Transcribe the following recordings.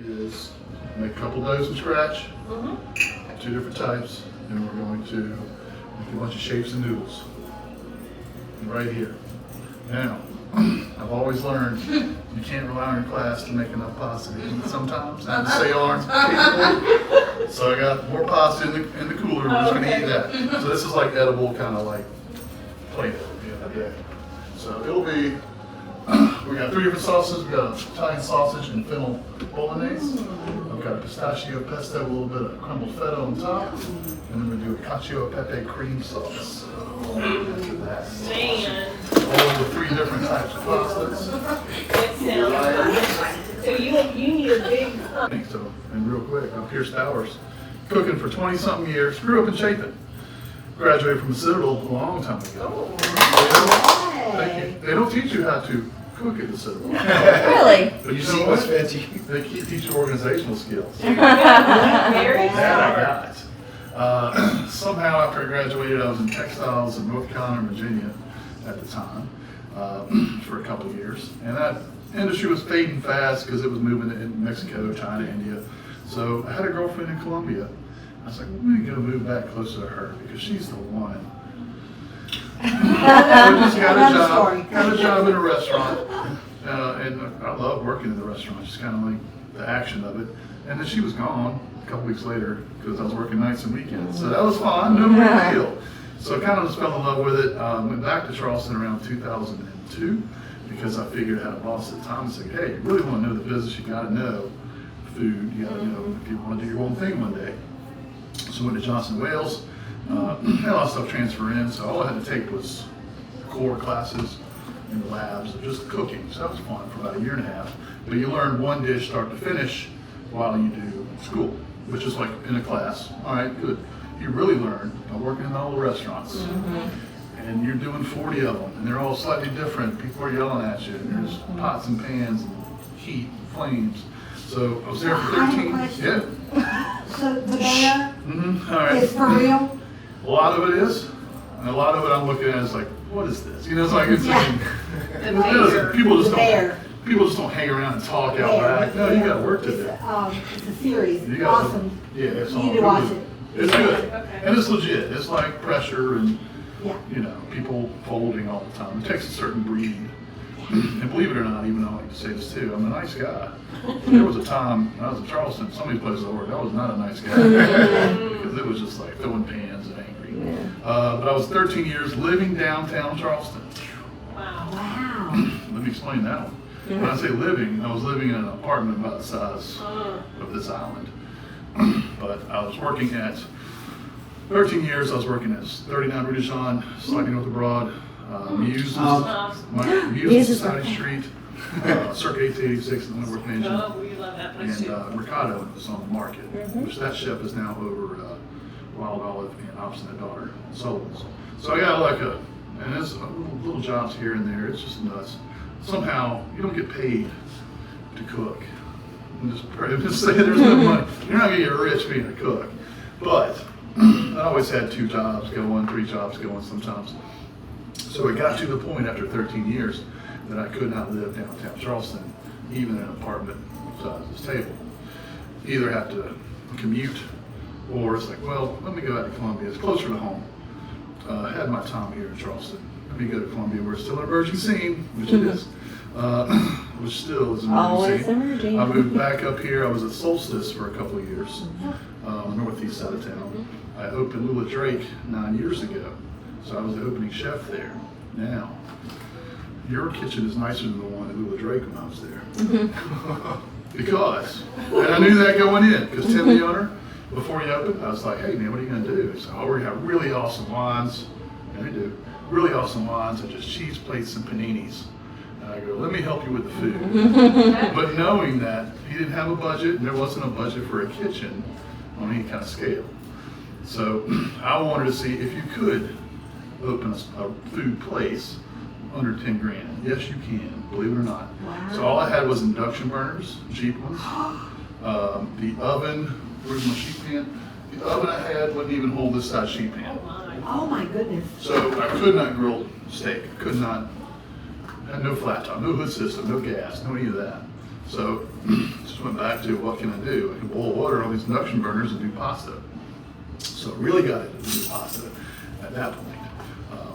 Is make a couple doughs from scratch, two different types, and we're going to make a bunch of shapes and noodles. Right here. Now, I've always learned you can't rely on your class to make enough pasta to eat sometimes, and they aren't capable. So I got more pasta in the cooler, we're just gonna eat that. So this is like edible, kind of like Play-Doh at the end of the day. So it'll be, we got three different sauces. We got Italian sausage and fennel bolognese. I've got a pistachio pesto with a little bit of crumbled feta on top. And then we do a cacio e pepe cream sauce. Man. All the three different types of pastas. It sounds good. So you need a big... So, and real quick, I'm Pierce Bowers, cooking for 20-something years. Grew up in Chapin. Graduated from the Citadel a long time ago. They don't teach you how to cook at the Citadel. Really? But you know what? They teach you organizational skills. Very That I got. Somehow after I graduated, I was in textiles in North Carolina, Virginia at the time for a couple of years. And that industry was fading fast because it was moving to Mexico, China, India. So I had a girlfriend in Colombia. I was like, we're going to move back closer to her because she's the one. I just got a job in a restaurant. And I love working in the restaurant, just kind of like the action of it. And then she was gone a couple weeks later because I was working nights and weekends. So that was fun, no big deal. So I kind of just fell in love with it. Went back to Charleston around 2002 because I figured I had a boss at the time and said, hey, you really want to know the business, you got to know food. You got to know if you want to do your own thing one day. So I went to Johnson Wales. Had a lot of stuff transfer in, so all I had to take was core classes in the labs of just cooking. So that was fun for about a year and a half. But you learn one dish start to finish while you do school, which is like in a class. All right, good. You really learn by working in all the restaurants. And you're doing 40 of them, and they're all slightly different. People are yelling at you, and there's pots and pans and heat, flames. So I was there for 13. Yeah. So the batter All right. is for real? A lot of it is, and a lot of it I'm looking at is like, what is this? You know, it's like it's people just don't hang around and talk out back. No, you got work to do. It's a series. You got Awesome. Yeah, it's You need to watch it. It's good, Okay. and it's legit. It's like pressure and Yeah. you know people folding all the time. It takes a certain breed. And believe it or not, even though I like to say this too, I'm a nice guy. There was a time when I was in Charleston, some of these places I worked, I was not a nice guy because it was just like throwing pans and angry. But I was 13 years living downtown Charleston. Wow. Wow. Let me explain that one. When I say living, I was living in an apartment about the size of this island. But I was working at 13 years. I was working at 39 Rue de Jean, slightly north of Broad. Muse on Society Street, circa 1886 in the Wentworth Mansion. Oh, we love that place too. And Mercado was on the market, which that chef is now over Wild Olive and Obstinate Daughter, Sullivan's. So I got like and there's little jobs here and there. It's just nuts. Somehow you don't get paid to cook. I'm just saying there's no money. You're not gonna get rich being a cook. But I always had 2 jobs going, 3 jobs going sometimes. So it got to the point after 13 years that I could not live downtown Charleston, even in an apartment size this table. Either have to commute, or it's like, well, let me go out to Columbia. It's closer to home. Had my time here in Charleston. Let me go to Columbia, where it's still an emerging scene, which it is. Which still is an emerging Always scene. emerging. I moved back up here. I was at Solstice for a couple of years, on the northeast side of town. I opened Lula Drake 9 years ago. So I was the opening chef there. Now, your kitchen is nicer than the one at Lula Drake when I was there. Because, and I knew that going in, because Tim, the owner, before he opened, I was like, hey man, what are you going to do? He said, oh, we have really awesome wines. And they do. Really awesome wines and just cheese plates and paninis. And I go, let me help you with the food. But knowing that he didn't have a budget, and there wasn't a budget for a kitchen on any kind of scale. So I wanted to see if you could open a food place under 10 grand. Yes, you can, believe it or not. Wow. So all I had was induction burners, cheap ones. The oven, where's my sheet pan? The oven I had wouldn't even hold this size sheet pan. Oh my goodness. So I could not grill steak, could not, had no flat top, no hood system, no gas, no any of that. So just went back to what can I do? I can boil water on these induction burners and do pasta. So really got into doing pasta at that point.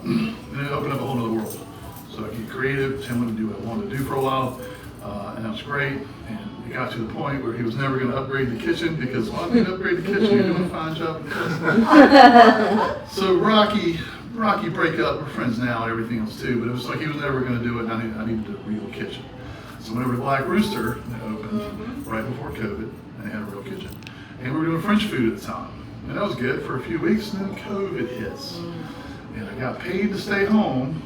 And it opened up a whole other world. So I get creative, Tim would do what I wanted to do for a while, and that was great. And it got to the point where he was never going to upgrade the kitchen because, well, I'm going to upgrade the kitchen, you're doing a fine job. So Rocky break up, we're friends now and everything else too, but it was like he was never going to do it, and I needed a real kitchen. So whenever the Black Rooster opened right before COVID, and they had a real kitchen. And we were doing French food at the time. And that was good for a few weeks, and then COVID hits. And I got paid to stay home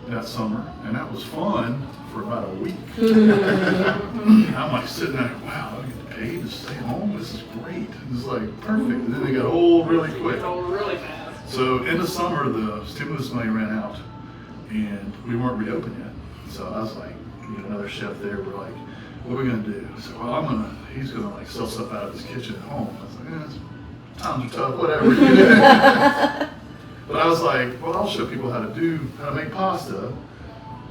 that summer, and that was fun for about a week. I'm like sitting there, wow, I get paid to stay home? This is great. It's like perfect. And then they got old really quick. Really fast. So in the summer, the stimulus money ran out, and we weren't reopened yet. So I was like, another chef there, we're like, what are we gonna do? I said, well, he's gonna like sell stuff out of his kitchen at home. I was like, times are tough, whatever. But I was like, well, I'll show people how to make pasta,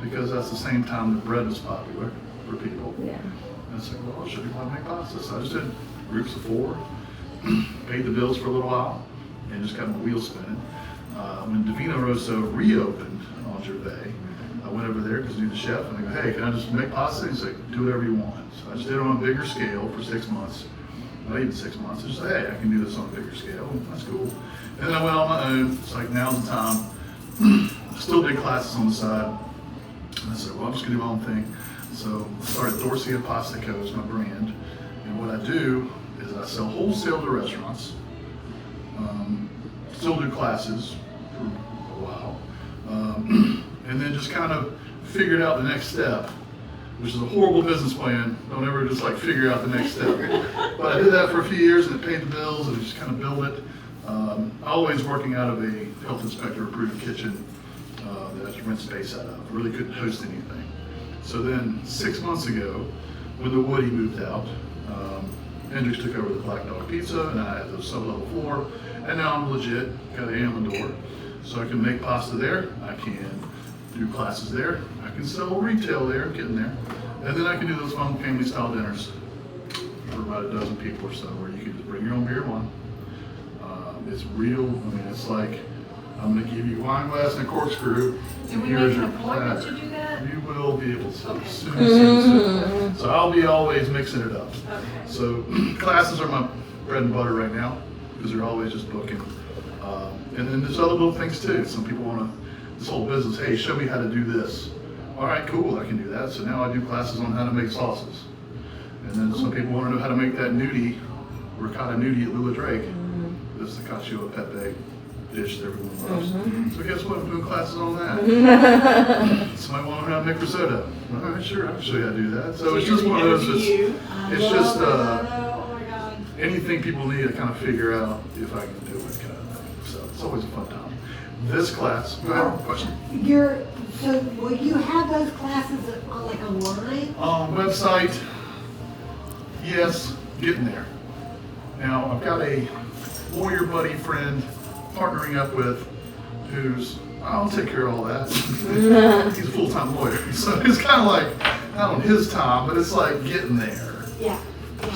because that's the same time that bread was popular for people. Yeah. And I said, well, I'll show people how to make pasta. So I just did groups of 4, paid the bills for a little while, and just got my wheels spinning. When Divino Rosso reopened on Gervais, I went over there because I knew the chef, and I go, hey, can I just make pasta? He's like, do whatever you want. So I just did it on a bigger scale for 6 months. Not even 6 months. I just said, hey, I can do this on a bigger scale. That's cool. And then I went on my own. It's like, now's the time. Still did classes on the side. And I said, well, I'm just going to do my own thing. So I started Dorsia Pasta Co. as my brand. And what I do is I sell wholesale to restaurants. Still do classes for a while. And then just kind of figured out the next step, which is a horrible business plan. Don't ever just like figure out the next step. But I did that for a few years, and it paid the bills, and just kind of built it. Always working out of a health inspector approved kitchen that I had to rent space out of. I really couldn't host anything. So then 6 months ago, when the Woody moved out, Hendrix took over the Black Dog Pizza, and I had the sub-level floor, and now I'm legit, got an AM door. So I can make pasta there, I can do classes there, I can sell retail there, getting there, and then I can do those fun family style dinners for about a dozen people or so, where you can just bring your own beer and wine. It's real, it's like, I'm gonna give you a wine glass and a corkscrew, Do and we here's make your an appointment platter. to do that? You will be able to, Okay. soon. So I'll be always mixing it up. Okay. So classes are my bread and butter right now, because they're always just booking. And then there's other little things too. Some people want this whole business, hey, show me how to do this. All right, cool, I can do that. So now I do classes on how to make sauces. And then some people want to know how to make that ricotta nudie at Lula Drake. This is the cacio e pepe dish that everyone loves. So guess what, I'm doing classes on that. Somebody want to know how to make risotto. All right, sure, I can show you how to do that. So it's just one of those, it's just Oh my God. anything people need to kind of figure out if I can do it kind of thing. So it's always a fun time. This class, go ahead, question. So will you have those classes on like online? Website, yes, getting there. Now, I've got a lawyer buddy friend partnering up with who's, I'll take care of all that. He's a full-time lawyer, so it's kind of like, not on his time, but it's like getting there. Yeah.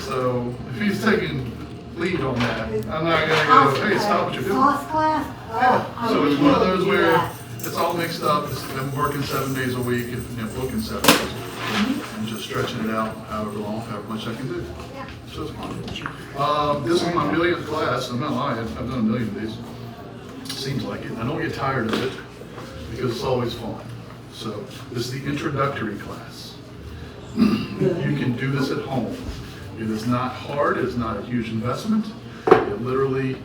So if he's taking lead on that, I'm not gonna go, hey, stop what you're doing. Sauce class? Yeah, so it's one of those where it's all mixed up. I'm working 7 days a week, and booking 7 days a week, and just stretching it out however much I can do. Yeah. So it's fun. This is my millionth class. I'm not lying. I've done a million of these. Seems like it. I don't get tired of it because it's always fun. So this is the introductory class. You can do this at home. It is not hard. It's not a huge investment. It literally,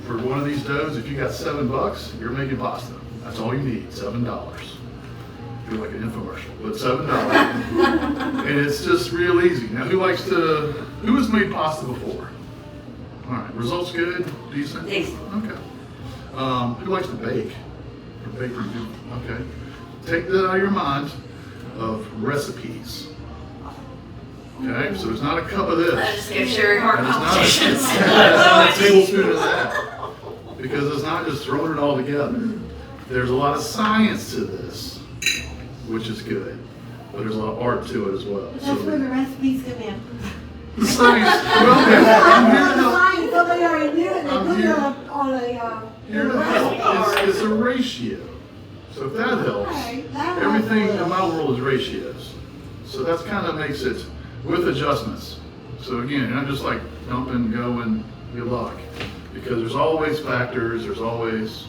for one of these doughs, if you got $7, you're making pasta. That's all you need, $7. Feel like an infomercial, but $7. And it's just real easy. Now, who has made pasta before? All right, results good, decent? Decent. Okay. Who likes to bake? Or bakery? Okay. Take that out of your mind of recipes. Okay, so there's not a cup of this. Just give Cherrie heart And it's palpitations. not a tablespoon of that. Because it's not just throwing it all together. There's a lot of science to this, which is good. but there's a lot of art to it as well. That's where the recipes come in. The science, well, I'm here to help. Science, somebody already knew it, they I'm put it here- on a, Here to help. It's a ratio. So if that helps, Alright, that everything helps. in my world is ratios. So that's kind of makes it with adjustments. So again, you're not just like dumping, going, good luck. Because there's always factors, there's always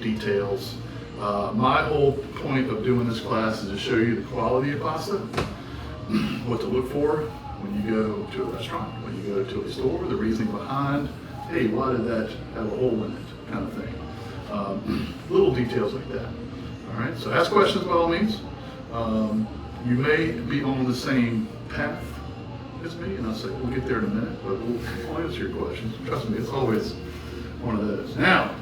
details. My whole point of doing this class is to show you the quality of pasta, what to look for when you go to a restaurant, when you go to a store, the reasoning behind, hey, why did that have a hole in it, kind of thing. Little details like that. All right, so ask questions by all means. You may be on the same path as me, and I'll say, we'll get there in a minute, but we'll answer your questions. Trust me, it's always one of those. Now,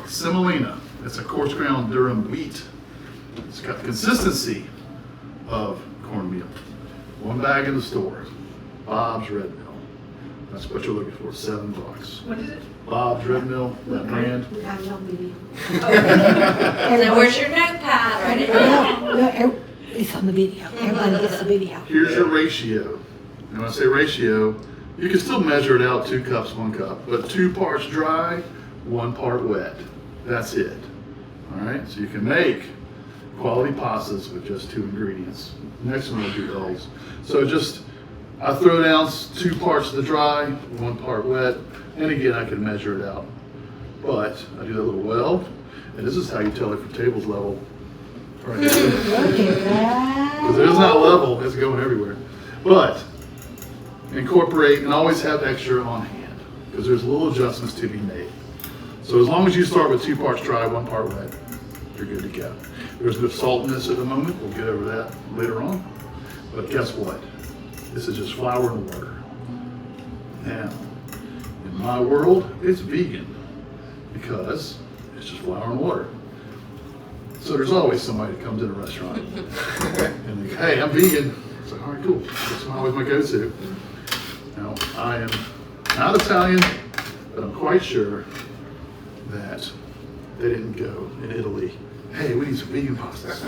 Semolina. It's a coarse ground durum wheat. It's got the consistency of cornmeal. One bag in the store, Bob's Red Mill. That's what you're looking for, $7. What is it? Bob's Red Mill, that brand. We have no video. So where's your notepad? Write it down. No, it's on the video. Everybody gets the video. Here's your ratio. And when I say ratio, you can still measure it out, 2 cups, 1 cup, but 2 parts dry, 1 part wet. That's it. All right, so you can make quality pastas with just 2 ingredients. Next one will do eggs. So I throw down 2 parts of the dry, 1 part wet, and again, I can measure it out. But I do that little well, and this is how you tell if your table's level. Right here. Look at that. Because it's not level, it's going everywhere. But incorporate and always have extra on hand, because there's little adjustments to be made. So as long as you start with 2 parts dry, 1 part wet, you're good to go. There's no salt in this at the moment, we'll get over that later on. But guess what? This is just flour and water. Now, in my world, it's vegan, because it's just flour and water. So there's always somebody that comes in a restaurant and they go, hey, I'm vegan. It's like, all right, cool. That's always my go-to. Now, I am not Italian, but I'm quite sure that they didn't go in Italy, hey, we need some vegan pastas.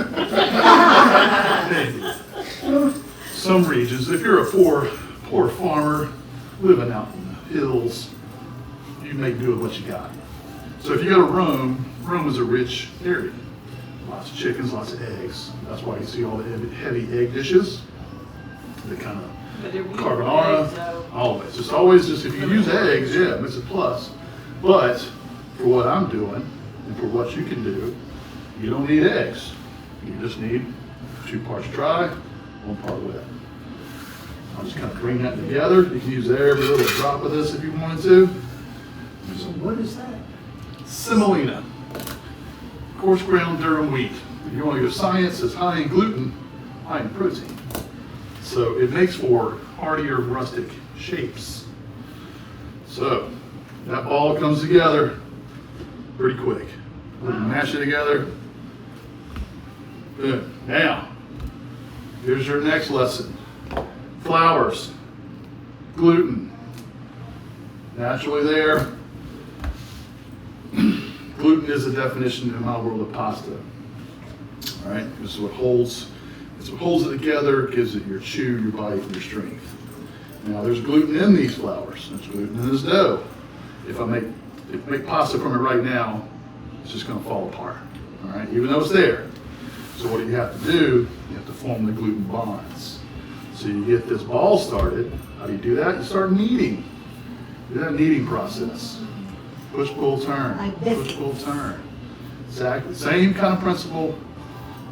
Some regions, if you're a poor farmer living out in the hills, you make do with what you got. So if you go to Rome, Rome is a rich area. Lots of chickens, lots of eggs. That's why you see all the heavy egg dishes. The kind of But they're vegan, carbonara, so- always. It's always just, if you use eggs, yeah, it's a plus. But for what I'm doing and for what you can do, you don't need eggs. You just need 2 parts dry, 1 part wet. I'll just kind of bring that together. You can use every little drop of this if you wanted to. So what is that? Semolina, coarse ground durum wheat. If you want to go science, it's high in gluten, high in protein. So it makes for heartier, rustic shapes. So that all comes together pretty quick. We mash it together. Good. Now, here's your next lesson. Flours, gluten, naturally there. Gluten is the definition in my world of pasta. All right, this is what holds. It's what holds it together, gives it your chew, your bite, and your strength. Now, there's gluten in these flours. There's gluten in this dough. If I make pasta from it right now, it's just going to fall apart. All right, even though it's there. So what do you have to do? You have to form the gluten bonds. So you get this ball started. How do you do that? You start kneading. Do that kneading process. Push, pull, turn. Like this. Push, pull, turn. Exactly. Same kind of principle.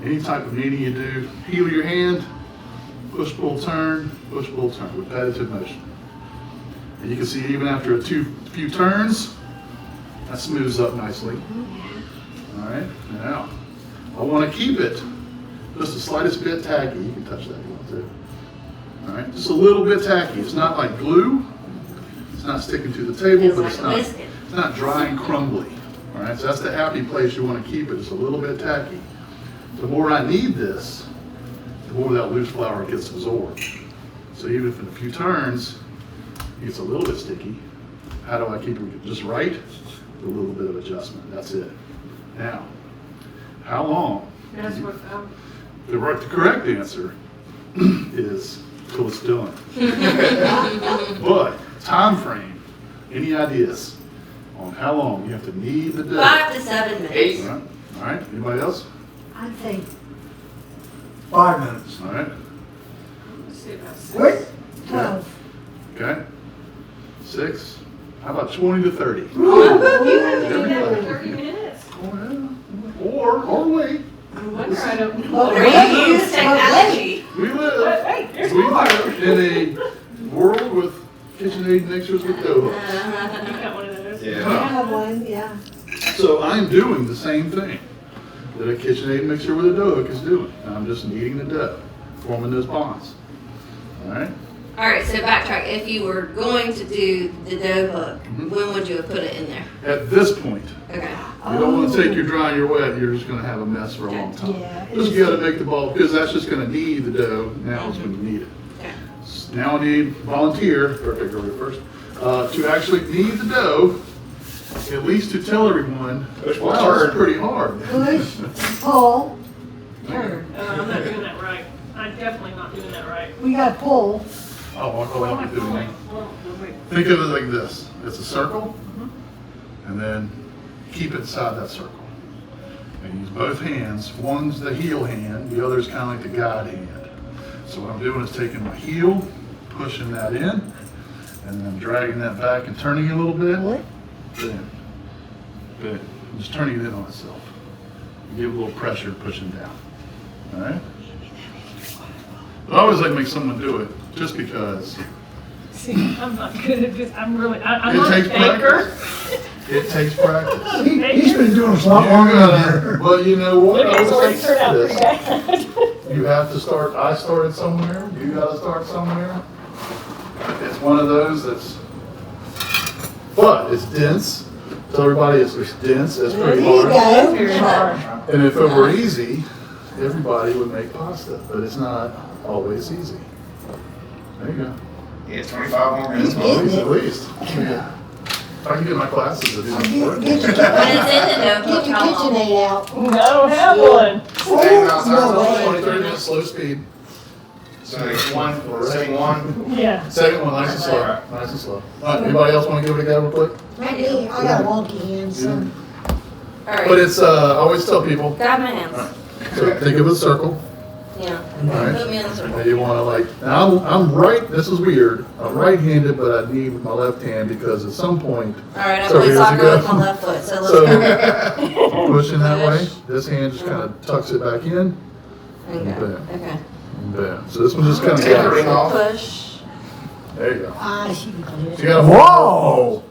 Any type of kneading you do, heel your hand, push, pull, turn, repetitive motion. And you can see even after a few turns, that smooths up nicely. All right, now, I want to keep it just the slightest bit tacky. You can touch that if you want to. All right, just a little bit tacky. It's not like glue. It's not sticking to the table, It's but like it's a not. biscuit. It's not dry and crumbly. All right, so that's the happy place you want to keep it. It's a little bit tacky. The more I knead this, the more that loose flour gets absorbed. So even if in a few turns, it gets a little bit sticky, how do I keep it just right? With a little bit of adjustment. That's it. Now, how long? That's what, The correct answer is till it's done. But time frame, any ideas on how long you have to knead the dough? 5 to 7 minutes. All right. Anybody else? I'd say 5 minutes. All right. Wait. 12. Okay. 6. How about 20 to 30? You have to do that for 30 minutes? Or wait. No wonder I don't. Or you use technology. We live in a world with KitchenAid mixers with dough hooks. You got one of those? I have one, yeah. So I'm doing the same thing that a KitchenAid mixer with a dough hook is doing. I'm just kneading the dough, forming those bonds. All right? All right, so backtrack. If you were going to do the dough hook, when would you have put it in there? At this point, Okay. you don't want to take your dry and your wet. You're just going to have a mess for a long time. Yeah, Just you got to make the ball, because that's just going to knead the dough. Now is when you knead it. Okay. Now I need volunteer, perfect, go first, to actually knead the dough, at least to tell everyone, wow, it's pretty hard. Push, pull, turn. I'm not doing that right. I'm definitely not doing that right. We got to pull. Oh, I'll help you do it. Wait. Think of it like this. It's a circle, and then keep it inside that circle. And use both hands. One's the heel hand, the other's kind of like the guide hand. So what I'm doing is taking my heel, pushing that in, and then dragging that back and turning it a little bit. Bam. Bam. Just turning it in on itself. Give it a little pressure, pushing down. All right? I always like to make someone do it, just because See, I'm not good at this. I'm it not a takes baker. practice. It takes practice. He's been doing this a lot longer than her. But you know what? Look, I it's already always turned out say pretty this. bad. You have to start. I started somewhere. You got to start somewhere. It's one of those that's, but it's dense. Tell everybody it's dense. It's There pretty you hard. go. Very hard. And if it were easy, everybody would make pasta. But it's not always easy. There you go. Yeah, 25 more minutes. At least. Yeah. If I can get my classes to do this work. Get your, When it's in the dough get hook, your how long? KitchenAid out. I don't have one. Same amount of No time. way. 20, 30 minutes, slow speed. So second one. Yeah. Second one, nice and slow. Nice and slow. All right, anybody else want to give it a go real quick? I do. I got wonky hands, so. All right. But it's, I always tell people, Grab my hands. so think of a circle. Yeah. Alright. Put me in the circle. And you want to like, now I'm right, this is weird, I'm right-handed, but I need my left hand because at some point, All right, I So play here's soccer the with go. my left foot, so let's so go. pushing that way, this hand just kind of tucks it back in, Okay. Okay. and bam. So this one just kind of Take the ring off. Push. There you go. She can clear So it. you gotta Whoa!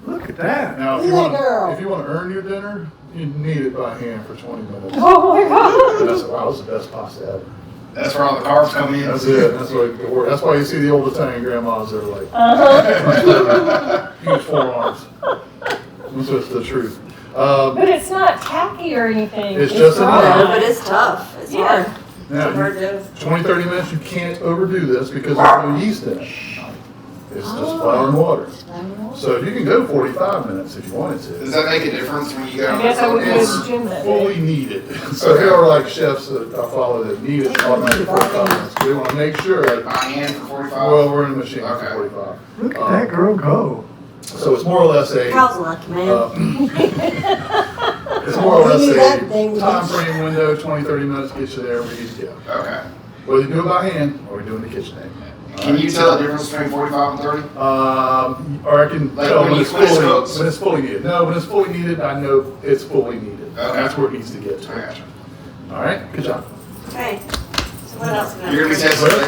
Look at that. Now, if you Yeah, want, girl. if you want to earn your dinner, you knead it by hand for 20 minutes. Oh my God. And that's, wow, that's the best pasta ever. That's where all the carbs come in. That's it. That's what it works. That's why you see the old Italian grandmas. They're like huge forearms. That's just the truth. But it's not tacky or anything. It's just No, enough. but it's tough. It's Yeah. hard. Now, It's hard to. 20, 30 minutes. You can't overdo this because there's no yeast in it. It's just flour and water. So you can go 45 minutes if you wanted Does to. that make a difference when you go? I guess I wouldn't go to the It's- gym that day. Fully kneaded. So there are like chefs that I follow that knead it automatically 45 minutes. We want to make sure. By hand for 45? Well, we're in the machine for Okay. 45. Look at that girl go. So it's more or less a. How's luck, man? It's more or We need less that thing. a time frame window, 20, 30 minutes, get you there, we need to go. Okay. Whether you do it by hand or you do it in the KitchenAid. Can you tell the difference between 45 and 30? Or I can Like tell when when you it's switch fully, hooks? when it's fully needed. No, when it's fully needed, I know it's fully needed. Okay. That's where it needs to get to. I gotcha. All right, good job. Okay. So what else? You're gonna be testing Well, it?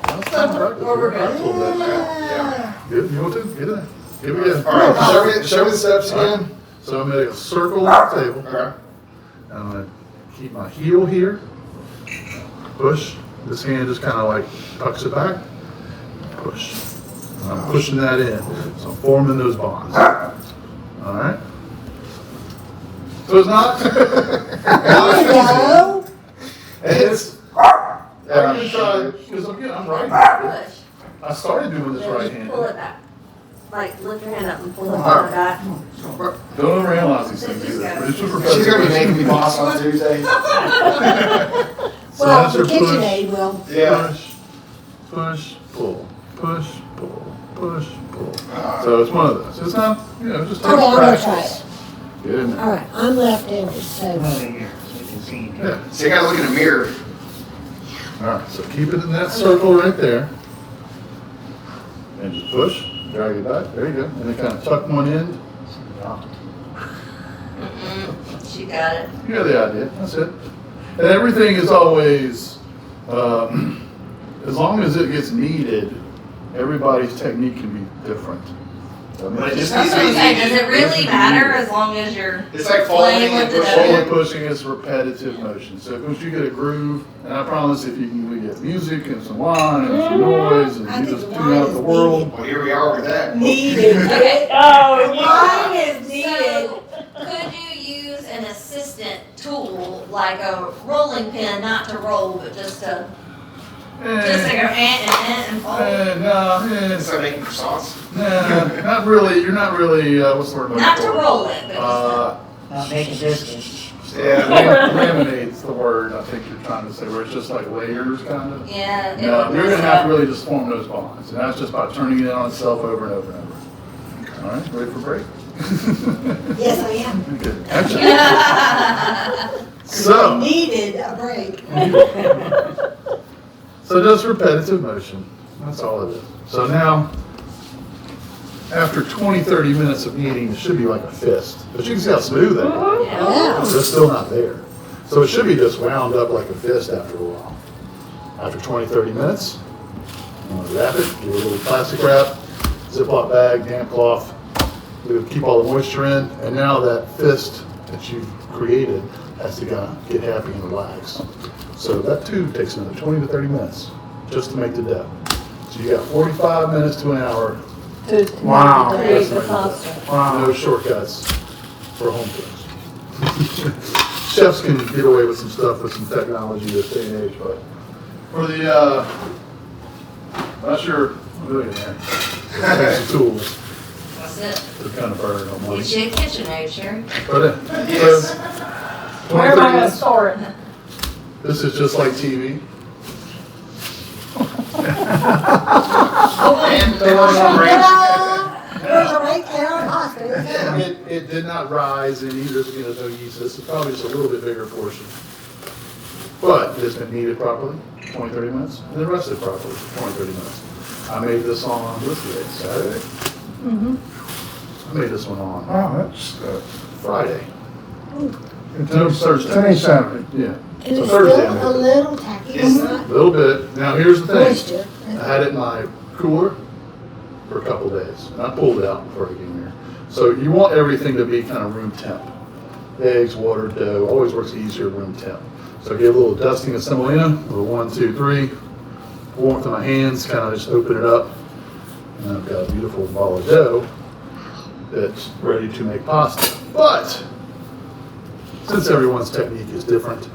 That's time to practice. Or we're good. Practice a little bit. Yeah. Good, you want to? Get in there. Here we go. All right, show me the steps again. So I'm going to circle the table. Okay. I'm going to keep my heel here, push. This hand just kind of like tucks it back, push. And I'm pushing that in, so I'm forming those bonds. All right? So it's not, There you go. and it's, I'm going to try, because again, I'm right-handed. Push. I started doing this Then you pull right-handed. it back. like, lift your hand up and pull the Alright. bottom back. Don't overanalyze these things either. It's just She's gonna be making me repetitive. boss on Tuesday. So Well, that's the your KitchenAid will. Yeah. Push, pull, push, pull, push, pull. So it's one of those. It's not, just take Okay, I'm gonna try practice. it. Get in there. All right, I'm left-handed, so. Out of here, so you can see. Yeah. So you gotta look in the mirror. All right, so keep it in that circle right there. And just push, drag it back. There you go. And then kind of tuck one in. She got it. You got the idea. That's it. And everything is always, as long as it gets kneaded, everybody's technique can be different. But it just That's needs what to I'm be saying. Does it really Needs to be matter needed. as long as you're It's like playing folding and with the pushing. Only dough? pushing is repetitive motion. So once you get a groove, and I promise if you can we get music and some wine and some noise and I you think just the tune wine out is the world. Well, here we are with that. Needed. Okay. Oh, Mine is needed. So, could you use an assistant tool like a rolling pin, not to roll, but just to go and fold? No, It's like making croissants. not really. You're not really. What's the word? I'm Not to looking for? roll it, but Not making biscuits. Yeah. Laminate's the word I think you're trying to say, where it's just like layers, kind of. just, yeah. it No, would you're mess gonna have up. to really just form those bonds, and that's just by turning it on itself over and over and over. All right, ready for break? Yes, I am. Good. So. Needed a break. So just repetitive motion, that's all it is. So now, after 20, 30 minutes of kneading, it should be like a fist. But you can see how smooth that is. Yeah. It's still not there. So it should be just wound up like a fist after a while. After 20, 30 minutes, I'm gonna wrap it, give it a little plastic wrap, Ziploc bag, damp cloth. We'll keep all the moisture in, and now that fist that you've created has to kind of get happy and relax. So that too takes another 20 to 30 minutes just to make the dough. So you got 45 minutes to an hour. Wow. That's to make the dough. No shortcuts for home cooks. Chefs can get away with some stuff with some technology this day and age, but for the, not sure, look at there. Fancy tools That's it. to kind of burn on money. Get you a KitchenAid, Cherrie. But Yes. 20, Where am 30 I gonna minutes. store it? This is just like TV. And commercial break. There's a right there on pasta, isn't there? It did not rise any, there's no yeast. This is probably just a little bit bigger portion. But it's been kneaded properly, 20, 30 minutes, and then rested properly, 20, 30 minutes. I made this on, what's today, Saturday? I made this one on Wow, that's, Friday. today's Thursday. today's Saturday. Yeah. And So it's Thursday I still a made it. little tacky, Yes. it's not A little bit. Now here's the thing. moisture. I had it in my cooler for a couple days. And I pulled it out before I came here. So you want everything to be kind of room temp. Eggs, water, dough, always works easier room temp. So give a little dusting of semolina, a little 1, 2, 3. Warmth in my hands, kind of just open it up. And I've got a beautiful ball of dough that's ready to make pasta. But since everyone's technique is different,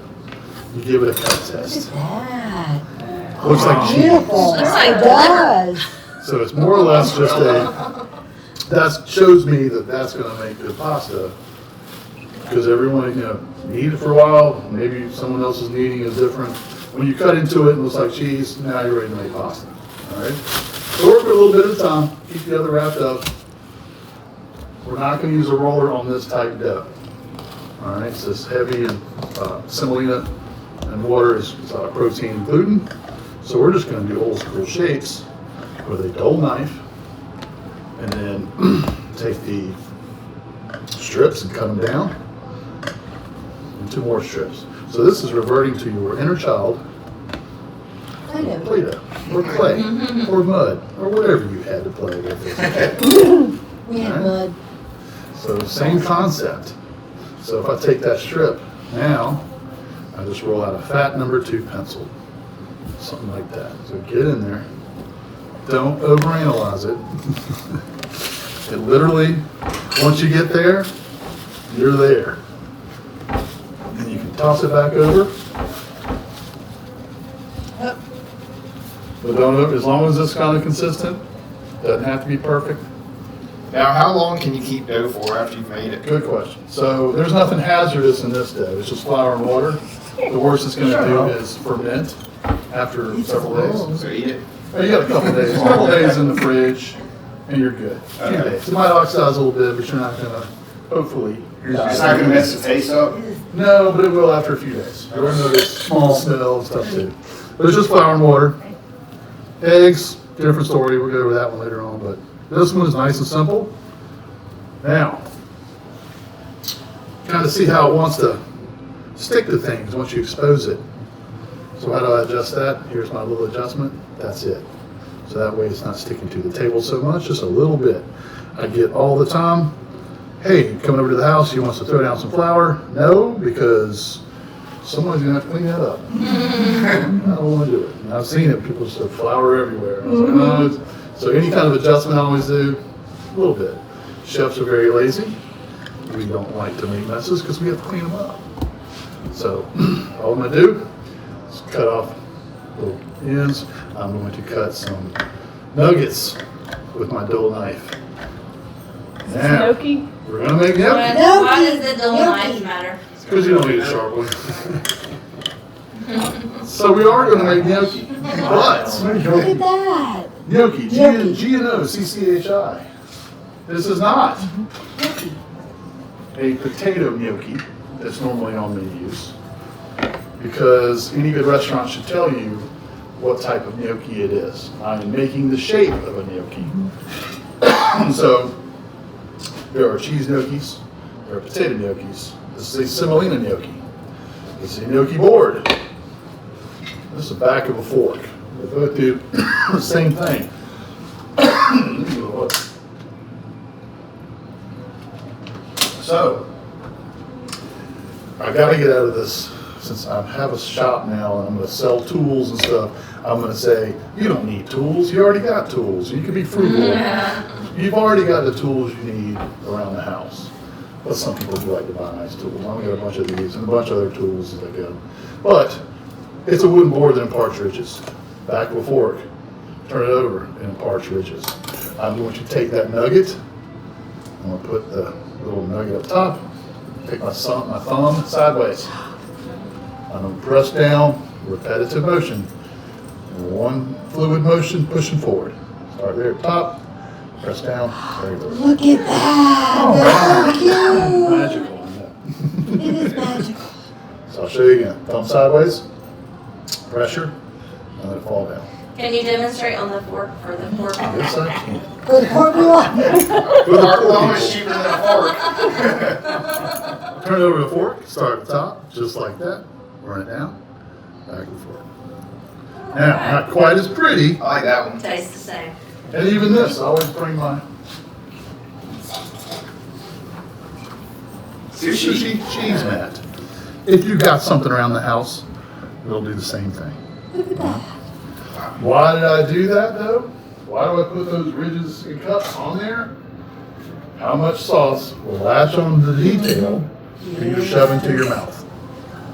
you give it a cut test. That. Looks like cheese. Beautiful. Looks like It does. So it's more or less just that shows me that that's gonna make good pasta. Because everyone, knead it for a while, maybe someone else's kneading is different. When you cut into it and it looks like cheese, now you're ready to make pasta, all right? So work for a little bit at a time, keep the other wrapped up. We're not gonna use a roller on this type dough. All right, so it's heavy and semolina and water is protein and gluten. So we're just gonna do old school shapes with a dull knife and then take the strips and cut them down into more strips. So this is reverting to your inner child, I know. Play-Doh, or clay, or mud, or whatever you had to play with. We had Alright. mud. So same concept. So if I take that strip, now I just roll out a fat number 2 pencil, something like that. So get in there. Don't overanalyze it. It literally, once you get there, you're there. And you can toss it back over. But don't, as long as it's kind of consistent, doesn't have to be perfect. Now, how long can you keep dough for after you've made it? Good question. So there's nothing hazardous in this dough. It's just flour and water. The worst it's going to do is ferment after several days. So eat it. Oh, you got a couple days. A couple days in the fridge, and you're good. A few Okay. days. It might oxidize a little bit, but you're not going to, hopefully. It's not gonna mess the taste up? No, but it will after a few days. You're going to notice small smell and stuff too. But it's just flour and water. Eggs, different story. We'll go over that one later on. But this one is nice and simple. Now, kind of see how it wants to stick to things once you expose it. So how do I adjust that? Here's my little adjustment. That's it. So that way it's not sticking to the table so much, just a little bit. I get all the time, hey, coming over to the house, he wants to throw down some flour. No, because someone's gonna have to clean that up. I don't wanna do it. And I've seen it, people just have flour everywhere. I was like, no. So any kind of adjustment I always do, a little bit. Chefs are very lazy. We don't like to make messes because we have to clean them up. So all I'm gonna do is cut off little ends. I'm going to cut some nuggets with my dull knife. Now, Gnocchi? we're gonna make gnocchi. Why does the dull Gnocchi. knife matter? Because you don't need a sharp one. So we are gonna make gnocchi, but Look at that. gnocchi, Gnocchi. G-N-O-C-C-H-I. This is not a potato gnocchi that's normally on menus, because any good restaurant should tell you what type of gnocchi it is. I am making the shape of a gnocchi. So there are cheese gnocchis, there are potato gnocchis. This is a semolina gnocchi. This is a gnocchi board. This is the back of a fork. They both do the same thing. So, I gotta get out of this, since I have a shop now and I'm gonna sell tools and stuff, I'm gonna say, you don't need tools, you already got tools. You can be frugal. You've already got the tools you need around the house. But some people do like to buy nice tools. I'm gonna get a bunch of these and a bunch of other tools as I go. But it's a wooden board that imparts riches. Back of a fork, turn it over and imparts riches. I'm going to take that nugget, I'm gonna put the little nugget up top, take my thumb sideways. I'm gonna press down, repetitive motion. One fluid motion, pushing forward. Start there at the top, press down, there you go. Look at that. That's so Magical, isn't it? cute. It is magical. So I'll show you again. Thumb sideways, pressure, and let it fall down. Can you demonstrate on the fork for the fork? Yes, I can. Good formula. For the Our poor thumb is people. cheaper than a fork. Turn it over to the fork, start at the top, just like that. Run it down, back and forth. Now, not quite as pretty, I like that one. Tastes the same. and even this, I always bring my sushi cheese mat. If you got something around the house, it'll do the same thing. Look at that. Why did I do that though? Why do I put those ridges and cups on there? How much sauce will latch on to the detail for you to shove into your mouth?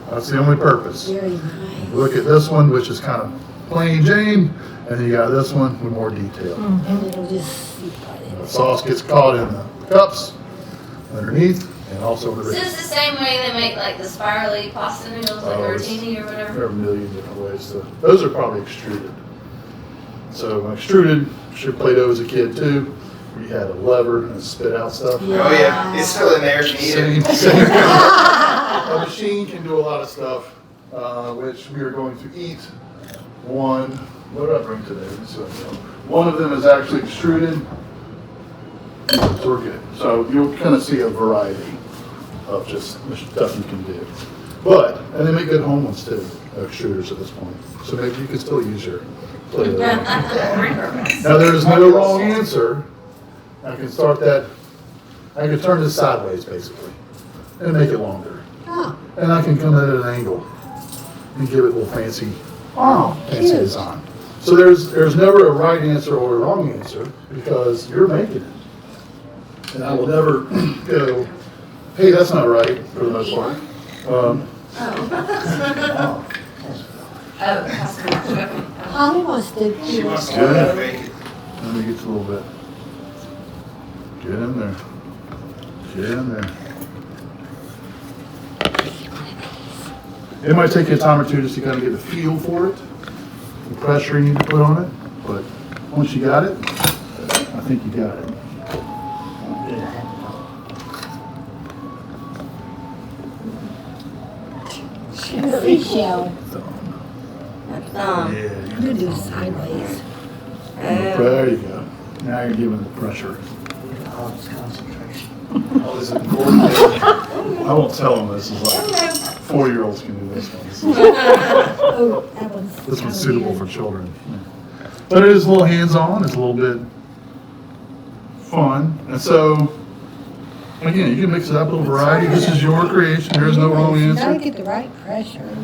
That's the only purpose. Very nice. Look at this one, which is kind of plain Jane, and then you got this one with more detail. And it'll just seep right in. The sauce gets caught in the cups underneath and also the So ridges. it's the same way they make like the spirally pasta noodles, like Oh, it's- rotini or whatever? There are a million different ways to, those are probably extruded. So extruded, sure Play-Doh as a kid too, where you had a lever and spit out stuff. Oh yeah, it's still in there if you need it. Same. A machine can do a lot of stuff, which we are going to eat. One, what did I bring today? Let me see what I know. One of them is actually extruded. So we're good. So you'll kind of see a variety of just stuff you can do. But, and they make good home ones too, extruders at this point. So maybe you can still use your Play-Doh. Now there's no wrong answer. I can start that, I can turn this sideways basically and make it longer. Oh, And I can come at an angle and give it a little fancy cute. design. So there's never a right answer or a wrong answer because you're making it. And I will never go, hey, that's not right for the most part. Holly wants to She do wants it. to Good. make it. Let me get a little bit. Get in there. Get in there. It might take you a time or two just to kind of get a feel for it, the pressure you need to put on it, but once you got it, I think you got it. Seashell. Um, Yeah. You do sideways. There you go. Now you're giving it the pressure. All this concentration. All this important. I won't tell them this is like 4-year-olds can do this one. Oh, that one's. This one's suitable for children. Yeah. But it is a little hands-on, it's a little bit fun. And so, again, you can mix it up, a little variety. This is your creation, there's no wrong You gotta answer. get the right pressure.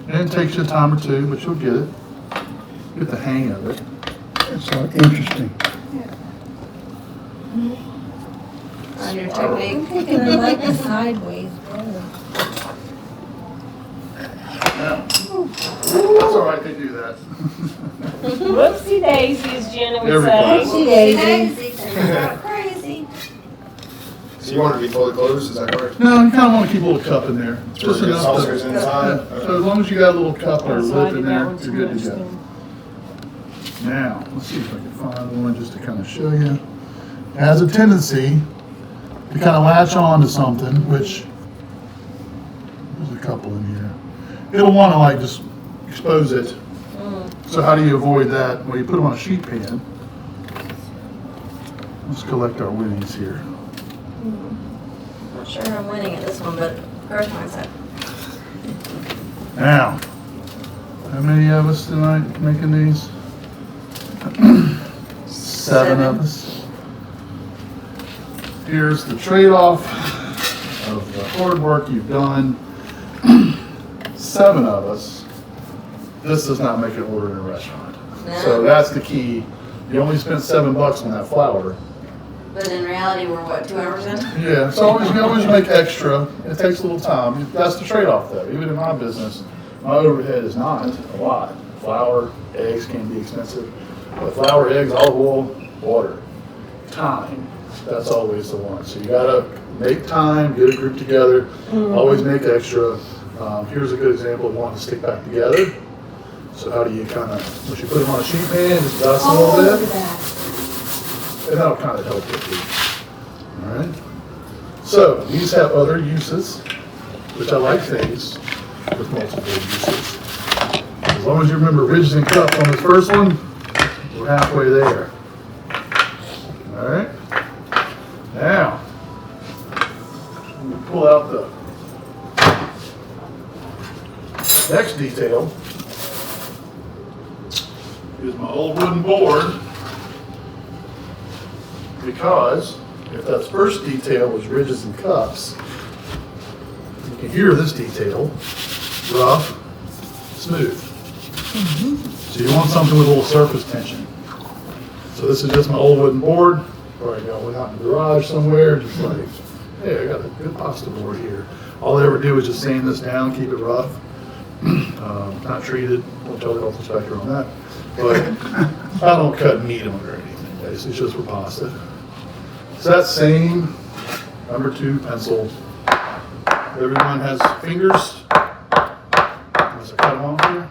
And it takes you a time or two, but you'll get it. Get the hang of it. It's interesting. on your I'm technique. thinking I like the sideways better. That's all right, they do that. Whoopsie daisies, Jenna would Everybody. say. See, Daisy. Daisy turns out crazy. So you want it to be fully closed, is that correct? No, you kind of want to keep a little cup in there. Just Where the enough saucer's to, inside? so as long as you got a little cup or So I lip did in that there, one you're too good much to go. then. Now, let's see if I can find one just to kind of show you. It has a tendency to kind of latch on to something, which, there's a couple in here. It'll want to like just expose it. So how do you avoid that? Well, you put them on a sheet pan. Let's collect our winnings here. Not sure I'm winning at this one, but growth mindset. Now, how many of us tonight making these? 7 of us. Here's the trade-off of the hard work you've done. 7 of us. This does not make an order in a restaurant. So that's the key. You only spent $7 on that flour. But in reality, we're what, 2 hours in? Yeah, so always, you always make extra. It takes a little time. That's the trade-off though. Even in my business, my overhead is not a lot. Flour, eggs can be expensive. But flour, eggs, olive oil, water, time. That's always the one. So you gotta make time, get a group together, always make extra. Here's a good example of one to stick back together. So how do you kind of, once you put them on a sheet pan, just dust a Oh, little look bit. at that. And that'll kind of help with it. All right. So these have other uses, which I like things with multiple uses. As long as you remember ridges and cups on this first one, we're halfway there. All right. Now, I'm gonna pull out the next detail. Here's my old wooden board. Because if that first detail was ridges and cups, you can hear this detail, rough, smooth. So you want something with a little surface tension. So this is just my old wooden board. Probably got one out in the garage somewhere, just like, hey, I got a good pasta board here. All I ever do is just sand this down, keep it rough. Not treated, won't tell the health inspector on that. But I don't cut meat on it or anything, basically, it's just for pasta. So that same #2 pencil. Everyone has fingers. Unless I cut them off here.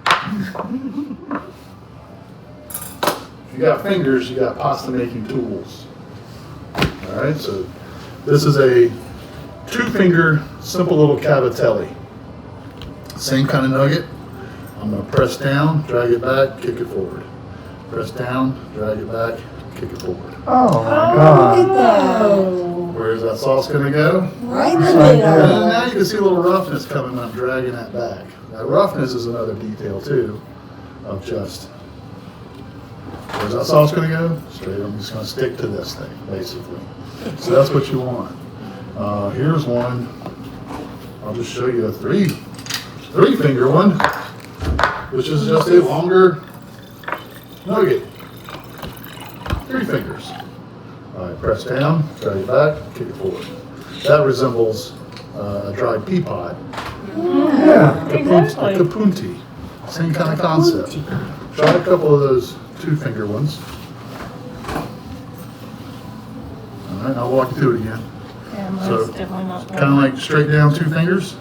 If you got fingers, you got pasta making tools. All right, so this is a 2-finger, simple little Cavatelli. Same kind of nugget. I'm gonna press down, drag it back, kick it forward. Press down, drag it back, kick it forward. Oh my Look God. at that. Where's that sauce gonna go? Right in the And middle. now you can see a little roughness coming when I'm dragging that back. That roughness is another detail too, of just, where's that sauce gonna go? Straight, I'm just gonna stick to this thing, basically. So that's what you want. Here's one, I'll just show you a 3-finger one, which is just a longer nugget. 3 fingers. All right, press down, drag it back, kick it forward. That resembles a dried pea pod. Yeah. Exactly. A capunti. Same kind of concept. Try a couple of those 2-finger ones. All right, I'll walk you through it again. Yeah, mine's So, definitely not. Kind of like straight down 2 fingers,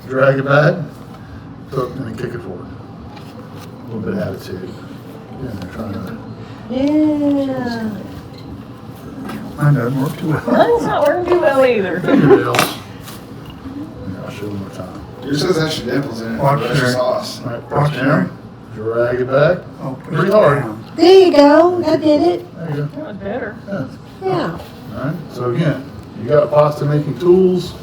drag it back, hook, and then kick it forward. A little bit of attitude. Yeah, they're trying to. Yeah. Mine doesn't work too well. Mine's not working too well either. Fingernails. Yeah, I'll show you one more time. Yours has extra dimples in it. Watch Extra there. sauce. All right, press down, drag it back. Oh, push Pretty it hard. down. There you go, that did it, There you go. That was better. Yeah. yeah. All right, so again, you got pasta making tools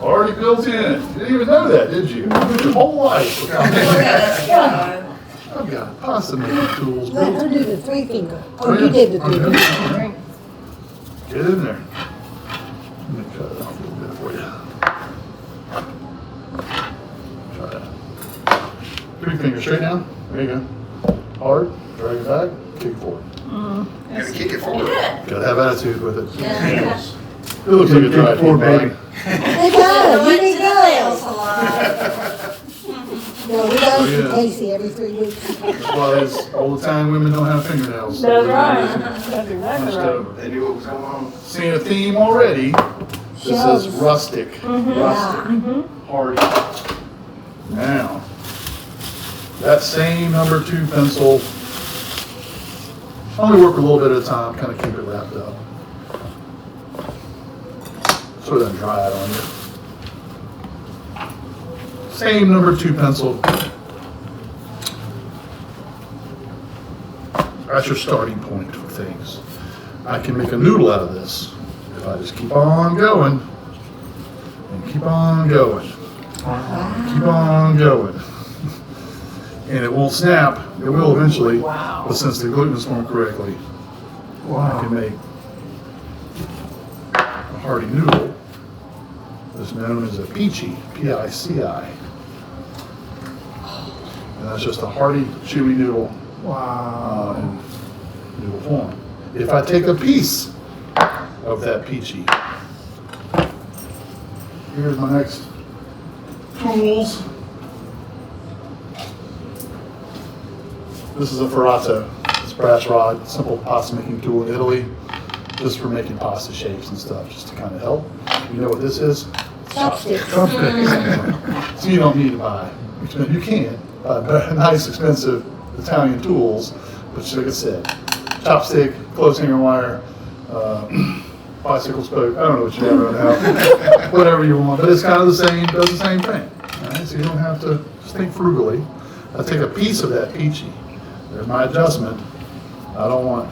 already built in. You didn't even know that, did you? Your whole life. Look at us go. I've got pasta making tools Let built her in. do the 3 finger. Oh, Oh, you yeah. did the 3 Okay. finger. All right. Get in there. Let me cut it off a little bit for you. Try that. 3 fingers straight down. There you go. Hard. Drag it back. Kick forward. Gotta kick it You forward. did it. Gotta have attitude with it. Yeah. It looks like a dry Kick forward, bag. baby. They go, Went here to we the nail go. salon. No, we go Oh, to yeah. Casey every 3 weeks. That's why these old time women don't have fingernails. That's right. That's exactly Hunched right. over. They knew what was going on. Seeing a theme already. This Shows. is rustic. Rustic. Hardy. Now, that same number 2 pencil, only work a little bit at a time, kind of keep it wrapped up. So it doesn't dry out on you. Same number 2 pencil. That's your starting point for things. I can make a noodle out of this if I just keep on going and keep on going. Keep on going. And it won't snap. It will eventually. Wow. But since the gluten is formed correctly, I Wow. can make a hearty noodle that's known as a peachy, P-I-C-I. And that's just a hearty, chewy noodle Wow. in noodle form. If I take a piece of that peachy, here's my next tools. This is a ferrato. It's a brass rod, simple pasta making tool in Italy, just for making pasta shapes and stuff, just to kind of help. You know what this is? Chopsticks. So you don't need to buy. You can buy nice, expensive Italian tools, but like I said, chopstick, clothes hanger wire, bicycle spoke. I don't know what you have right now. Whatever you want, but it's kind of the same. Does the same thing. All right? So you don't have to just think frugally. I take a piece of that peachy. There's my adjustment. I don't want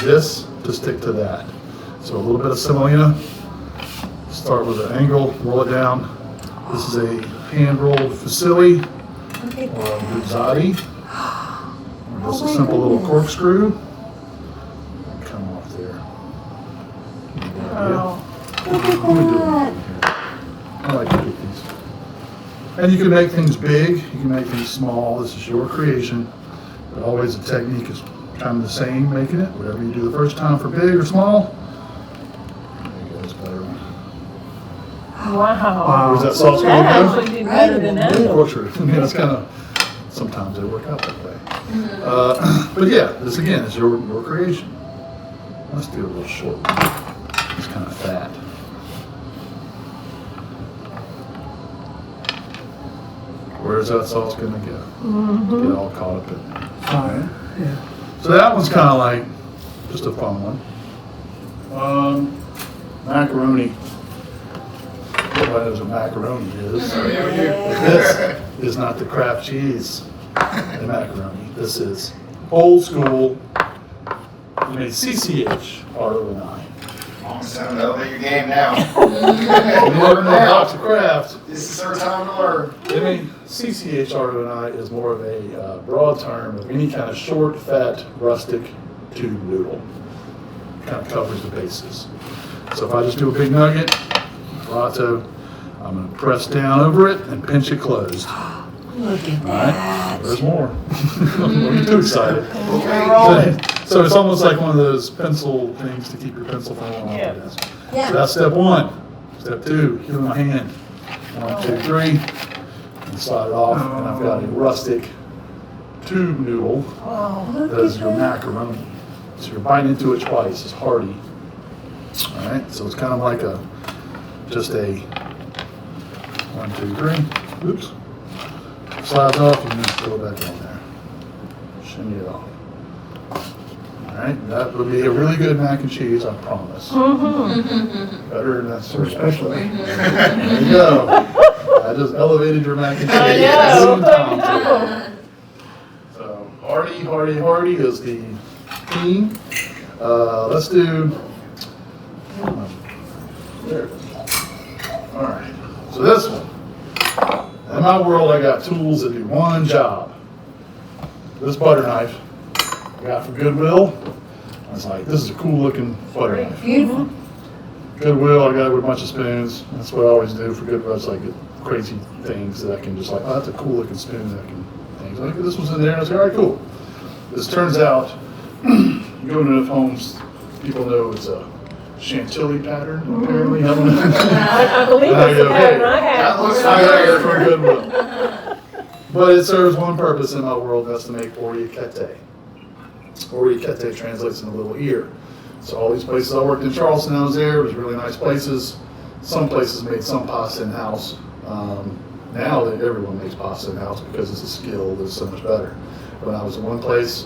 this to stick to that. So a little bit of semolina. Start with an angle, roll it down. This is a hand-rolled fusilli Look at or a that. buzzati. Or just a simple little corkscrew. Come off there. Oh. Look at that. I like to get these. And you can make things big, you can make things small. This is your creation. But always the technique is kind of the same, making it. Whatever you do the first time for big or small. There you go, it's better. Wow. Where's that sauce That going to go? actually did better than that. Portrait. I mean, it's kind of, sometimes they work out that way. But yeah, this again is your creation. Let's do a little short one. It's kind of fat. Where's that sauce gonna go? Get all caught up in there. Fine. Yeah. So that one's kind of like just a fun one. Macaroni. Everybody knows what macaroni is. This is not the Kraft cheese and macaroni. This is old school. You made CCH R-O-N-I. It's time to elevate your game now. You learn about the Kraft. This is our time to learn. I mean, CCH R-O-N-I is more of a broad term of any kind of short, fat, rustic tube noodle. Kind of covers the bases. So if I just do a big nugget, Ferrato, I'm going to press down over it and pinch it closed. Look at All right, that. there's more. Don't get too excited. Okay. So it's almost like one of those pencil things to keep your pencil from falling off the desk. So Yeah. that's step one. Step two, give it my hand. 1, 2, 3, and slide it off. And I've got a rustic tube noodle Wow. Look that is at your that. macaroni. So you're biting into it twice. It's hearty. All right, so it's kind of like just a 1, 2, 3. Oops. Slides off and then throw it back on there. Shimmy it off. All right, that would be a really good mac and cheese, I promise. Better than that sort of special. There you go. I just elevated your mac and cheese. So hearty is the theme. Let's do. There it is. All right. So this one. In my world, I got tools that do one job. This butter knife I got from Goodwill. I was like, this is a cool looking butter knife. Beautiful. Goodwill, I got it with a bunch of spoons. That's what I always do for Goodwill. It's like crazy things that I can just like, oh, that's a cool looking spoon that I can things. Like this was in there and I was like, all right, cool. This turns out, you go into enough homes, people know it's a Chantilly pattern, apparently. I don't know. I believe I it's go, the hey, pattern I have. that looks familiar from Goodwill. But it serves one purpose in my world, that's to make orecchiette. Orecchiette translates into little ear. So all these places I worked in Charleston, I was there, it was really nice places. Some places made some pasta in-house. Now that everyone makes pasta in-house because it's a skill that's so much better. When I was in one place,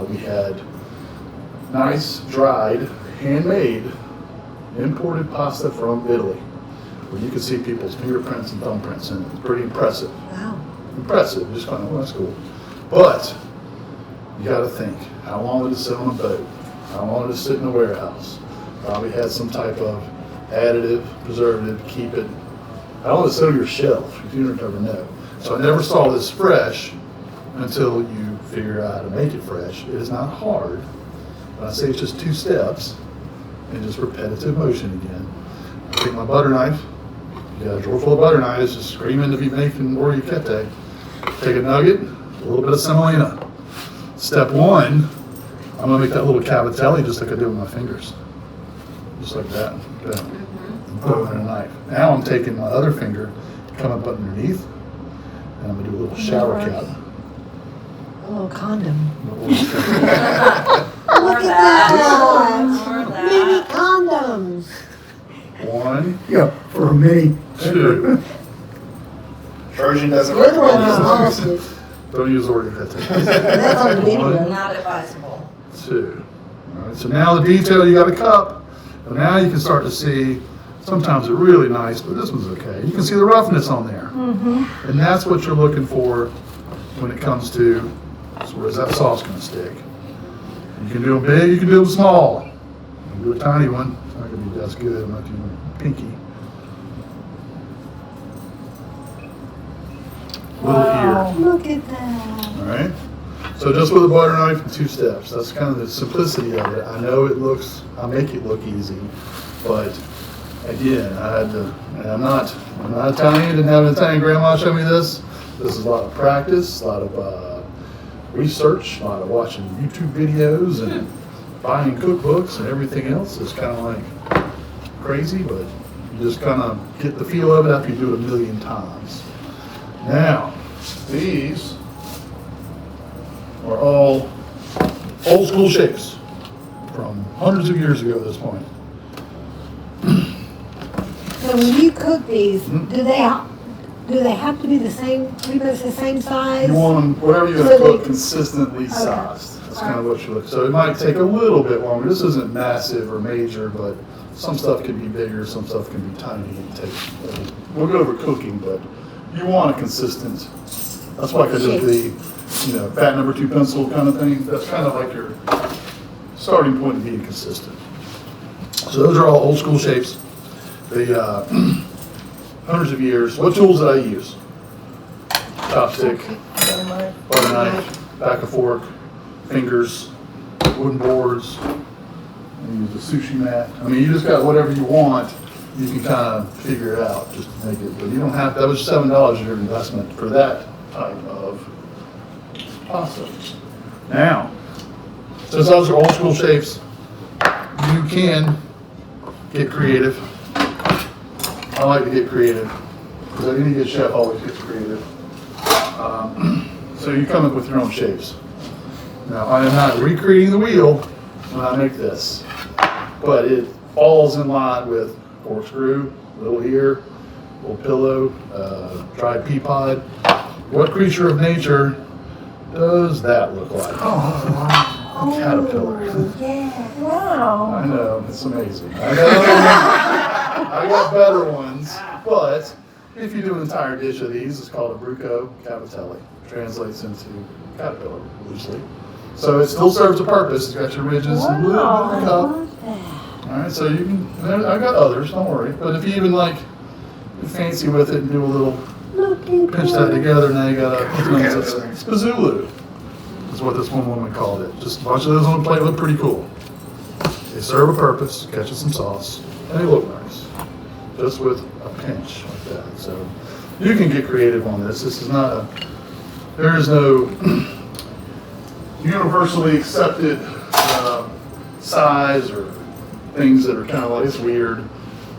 we had nice, dried, handmade, imported pasta from Italy, where you could see people's fingerprints and thumbprints in it. It's pretty impressive. Wow. Impressive, just kind of, well, that's cool. But you got to think, how long did it sit on a boat? How long did it sit in a warehouse? Probably had some type of additive, preservative, keep it. How long did it sit on your shelf? You never know. So I never saw this fresh until you figure out how to make it fresh. It is not hard. When I say it's just 2 steps and just repetitive motion again. I take my butter knife. You got a drawer full of butter knives, just screaming to be making orecchiette. Take a nugget, a little bit of semolina. Step 1, I'm gonna make that little cavatelli just like I do with my fingers. Just like that. Okay. Put it in a knife. Now I'm taking my other finger, come up underneath, and I'm gonna do a little shower cap. A little condom. More Look at that. More of Mini that. condoms. 1, Yeah, for a mini. 2. Trojan doesn't Good one, recommend this. Don't use orecchiette. That's on video. Not advisable. 2. All right, so now the detail, you got a cup, but now you can start to see, sometimes they're really nice, but this one's okay. You can see the roughness on there. And that's what you're looking for when it comes to, so where's that sauce gonna stick? You can do them big, you can do them small. You can do a tiny one, it's not gonna be as good, I'm not doing pinky. Little ear. Look at that. All right. So just with a butter knife and 2 steps. That's kind of the simplicity of it. I know I make it look easy, but again, I had to, and I'm not Italian, didn't have an Italian grandma show me this. This is a lot of practice, a lot of research, a lot of watching YouTube videos and buying cookbooks and everything else. It's kind of like crazy, but you just kind of get the feel of it after you do it a million times. Now, these are all old school shapes from hundreds of years ago at this point. So when you cook these, do they have to be the same, pretty much the same size? You want them, whatever you're So going to cook, they- consistently sized. That's kind of what you look. So it might take a little bit longer. This isn't massive or major, but some stuff can be bigger, some stuff can be tiny. We'll go over cooking, but you want a consistent. That's why I did the, fat number 2 pencil kind of thing. That's kind of like your starting point of being consistent. So those are all old school shapes. The hundreds of years. What tools did I use? Chopstick, butter knife, back of fork, fingers, wooden boards. I use a sushi mat. I mean, you just got whatever you want. You can kind of figure it out just to make it. But you don't have. That was $7 of your investment for that type of pasta. Now, since those are old school shapes, you can get creative. I like to get creative because any good chef always gets creative. So you come up with your own shapes. Now I am not recreating the wheel when I make this, but falls in line with corkscrew, little ear, little pillow, dried pea pod. What creature of nature does that look like? Oh, wow. A caterpillar. Yeah. Wow. I know, it's amazing. I got better ones, but if you do an entire dish of these, it's called a Buco Cavatelli. Translates into caterpillar loosely. So it still serves a purpose. It's got your ridges and a little bit of cup. All right, so you can. I got others. Don't worry. But if you even like fancy with it and do a little pinch that together, now you got a spazooloo. Is what this one woman called it. Just a bunch of those on a plate look pretty cool. They serve a purpose, catch some sauce, and they look nice. Just with a pinch like that. So you can get creative on this. This is not a. There is no universally accepted size or things that are kind of like, it's weird.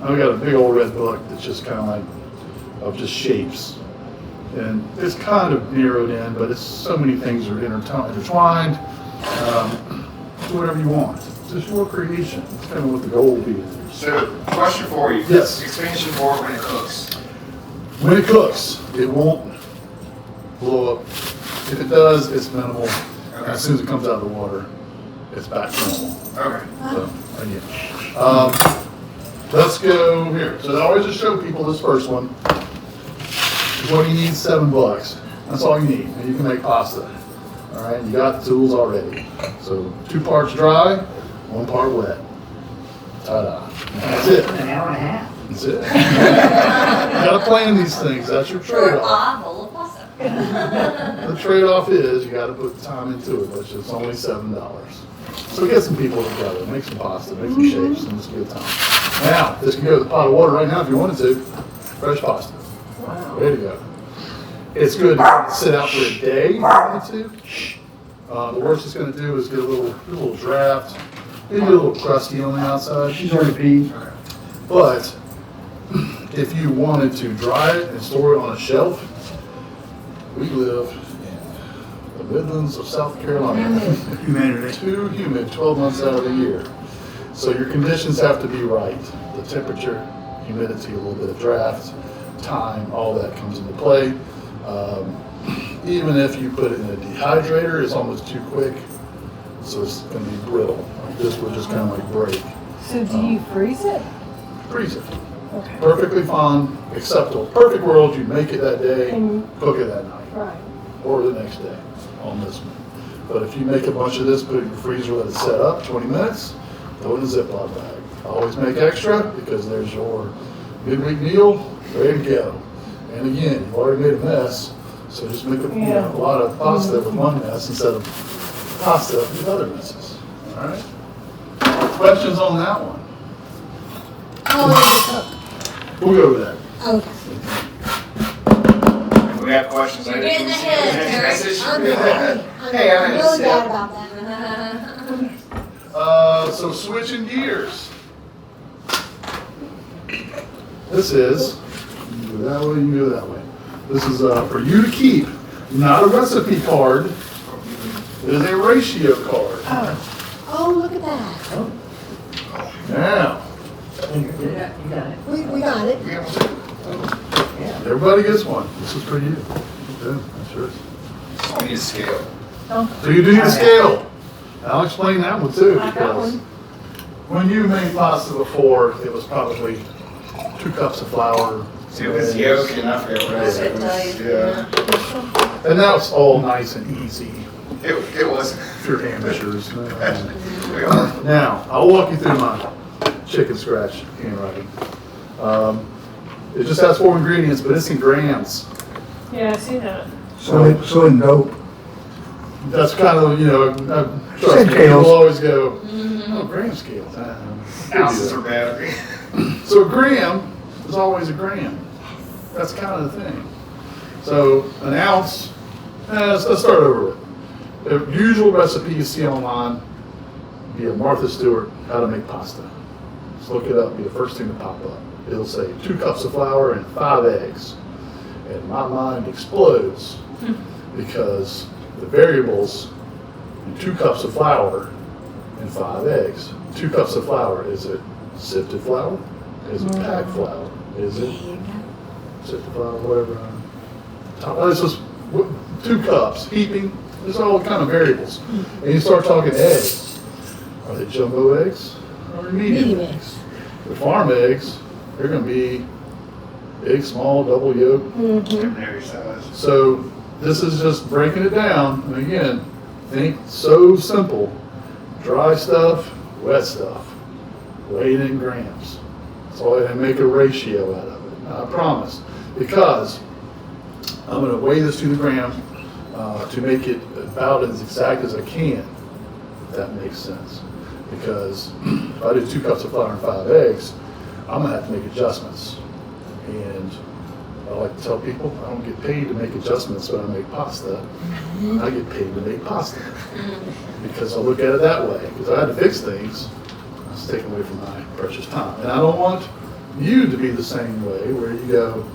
I've got a big old red book that's just kind of like, of just shapes. And it's kind of narrowed in, but it's so many things are intertwined. Do whatever you want. It's just your creation. It's kind of what the goal will be. So, question for you. Yes. Expansion board when it cooks. When it cooks, it won't blow up. If it does, it's minimal. Okay. As soon as it comes out of the water, it's back to normal. Okay. So, again. Let's go here. So I always just show people this first one. What you need, $7. That's all you need. And you can make pasta. All right, you got the tools already. So 2 parts dry, 1 part wet. Ta-da. That's it. An hour and a half. That's it. You gotta plan these things. That's your For a trade-off. bowl of pasta. The trade-off is you gotta put time into it, which is only $7. So get some people together, make some pasta, make some shapes, and it's a good time. Now, this can go to the pot of water right now if you wanted to. Fresh pasta. Ready to go. It's good to sit out for a day if you wanted to. The worst it's going to do is get a little draft, maybe a little crusty on the outside. She's already peed. But if you wanted to dry it and store it on a shelf, we live in the Midlands of South Carolina. Humanity. Too humid 12 months out of the year. So your conditions have to be right. The temperature, humidity, a little bit of draft, time, all that comes into play. Even if you put it in a dehydrator, it's almost too quick. So it's going to be brittle. This will just kind of like break. So do you freeze it? Freeze it. Okay. Perfectly fine, acceptable. Perfect world, you make it that day, And- cook it that night, Right. or the next day on this one. But if you make a bunch of this, put it in your freezer, let it set up 20 minutes, throw it in a Ziploc bag. Always make extra because there's your midweek meal ready to go. And again, you've already made a mess, so just make a lot of pasta with one mess instead of pasta with other messes. All right? Questions on that one? How long does it cook? We'll go over that. Okay. If we have questions, You're getting ahead, message. I'm good. Hey, I'm I'm in a really step. bad about that. So switching gears. This is, you can go that way, you can go that way. This is for you to keep, not a recipe card. It is a ratio card. Oh, look at that. Now, We got it. everybody gets one. This is for you. Okay, that's yours. We need a scale. So you do need a scale. I'll explain that one too. I got Because one. when you made pasta before, it was probably 2 cups of flour. See, it was yolk and I forget what else it was. Yeah. And now it's all nice and easy. It was. If you're amateurs. We are. Now, I'll walk you through my chicken scratch handwriting. It just has 4 ingredients, but it's in grams. Yeah, I see that. So in dope. That's kind of, trust me, Scales. people always go, oh, gram scales. Ounces are better. So a gram is always a gram. That's kind of the thing. So an ounce, let's start over with. The usual recipe you see online, be a Martha Stewart, how to make pasta. Just look it up, be the first thing to pop up. It'll say 2 cups of flour and 5 eggs. And my mind explodes because the variables in 2 cups of flour and 5 eggs. 2 cups of flour, is it sifted flour? Is it packed flour? Is it sifted flour, whatever? It's just 2 cups, heaping. There's all kind of variables. And you start talking eggs. Are they jumbo eggs or medium eggs? The farm eggs, they're going to be big, small, double yolk. Ordinary size. So this is just breaking it down. And again, think so simple. Dry stuff, wet stuff. Weigh it in grams. That's all, and make a ratio out of it. I promise. Because I'm going to weigh this to the gram to make it about as exact as I can, if that makes sense. Because if I do 2 cups of flour and 5 eggs, I'm going to have to make adjustments. And I like to tell people I don't get paid to make adjustments when I make pasta. I get paid to make pasta. Because I look at it that way. Because I had to fix things, it's taken away from my precious time. And I don't want you to be the same way, where you go,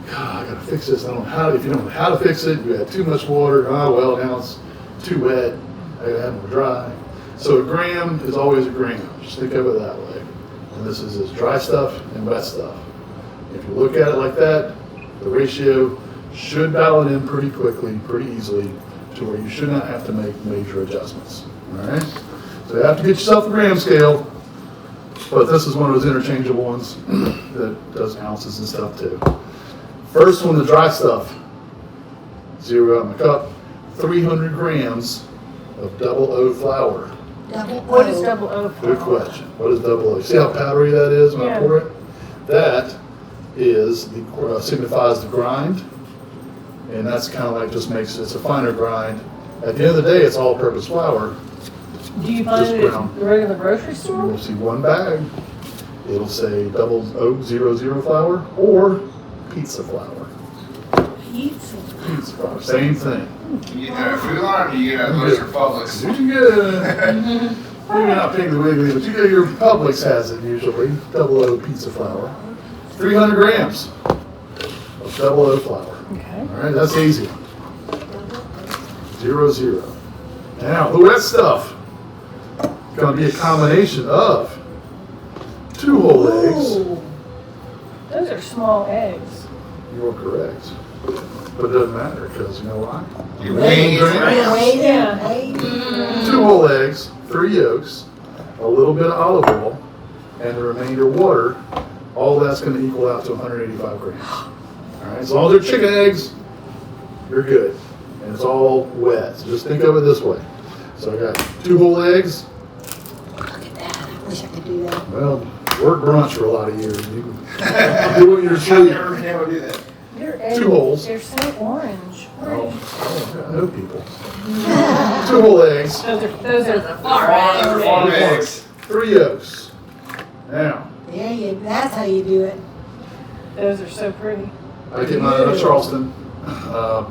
God, I gotta fix this. I don't know how. If you don't know how to fix it, you had too much water. Oh well, now it's too wet. I gotta have it more dry. So a gram is always a gram. Just think of it that way. And this is dry stuff and wet stuff. If you look at it like that, the ratio should dial it in pretty quickly, pretty easily, to where you should not have to make major adjustments. All right. So you have to get yourself a gram scale. But this is one of those interchangeable ones that does ounces and stuff too. First one, the dry stuff. 0 out in the cup. 300 grams of double O flour. What is double O for? Good question. What is double O? See how powdery that is when I pour it? That is signifies the grind, and that's kind of like just makes it's a finer grind. At the end of the day, it's all-purpose flour. Do you find it at the regular grocery store? You'll see one bag. It'll say double O 00 flour or pizza flour. Pizza. Pizza flour, same thing. You get a Food Line, you get a Dorsia Publix. You can get a, maybe not Piggly Wiggly, but you get your Publix has it usually. Double O pizza flour. 300 grams of double O flour. Okay. All right, that's easy. 00. Now, the wet stuff. Going to be a combination of 2 whole eggs. Ooh. Those are small eggs. You're correct. But it doesn't matter because you know why? You weigh it. Yeah. 2 whole eggs, 3 yolks, a little bit of olive oil, and the remainder water. All that's going to equal out to 185 grams. All right, as long as they're chicken eggs, you're good. And it's all wet. So just think of it this way. So I got 2 whole eggs. Look at that. I wish I could do that. Well, work brunch for a lot of years. You can do it in your I've sleep. never been able to do that. Your eggs, 2 holes. they're so orange. Oh, I know people. 2 whole eggs. Those are the far Farm eggs. eggs. 3 yolks. Now, Yeah, that's how you do it. Those are so pretty. I get mine at a Charleston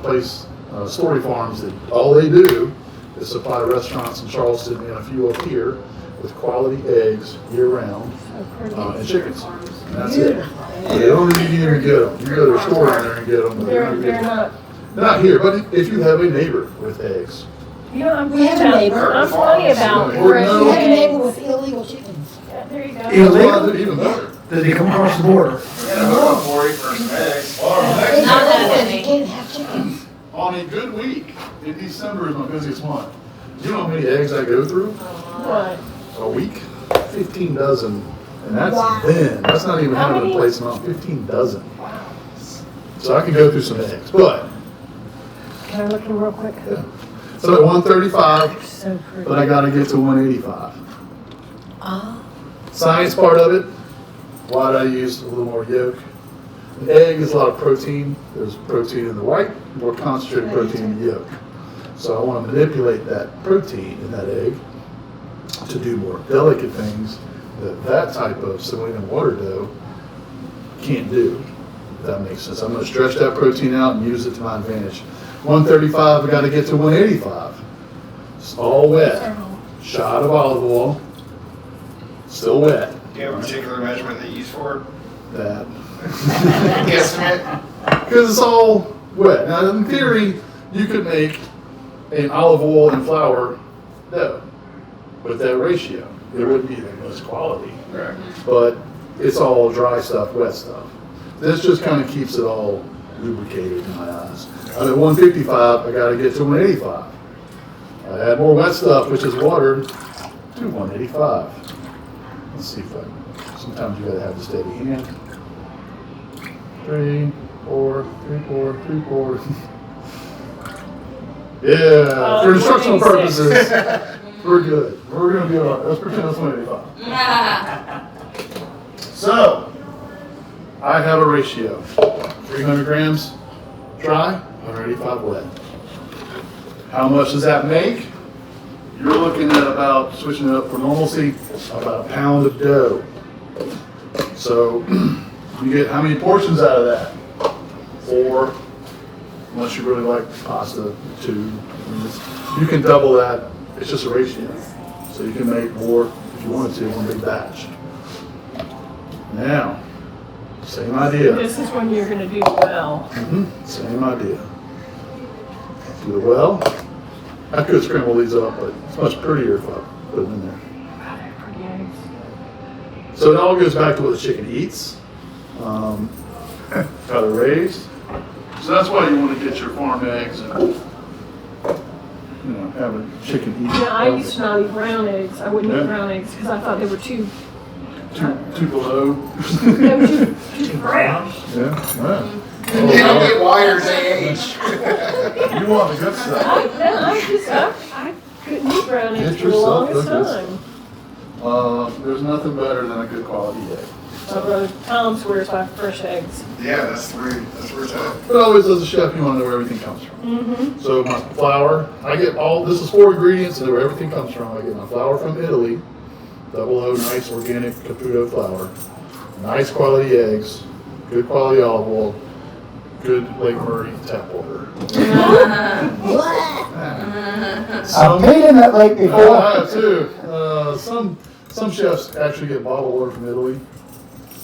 place, Story Farms, that all they do is supply restaurants in Charleston and a few up here with quality eggs year round So pretty. and chickens. And that's it. They don't need you to get them. You go to the store in there and get them. But They're not. Not here, but if you have a neighbor with eggs. You know, I'm We have a funny neighbor. about. I'm funny about Or fresh no. You have a neighbor eggs. with illegal chickens. Yeah, there you go. Illegal? Even better. Did he come across the border? Yeah, hook 'em for you for some eggs. Not that You many. can't have chickens. On a good week, in December is my busiest month. You know how many eggs I go through? What? A week? 15 dozen. And that's Wow. then. That's not even How having a many? place amount. 15 dozen. So I can go through some eggs. But, Can I look at them real quick? so at 135, They're so pretty. but I gotta get to 185. Oh. Science part of it, why did I use a little more yolk? An egg is a lot of protein. There's protein in the white, more concentrated protein in the yolk. So I want to manipulate that protein in that egg to do more delicate things that type of semolina water dough can't do. If that makes sense. I'm going to stretch that protein out and use it to my advantage. 135, I got to get to 185. It's all wet. Shot of olive oil, still wet. Do you have a particular measurement that you use for it? That. Guesstimate? Because it's all wet. Now, in theory, you could make an olive oil and flour dough with that ratio. it wouldn't be the most quality. Right. But it's all dry stuff, wet stuff. This just kind of keeps it all lubricated in my eyes. I'm at 155, I gotta get to 185. I add more wet stuff, which is water, to 185. Let's see if sometimes you gotta have a steady hand. 3, 4, 3, 4, 3, 4. Yeah, for instructional 186. purposes, we're good. We're gonna be all right. Let's pretend it's 185. So, I have a ratio. 300 grams dry, 185 wet. How much does that make? You're looking at about, switching it up for normalcy, about a pound of dough. So, you get how many portions out of that? 4, unless you really like pasta, 2. I mean, you can double that. It's just a ratio. So you can make more if you wanted to, one big batch. Now, same idea. This is when you're gonna do well. Same idea. Do the well. I could scramble these up, but it's much prettier if I put them in there. Pretty eggs. So it all goes back to what the chicken eats. How they're raised. So that's why you want to get your farm eggs and have a chicken eat. Yeah, I used to not eat brown eggs. I wouldn't Yeah. eat brown eggs because I thought they were too Too below. they were too brown. Yeah. They don't get wired, they age. You want the good stuff. I couldn't eat brown eggs Get for the yourself longest the good time. There's nothing better than a good quality egg. My brother Tom swears by fresh eggs. Yeah, that's where it's at. But always as a chef, you want to know where everything comes from. So my flour, I get this is 4 ingredients and where everything comes from. I get my flour from Italy, double O, nice organic Caputo flour, nice quality eggs, good quality olive oil, good Lake Murray tap water. I've paid in that lake I before. have too. Some chefs actually get bottled water from Italy.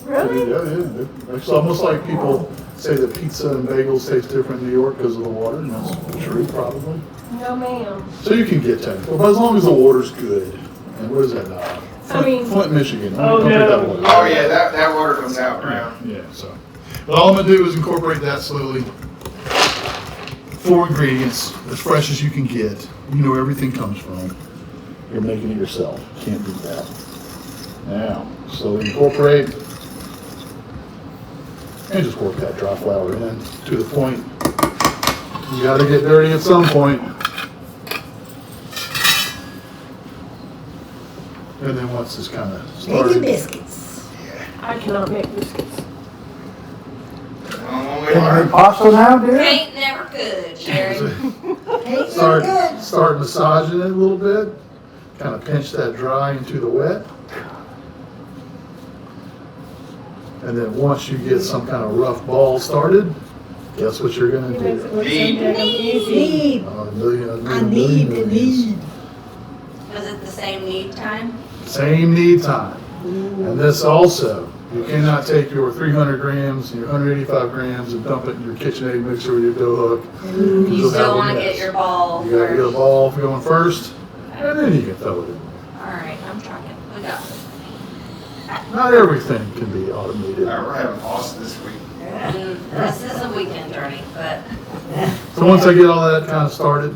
Really? Yeah. It's almost like people say that pizza and bagels taste different in New York because of the water, and that's true probably. No, ma'am. So you can get technical, but as long as the water's good. And where is that now? Flint, Michigan. Oh, Don't drink no. that water. Oh yeah, that water comes out brown. Yeah, so. But all I'm gonna do is incorporate that slowly. 4 ingredients, as fresh as you can get. You know where everything comes from. You're making it yourself. Can't beat that. Now, slowly incorporate. And just work that dry flour in to the point. You gotta get dirty at some point. And then once this kind of Making started. biscuits. I cannot make biscuits. Only Can you water. make pasta now, dear? Ain't never good, Cherrie. Ain't so Start, good. start massaging it a little bit. Kind of pinch that dry into the wet. And then once you get some kind of rough ball started, guess what you're gonna He makes it do? look so damn easy. Need. A million, I need the need. Was it the same need time? Same knead time. And this also, you cannot take your 300 grams and your 185 grams and dump it in your KitchenAid mixer with your dough hook. You You'll have still a want to mess. get your ball You gotta get a first. ball going first, and then you can throw it in. All right, I'm trying. We got it. Not everything can be automated. Alright, we're having pasta this week. This is a weekend journey, but So once I get all that kind of started,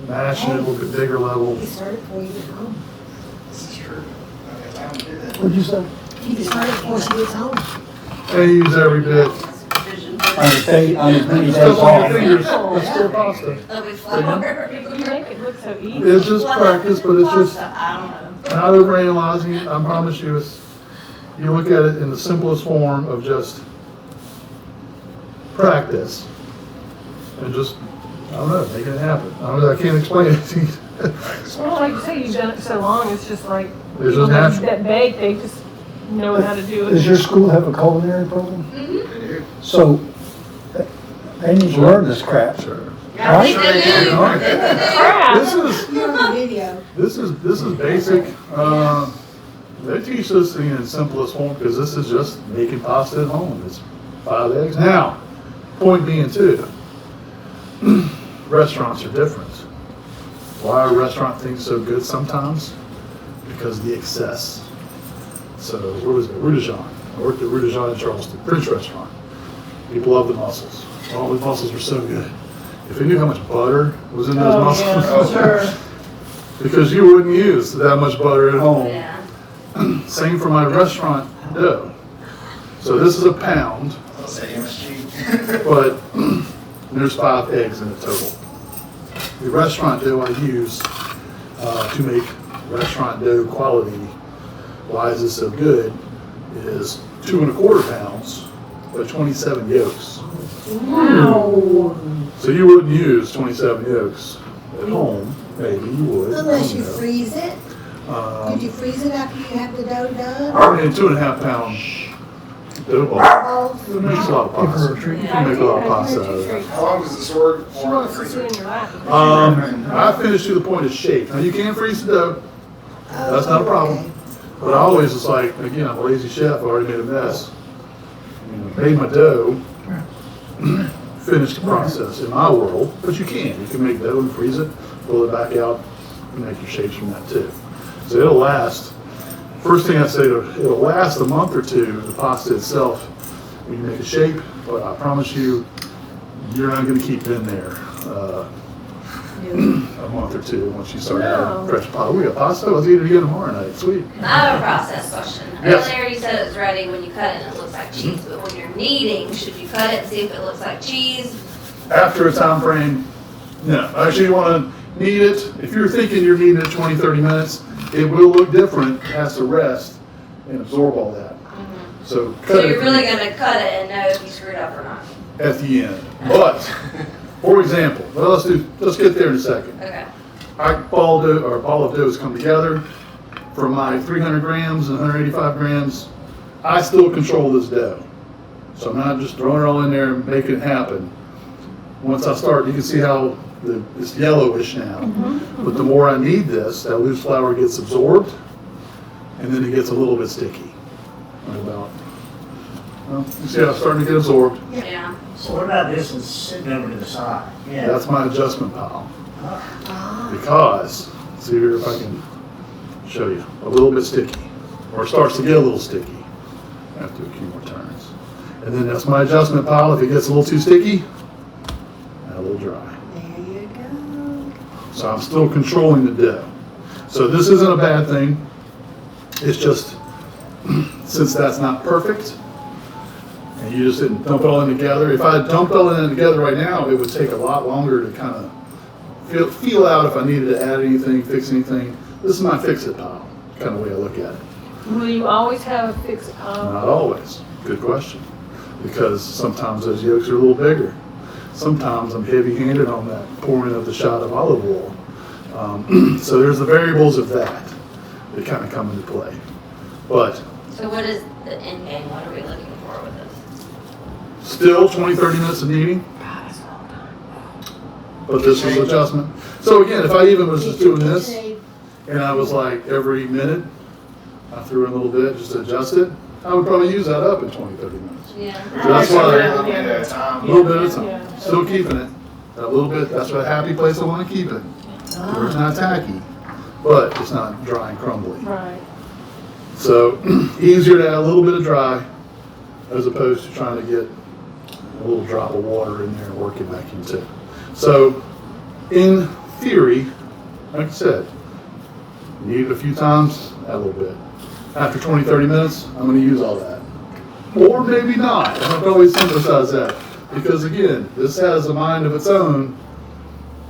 mash it a little bit bigger level. He started before you get home. This is true. I don't do that. What'd you say? He just started before she gets home. And use every bit. On his many days Stuff on your off. fingers. That's still pasta. there'll be flour. You make it look so easy. It's just practice, but it's just I don't know. not overanalyzing it. I promise you, you look at it in the simplest form of just practice and just, I don't know, making it happen. I can't explain it to you. Well, like you say, you've done it so long, it's just like, It's just natural. that bake, they just know how to do Does it. your school have a culinary program? They do. So, they need to learn this crap. Sure. I think Sure they they do. do. Crap! This is You're on the video. this is basic. They teach this in its simplest form because this is just making pasta at home. It's 5 eggs. Now, point being too, restaurants are different. Why are restaurant things so good sometimes? because of the excess. So where was it? Rue de Jean. I worked at Rue de Jean in Charleston, French restaurant. People love the mussels. All the mussels were so good. If you knew how much butter was in those mussels, Sure. because you wouldn't use that much butter at home. Yeah. Same for my restaurant dough. So this is a pound, I'll say MSG. but there's 5 eggs in it total. The restaurant dough I use to make restaurant dough quality, why is this so good, is 2 1/4 pounds, but 27 yolks. Wow. So you wouldn't use 27 yolks at home, maybe you would. I Unless don't you know. freeze it. Could you freeze it after you have the dough done? And 2.5 pound dough ball. It makes a lot of pasta. You can make a lot of pasta out of that. How long does this work? She wants to sit in your lap. I finished to the point of shape. Now you can freeze the dough. That's not a problem. But I always was like, again, I'm a lazy chef. I already made a mess. Made my dough. Finished the process in my world. But you can. You can make dough and freeze it, pull it back out, and make your shapes from that too. So it'll last. First thing I'd say, it'll last a month or two, the pasta itself, when you make a shape. But I promise you, you're not going to keep it in there a month or two once you start having fresh pasta. We got pasta. Let's eat it again tomorrow night. Sweet. I have a process question. Yes. Earlier you said it was ready when you cut it and it looks like cheese, but when you're kneading, should you cut it and see if it looks like cheese? After a time frame, no. Actually, you want to knead it. If you're thinking you're kneading it 20, 30 minutes, it will look different. It has to rest and absorb all that. So cut So it you're really gonna cut it and know if you screwed up or not? at the end. But, for example, well, let's get there in a second. Okay. Our ball of doughs come together. For my 300 grams and 185 grams, I still control this dough. So I'm not just throwing it all in there and making it happen. Once I start, you can see how it's yellowish now. But the more I knead this, that loose flour gets absorbed, and then it gets a little bit sticky. Well, you see how it's starting to get absorbed? Yeah. So what about this one sitting over to the side? Yeah. That's my adjustment pile. Because, see here if I can show you, a little bit sticky, or it starts to get a little sticky after a few more turns. And then that's my adjustment pile. If it gets a little too sticky, add a little dry. There you go. So I'm still controlling the dough. So this isn't a bad thing. It's just, since that's not perfect, and you just didn't dump it all in together. If I had dumped all in together right now, it would take a lot longer to kind of feel out if I needed to add anything, fix anything. This is my fix-it pile, kind of way I look at it. Will you always have a fixed pile? Not always. Good question. Because sometimes those yolks are a little bigger. Sometimes I'm heavy-handed on that pouring of the shot of olive oil. So there's the variables of that kind of come into play. But So what is the end game? What are we looking for with this? still 20, 30 minutes of kneading. But this is adjustment. So again, if I even was just doing this, and I was like every minute, I threw in a little bit just to adjust it, I would probably use that up in 20, 30 minutes. Yeah. So that's why A little bit at a time. a little bit at a time, still keeping it. That little bit, that's a happy place I want to keep it. Where it's not tacky, but it's not dry and crumbly. Right. So easier to add a little bit of dry as opposed to trying to get a little drop of water in there and work it back into. So in theory, like I said, knead it a few times, add a little bit. After 20, 30 minutes, I'm going to use all that. Or maybe not. I have to always emphasize that. Because again, this has a mind of its own.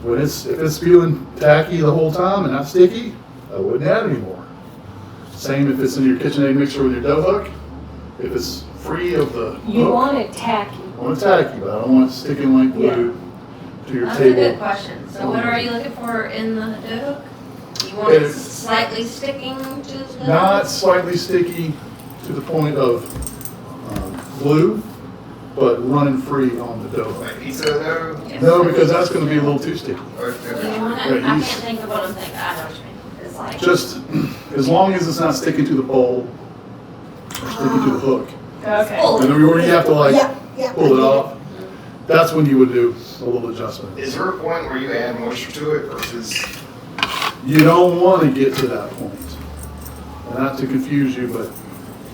If it's feeling tacky the whole time and not sticky, I wouldn't add any more. Same if it's in your KitchenAid mixer with your dough hook. If it's free of the You hook, want it tacky. I want it tacky, but I don't want it sticking like glue to your That's table. a good question. So what are you looking for in the dough? You want it It's slightly sticking to the Not slightly sticky to the point of glue, but running free on the dough. Like pizza dough? No, because that's going to be a little too sticky. You want Yeah, it, I can't you- think of what I'm thinking. I know what you mean. It's like. Just as long as it's not sticking to the bowl or sticking to the hook. Okay. Full. And then where you have to like Yeah, pull it off, that's when you would do a little adjustment. Is there a point where you add moisture to it versus? You don't want to get to that point. And not to confuse you, but,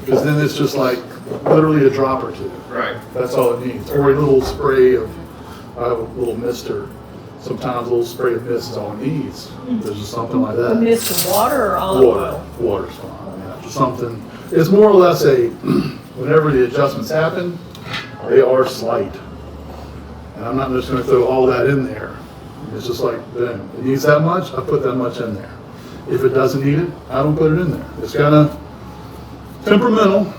because then it's just like literally a drop or two. Right. That's all it needs. Or a little spray of, I have a little mister. Sometimes a little spray of mist is all it needs. There's just something like that. A mist of water or olive oil? Water's fine, yeah. Just something, it's more or less whenever the adjustments happen, they are slight. And I'm not just gonna throw all that in there. It's just like, boom, it needs that much, I put that much in there. If it doesn't need it, I don't put it in there. It's kinda temperamental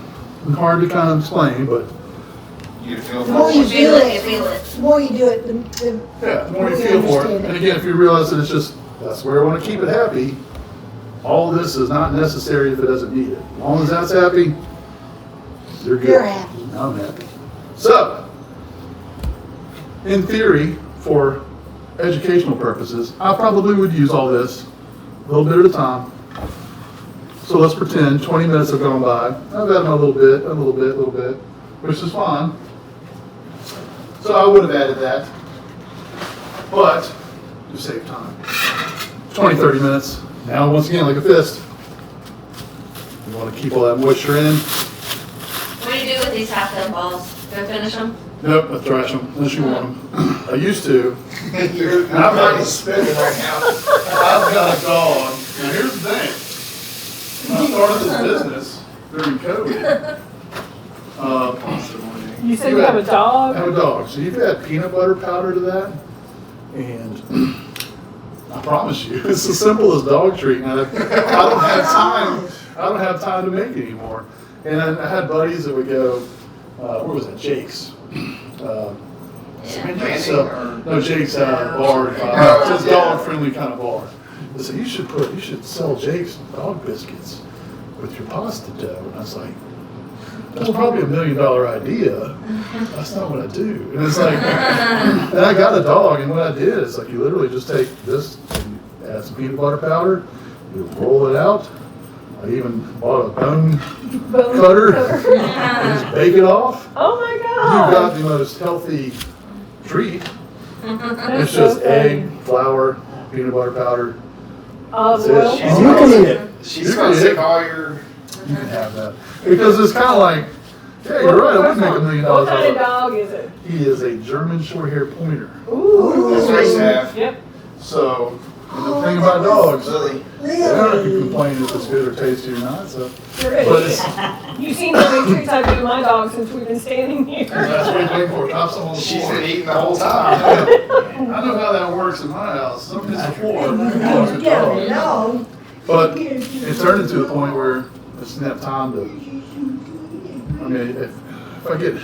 and hard to kind of explain, but You feel The more you You feel do it, you it, feel it. the more you do it, yeah, the more you you feel for it. understand it. And again, if you realize that it's just, that's where I wanna keep it happy, all of this is not necessary if it doesn't need it. As long as that's happy, you're good. You're happy. I'm happy. So, in theory, for educational purposes, I probably would use all this a little bit at a time. So let's pretend 20 minutes have gone by. I've added a little bit, which is fine. So I would have added that, but to save time. 20, 30 minutes. Now, once again, like a fist. You want to keep all that moisture in. What do you do with these half-done balls? Go finish them? Nope, I trash them, unless you want them. I used to. You're already spinning right now. I've got a dog. Now, here's the thing. When I started this business during COVID, You said you have a I dog? have a dog. So you've add peanut butter powder to that, and I promise you, it's as simple as dog treat. And I don't have time. I don't have time to make it anymore. And I had buddies that would go, where was it? Jake's. Jake's bar. It's a dog-friendly kind of bar. They said, you should sell Jake's dog biscuits with your pasta dough. And I was like, that's probably $1 million idea. That's not what I do. And it's like, and I got a dog, and what I did is like, you literally just take this, and you add some peanut butter powder, you roll it out. I even bought a bone cutter and just bake it off. Oh my You've God! got the most healthy treat. That's It's just so funny. egg, flour, peanut butter powder. Olive That's it. oil? You can eat it. She's gonna take all your. You can have that. Because it's kind of like, yeah, you're right, I would make $1 million What kind of off dog is it? it. He is a German short-haired pointer. Ooh. That's nice to have. Yep. So, and the thing about dogs, Lily. they don't complain if it's good or tasty or not, so. You're But it's, You've seen how many treats I've given my dog since we've been standing here. that's what you're waiting for, drop some on the She's floor. been eating the whole time. I know how that works in my house. Something hits the floor, dogs are dogs. no. But it turned into a point where I just didn't have time to, I mean, if I get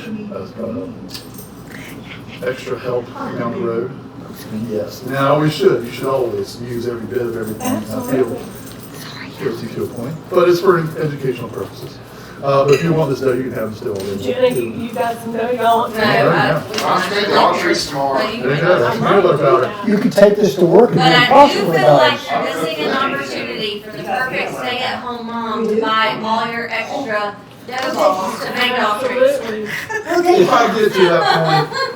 extra help down the road, yes. Now, I always should. You should always use every bit of everything. I feel guilty to a point, but it's for educational purposes. But if you want this dough, you can have this dough already. Jenna, you got some dough y'all want? No, Yeah. I'm gonna dog treats tomorrow. But you There you can- go. That's peanut butter powder. You could take this to work and But be I do impossible feel about like you're missing an opportunity for the perfect stay-at-home mom to buy all your extra dough balls to make dog treats. Absolutely. If I get to that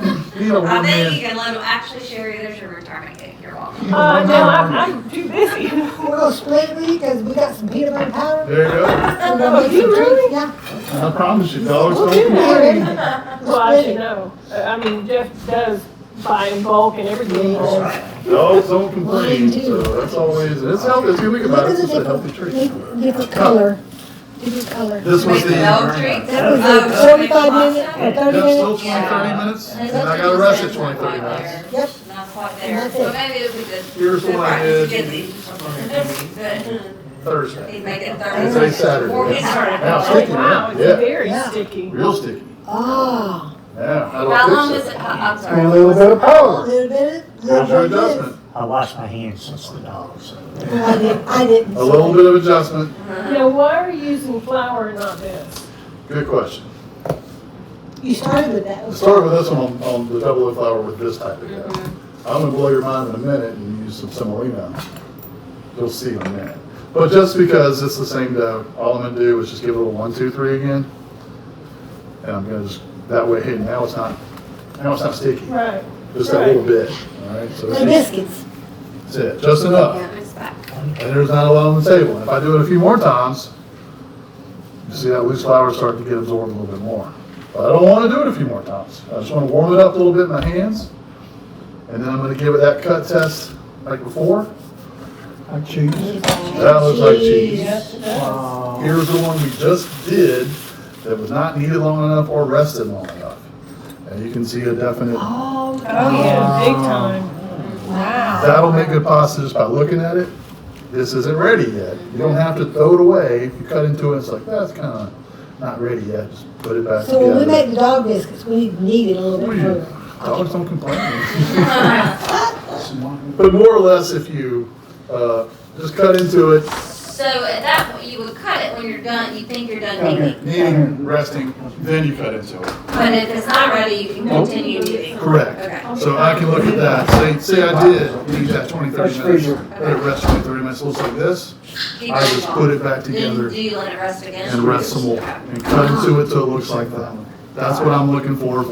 point, being a I one think you man, can let them actually share there's your retirement cake. You're welcome. No, I'm too busy. We're gonna split it with you because we got some peanut butter powder. there you go. We're gonna make you some really? treats, yeah. I promise you, dogs don't Okay. complain. Well, I should know. I mean, Jeff does buy in bulk and everything. Dogs don't complain, so that's always, it's healthy, it's good, think about it, Look at it's the a healthy treat. different color. Different color. This was Make the, dog treats. That was Oh, a so 45 make minute, pasta? or 30 that's still minutes. 20, 30 minutes, And and I got arrested 20, 30 Not minutes. there. Yep. Not quite And there, that's so it. maybe it'll be good. Here's what I Good did practice. Thursday. He'd make it Today's 30. Saturday. Before we started. Now, Oh, sticky, wow, man, it's yeah, very Yeah. sticky. real sticky, Ah, yeah. How do How I long fix is it? it? I'm A sorry. little bit of a power. little bit, There's your little bit. adjustment, I wash my hands since the dog, so. I didn't. a little bit of adjustment, Now, why are you using flour and not this? good question. You started with that. I started with this one on the double O flour with this type of dough. I'm gonna blow your mind in a minute and use some semolina. You'll see in a minute. But just because it's the same dough, all I'm gonna do is just give it a little 1, 2, 3 again. And I'm gonna just, that way, hey, now it's not sticky. Right. Just that little bit, all right? So The biscuits. that's it, just enough. Yeah, it's back. And there's not a lot on the table. And if I do it a few more times, See that loose flour start to get absorbed a little bit more. But I don't want to do it a few more times. I just want to warm it up a little bit in my hands. And then I'm going to give it that cut test like before. Like cheese. That looks like cheese. Yes, it does. Wow. Here's the one we just did that was not kneaded long enough or rested long enough. And you can see a definite, Oh, yeah, big time. Wow. that'll make good pasta just by looking at it. This isn't ready yet. You don't have to throw it away. If you cut into it, it's like, that's kind of not ready yet. Just put it back So when we together. make the dog biscuits, we need to knead it a little What bit do you- further. Dogs don't complain. But more or less, if you just cut into it, So at that point, you would cut it when you're done, you think you're done kneading. kneading, resting, then you cut into it. But if it's not ready, you can continue kneading. Correct. Okay. So I can look at that, say I did knead that 20, 30 minutes, let it rest 20, 30 minutes, looks like this. Keep I it just long. put it back Then together do you let it rest again? and rest some more, and cut into it till it looks like that. That's what I'm looking for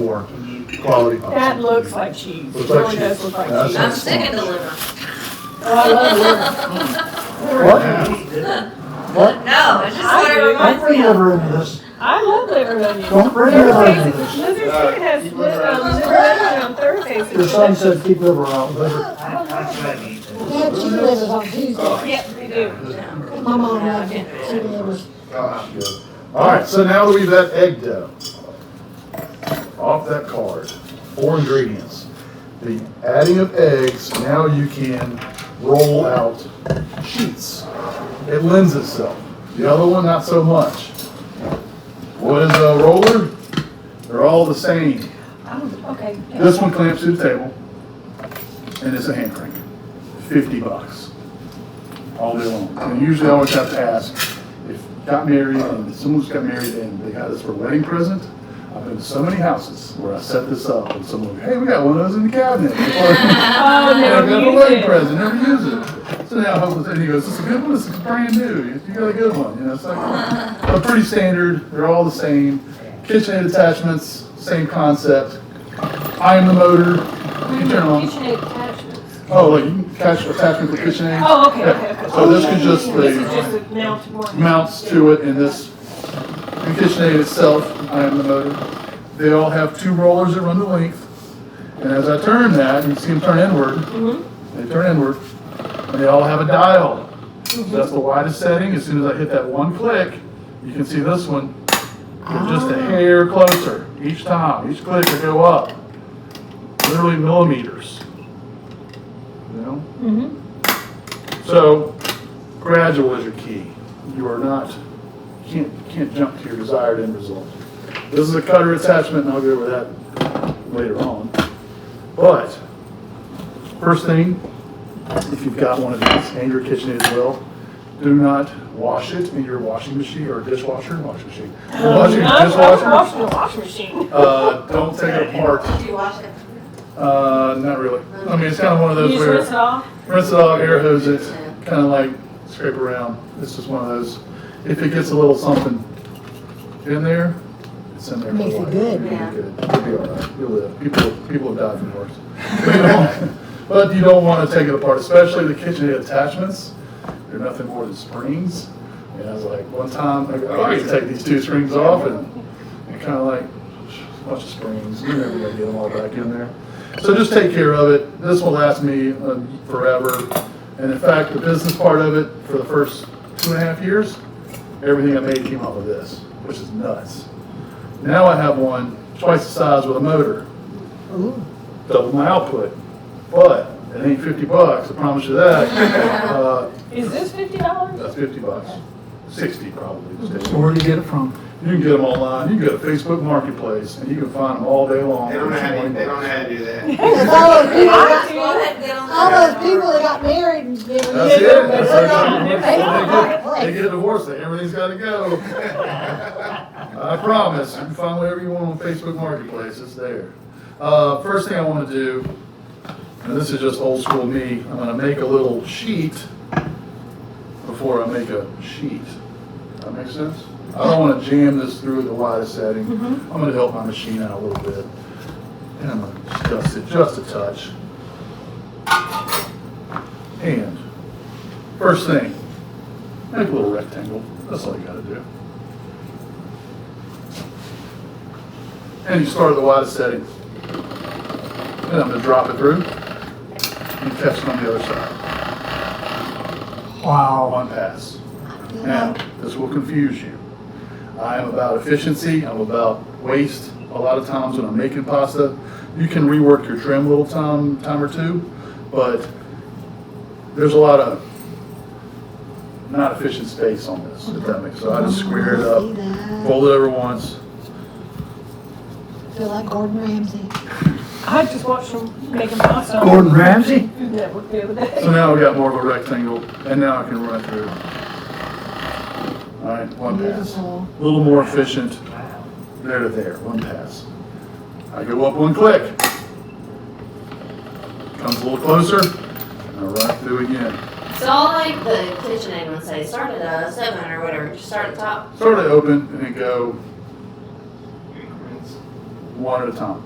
quality That pasta. looks like cheese. Looks It like really does cheese. look like That's cheese. I'm sick of the liver. Oh, I love liver. What? No, it's just what it Don't reminds bring me of. liver into this. I love liver onions. Don't bring liver into this. Lizard Street has liver onion on Thursdays. Your son said keep liver out. They have chicken livers on Tuesday. Yep, they do. My mom loves chicken livers. Good. All right, so now that we've got egg dough off that card, 4 ingredients. The adding of eggs, now you can roll out sheets. It lends itself. The other one, not so much. What is a roller? They're all the same. Oh, okay. This one clamps to the table, and it's a hand crank. $50 all day long. And usually I always have to ask, if got married and someone's got married and they got this for a wedding present, I've been to so many houses where I set this up and someone goes, hey, we got one of those in the cabinet. Oh, I never got a used wedding it. present, never use it. So now I hope, and he goes, this is a good one, this is brand new, you got a good one. You know, it's like, they're pretty standard, they're all the same. KitchenAid attachments, same concept. I am the motor, you can turn on. KitchenAid attachments. Oh, like you can catch attachment to KitchenAid? Oh, okay, Yeah. okay, okay. So this can just, This is the just a mounted one. mounts to it in this, in KitchenAid itself, I am the motor. They all have 2 rollers that run the length. And as I turn that, you can see them turn inward. They turn inward. And they all have a dial. So that's the widest setting. As soon as I hit that one click, you can see this one get just a hair closer each time. Each click will go up. Literally millimeters. You know? So, gradual is your key. You are not, can't jump to your desired end result. This is a cutter attachment, and I'll go over that later on. But, first thing, if you've got one of these and your KitchenAid as well, do not wash it in your washing machine or dishwasher. Washing machine. Washing I'm dishwasher. washing the washing machine. Don't take it apart. Do you wash it? Not really. I mean, it's kind of one of You those just where rinse it off? rinse it off, air hose it, kind of like scrape around. It's just one of those. If it gets a little something in there, it's in there. Makes for a it while. good. It'll be good. You'll be all right. You'll live. People have died from worse. But you don't want to take it apart, especially the KitchenAid attachments. They're nothing more than springs. And I was like, one time, I used to take these 2 springs off and kind of like, a bunch of springs. You're never going to get them all back in there. So just take care of it. This will last me forever. And in fact, the business part of it, for the first 2.5 years, everything I made came off of this, which is nuts. Now I have one twice the size with a motor. Double my output. But it ain't $50, I promise you that. Is this $50? That's $50. 60 probably. So where do you get it from? You can get them online. You can go to Facebook Marketplace and you can find them all day long. They don't know how to do that. Because all those people that Go got, ahead and get on all there. those people that got married and given. That's it. That's Marketplace. They get a divorce. Everything's got to go. I promise. You can find whatever you want on Facebook Marketplace. It's there. First thing I want to do, and this is just old school me, I'm going to make a little sheet before I make a sheet. That makes sense? I don't want to jam this through the widest setting. I'm going to help my machine out a little bit. And I'm going to adjust it just a touch. And first thing, make a little rectangle. That's all you got to do. And you start at the widest setting. And I'm gonna drop it through and catch it on the other side. Wow. One pass. Now, this will confuse you. I am about efficiency, I'm about waste. A lot of times when I'm making pasta, you can rework your trim a little time or two, but there's a lot of not efficient space on this, if that makes sense. So I just square it up, fold it over once. Feel like Gordon Ramsay. I just watched them making pasta. Gordon Ramsay? Network the other day. So now we got more of a rectangle, and now I can run it through. All right, one pass. A little more efficient. There to there, one pass. I go up one click. Comes a little closer, and I run it through again. So all like the KitchenAid would say, start at a 7 or whatever, just start at the top. Start it open and then go one at a time,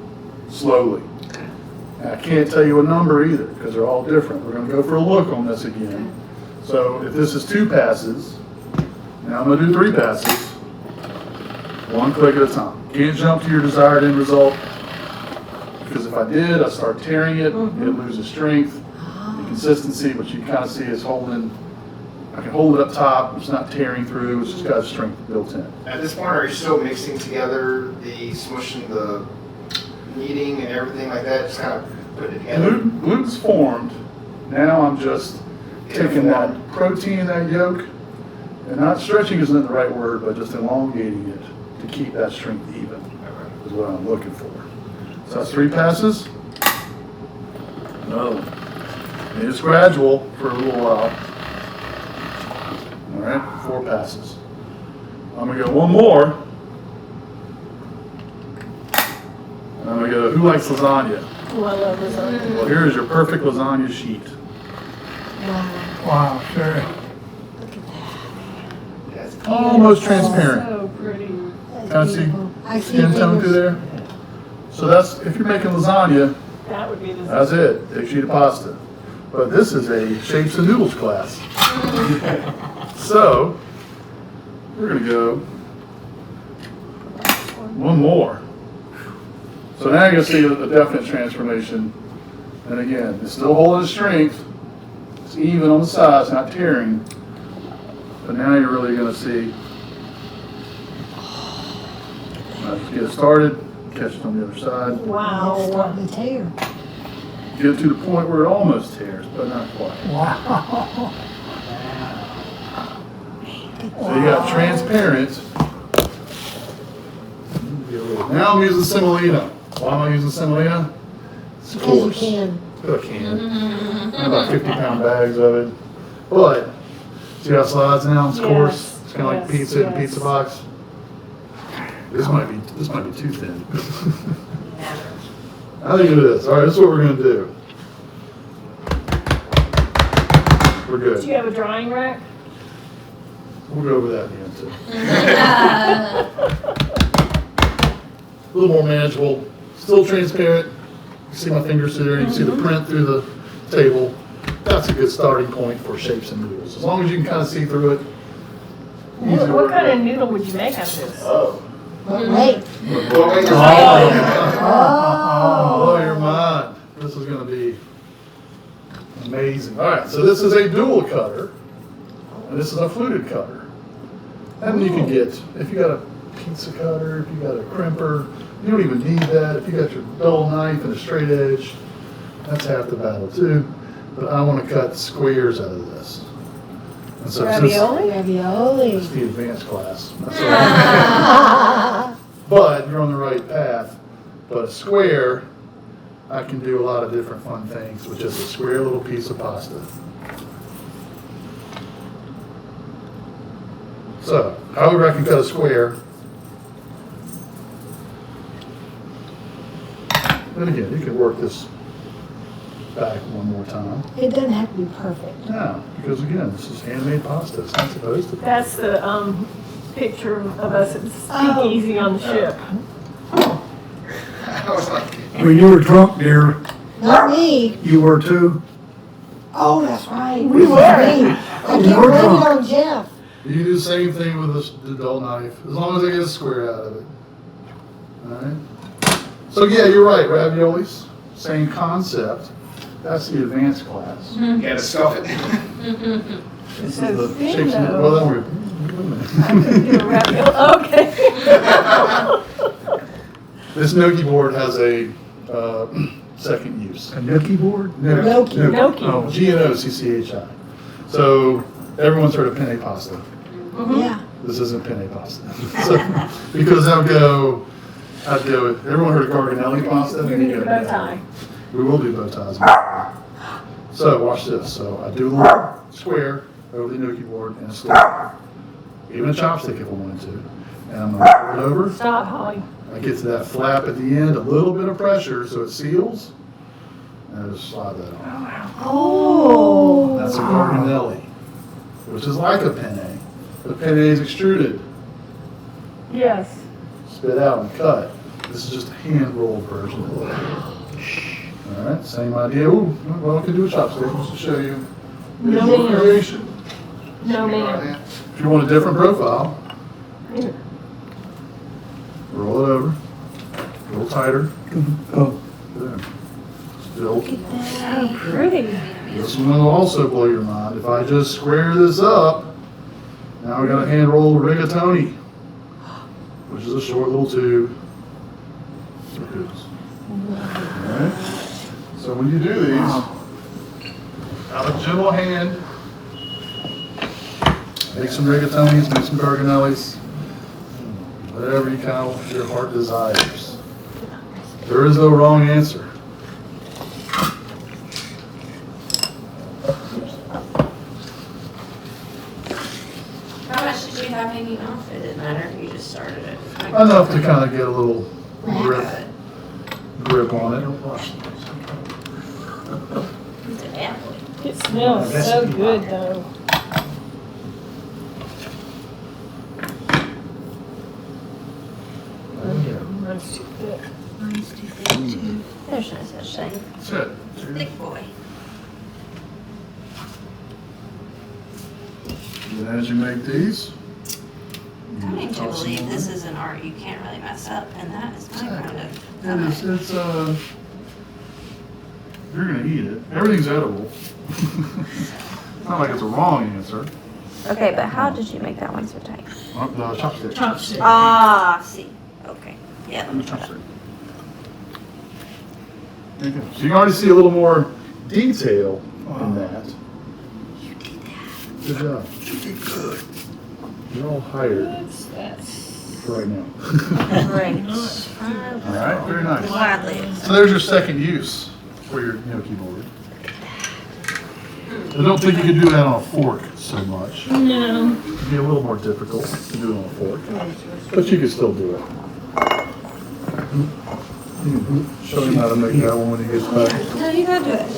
slowly. And I can't tell you a number either because they're all different. We're going to go for a look on this again. So if this is 2 passes, now I'm going to do 3 passes, one click at a time. Can't jump to your desired end result because if I did, I start tearing it, it loses strength and consistency, but you kind of see it's holding. I can hold it up top, it's not tearing through, it's just got strength built in. At this point, are you still mixing together the smushing, the kneading and everything like that? Just kind of putting it together? Gluten's formed. Now I'm just taking that protein in that yolk and not stretching isn't the right word, but just elongating it to keep that strength even is what I'm looking for. So that's 3 passes. Another one. And it's gradual for a little while. All right, 4 passes. I'm gonna go one more. And I'm gonna go, who likes lasagna? Oh, I love lasagna. Well, here's your perfect lasagna sheet. Wow, sure. Almost transparent. So pretty. Kind of see I see skin tone through there? So that's, if you're making lasagna, That would be the. that's it, big sheet of pasta. But this is a shapes and noodles class. So, we're gonna go one more. So now you're gonna see a definite transformation. And again, it's still holding its strength. It's even on the sides, not tearing. But now you're really gonna see. Just get it started, catch it on the other side. Wow. Starting to tear. Get it to the point where it almost tears, but not quite. Wow. So you got transparent. Now I'm using semolina. Why am I using semolina? It's Because you coarse. can. I can. About 50-pound bags of it. But see how it slides now? It's coarse. It's kind of like pizza in a pizza box. This might be too thin. I think it is. All right, this is what we're gonna do. We're Do good. you have a drying rack? We'll go over that again too. A little more manageable, still transparent. You can see my fingers through there, you can see the print through the table. That's a good starting point for shapes and noodles. As long as you can kind of see through it. easy to What work kind of with. noodle would you make out of this? Oh. But wait. Oh, your mind. This is gonna be amazing. All right, so this is a dual cutter, and this is a fluted cutter. And you can get, if you got a pizza cutter, if you got a crimper, you don't even need that. If you got your dull knife and a straight edge, that's half the battle too. But I want to cut squares out of this. And so Ravioli? Ravioli. It's the advanced class. That's all right. But you're on the right path. But a square, I can do a lot of different fun things with just a square little piece of pasta. So, however I can cut a square. And again, you can work this back one more time. It doesn't have to be perfect. No, because again, this is handmade pasta. It's not supposed to be. That's the picture of us at Speakeasy on the ship. I was like, When you were drunk, dear, Not me. you were too. Oh, that's right. We were. I keep You were blaming drunk. on Jeff. You do the same thing with the dull knife, as long as I get a square out of it. Alright? So yeah, you're right, raviolis, same concept. That's the advanced class. You gotta stuff it. This So is the thin, shapes and, though. well, then Do a ravioli. Okay. this gnocchi board has a second use. A gnocchi board? Gnocchi. Gnocchi. Oh, Gnocchi. So everyone's heard of penne pasta. Yeah. This isn't penne pasta. So, because I'd go, everyone heard of Garganelli pasta? You're gonna get a bow tie. We will do bow ties. So watch this. So I do a little square over the gnocchi board and a stick. Even a chopstick if I wanted to. And I'm gonna roll it over. Stop, Holly. I get to that flap at the end, a little bit of pressure so it seals. And I just slide that on. Oh. That's a Garganelli, which is like a penne. The penne is extruded, Yes. spit out and cut. This is just a hand-rolled version of it. All right, same idea. Ooh, well, I can do a chopstick just to show you. No, There's ma'am. variation. No, ma'am. If you want a different profile, Here. roll it over, a little tighter. Oh, There. Still. So pretty. This one will also blow your mind. If I just square this up, now we got a hand rolled rigatoni, which is a short little tube. Alright. So when you do these, out of gentle hand, make some rigatonis, make some garganellis, whatever you kind of your heart desires. There is no wrong answer. How much did you have hanging off? It didn't matter, you just started it. Enough to kind of get a little grip on it. It's an apple. It smells so good, though. Mine's too thick. Mine's too thick too. There's no such thing. That's it. Thick boy. And as you make these, I need to believe this is an art you can't really mess up, and that is my kind of. it's you're gonna eat it. Everything's edible. It's not like it's a wrong answer. Okay, but how did you make that one so tight? The chopstick. Chopstick. Ah, see. Okay. Yeah, let me try that. There you go. So you can already see a little more detail in that. You did that. Good job. you did good. You're all hired That's for right now. Great. All right, very nice. Gladly. So there's your second use for your gnocchi board. I don't think you could do that on a fork so much. no. It'd be a little more difficult to do it on a fork, but you could still do it. Show him how to make that one when he gets back. No, you gotta do it.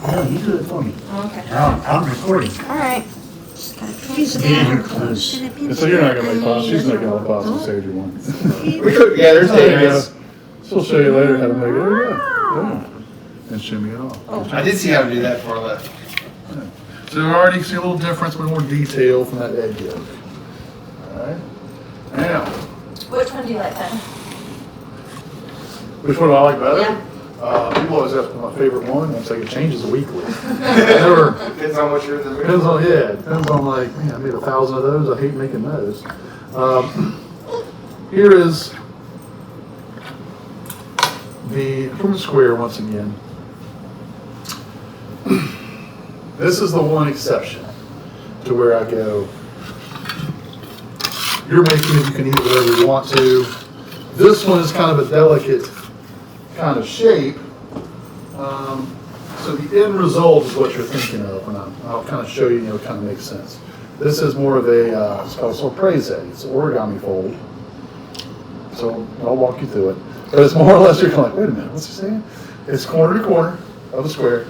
No, you do it for me. Okay. Now, I'm recording. All right. Just gotta He's Getting down. her close. And so you're not gonna make pasta, she's making all the pasta, saved you one. We could, yeah, there's There you go. days. She'll show you later how to make it. There you go. Boom. And shimmy it off. I did see how to do that before I left. So you already see a little difference with more detail from that egg yolk. Alright. Now, Which one do you like better? which one do I like better? Yeah. People always ask my favorite one, it's like it changes weekly. Never, Depends on what you're in the mood. depends on, yeah, depends on like, man, I made 1,000 of those, I hate making those. Here is from the square once again. This is the one exception to where I go, you're making it, you can eat it whatever you want to. This one is kind of a delicate kind of shape. So the end result is what you're thinking of, and I'll kind of show you, it kind of makes sense. This is more of a, it's called sorpresa, it's an origami fold. So I'll walk you through it. But it's more or less, you're going, wait a minute, what's he saying? It's corner to corner of the square.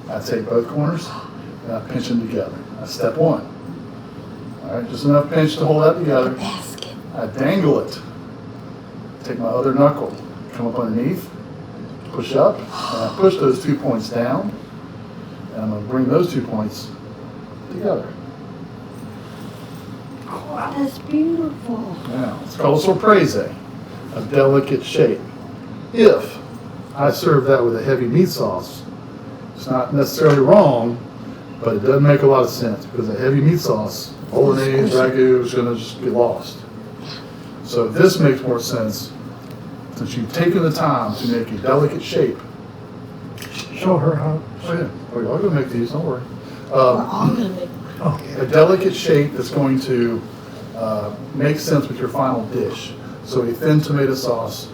I take both corners and I pinch them together. That's step one. All right, just enough pinch to hold that together. Basket. I dangle it. Take my other knuckle, come up underneath, push up, and I push those 2 points down, and I'm going to bring those 2 points together. That's beautiful. Now, it's called a sorpresa. a delicate shape. If I serve that with a heavy meat sauce, it's not necessarily wrong, but it doesn't make a lot of sense because a heavy meat sauce, bolognese, ragu, is going to just get lost. So this makes more sense since you've taken the time to make a delicate shape. Show her how. Oh yeah, oh, yeah, I'll go make these, don't worry. We're all gonna make A delicate shape that's going to make sense with your final dish. So a thin tomato sauce,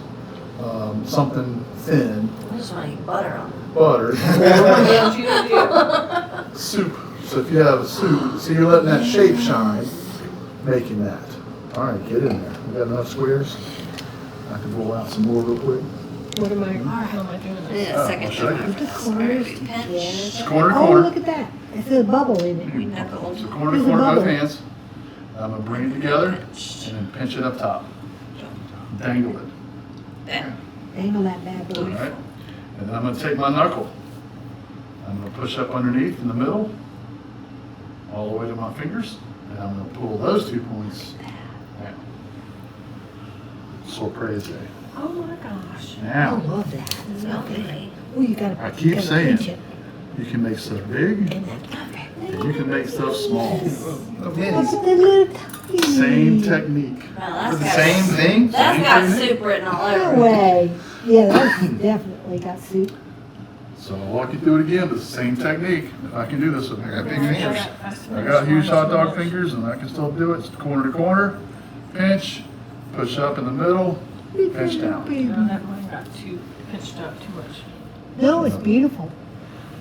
something thin, I just want to eat butter on it. butter, What else you gonna do? soup. So if you have a soup, so you're letting that shape shine, making that. All right, get in there. We got enough squares? I can roll out some more real quick. What am I, how am I doing this? Yeah, second should I time. do? corners Pinch. together. Just corner to Oh, corner. look at that. It's a bubble in it. Knuckle. So corner to There's a corner, both bubble. hands. I'm gonna bring it together and then pinch it up top. Dangle it. There. Dangle that bad All boy. right. And then I'm gonna take my knuckle. I'm gonna push up underneath in the middle, all the way to my fingers, and I'm gonna pull those 2 points down. Sorprese. Oh my gosh. I Now, love that. Okay. Oh, you gotta. I you keep gotta saying, pinch it. you can make stuff big, And that's perfect. and you can make stuff small. Look at the little tiny. Same technique. Wow, For that's the got, same thing? that's same got technique. soup written all No over it. way. Yeah, that's definitely got soup. So I'll walk you through it again, but it's the same technique. If I can do this with I got big fingers. I I got huge hot dog fingers and I can still do it. It's corner to corner, pinch, push up in the middle, pinch down. No, that one got too pitched up too much. No, it's beautiful.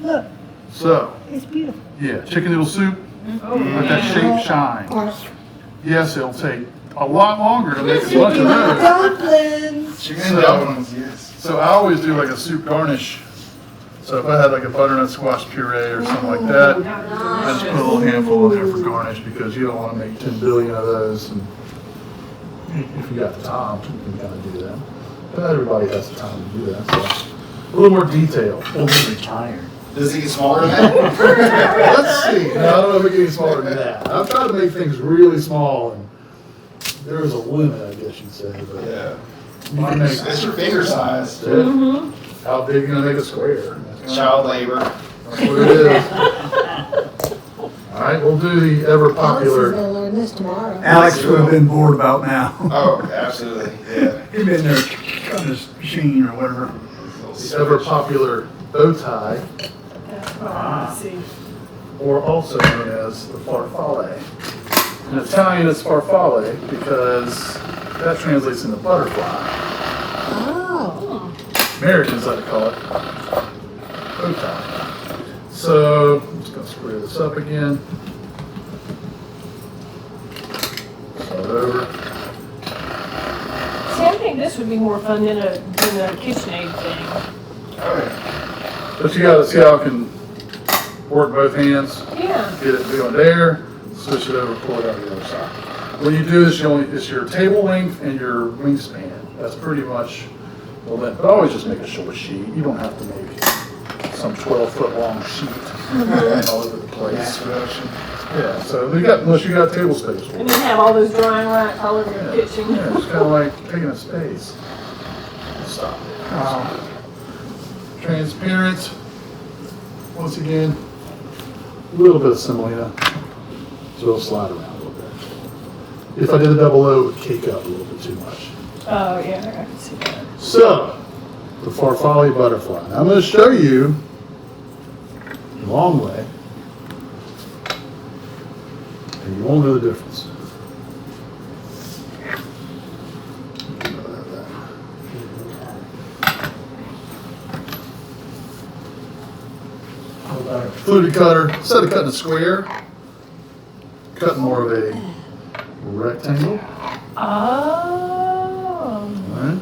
Look, So, it's beautiful. yeah, chicken noodle soup, Oh, let that shape shine. Or Yes, it'll take a lot longer to make as much of those. dumplings. Chicken So- dumplings, yes. So I always do like a soup garnish. So if I had like a butternut squash puree or something like that, I just put a little handful in there for garnish because you don't want to make 10 billion of those. And if you got the time, you can kind of do that. But not everybody has the time to do that. So a little more detail. We'll be retired. Does it get smaller than that? Let's see. No, I don't know if it gets smaller than that. I've tried to make things really small, and there is a limit, I guess you'd say. But Yeah. you can make. It's your finger size. That's it. How big are you gonna make a square? Child labor. That's what it is. All right, we'll do the ever Alex is popular. gonna learn this tomorrow. Alex would have been bored about now. Oh, absolutely, yeah. He'd been there on this machine or whatever. The ever popular bow tie, That's what I want to see. or also known as the farfalle. In Italian, it's farfalle because that translates into butterfly. Oh. Americans like to call it bow tie. So I'm just gonna square this up again. Start over. See, I think this would be more fun than a KitchenAid thing. Oh, yeah. But you gotta see how I can work both hands. Yeah. Get it going there, switch it over, pull it out the other side. When you do this, it's your table length and your wingspan. That's pretty much the length. But always just make a short sheet. You don't have to make some 12-foot long sheet all over the place. Mass production. Yeah, so unless you got table space for And it. then have all those drying racks all over your Yeah, kitchen. yeah, it's kind of like taking up space. Stop. Transparent. Once again, a little bit of semolina. So it'll slide around a little bit. If I did a double O, it would cake up a little bit too much. Oh, yeah, I can see that. So, the farfalle butterfly. Now I'm going to show you the long way, and you won't know the difference. Fluted cutter, instead of cutting a square, cut more of a rectangle. Oh. Alright.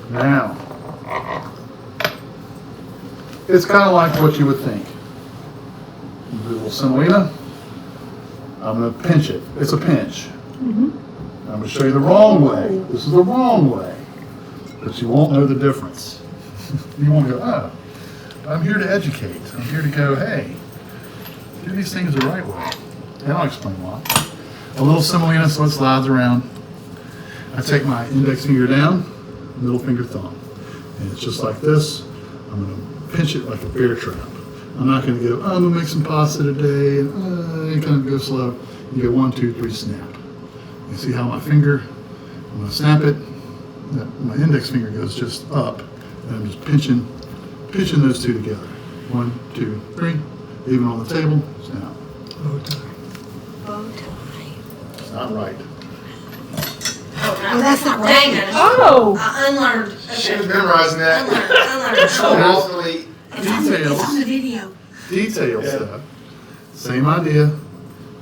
Now, it's kind of like what you would think. Do a little semolina. I'm going to pinch it. It's a pinch. I'm going to show you the wrong way. This is the wrong way. But you won't know the difference. You won't go, oh. I'm here to educate. I'm here to go, hey, do these things the right way. And I'll explain why. A little semolina so it slides around. I take my index finger down, middle finger thumb. And it's just like this. I'm going to pinch it like a bear trap. I'm not going to go, I'm going to make some pasta today, and kind of go slow. You go 1, 2, 3, snap. You see how my finger, I'm going to snap it, my index finger goes just up, and I'm just pinching those two together. 1, 2, 3, even on the table, snap. Bow tie. It's not right. Oh, that's not right. Dang it. Oh, I unlearned. She was memorizing that. Unlearned. Ultimately, Details. It's on the video. Details, Yeah. Same idea.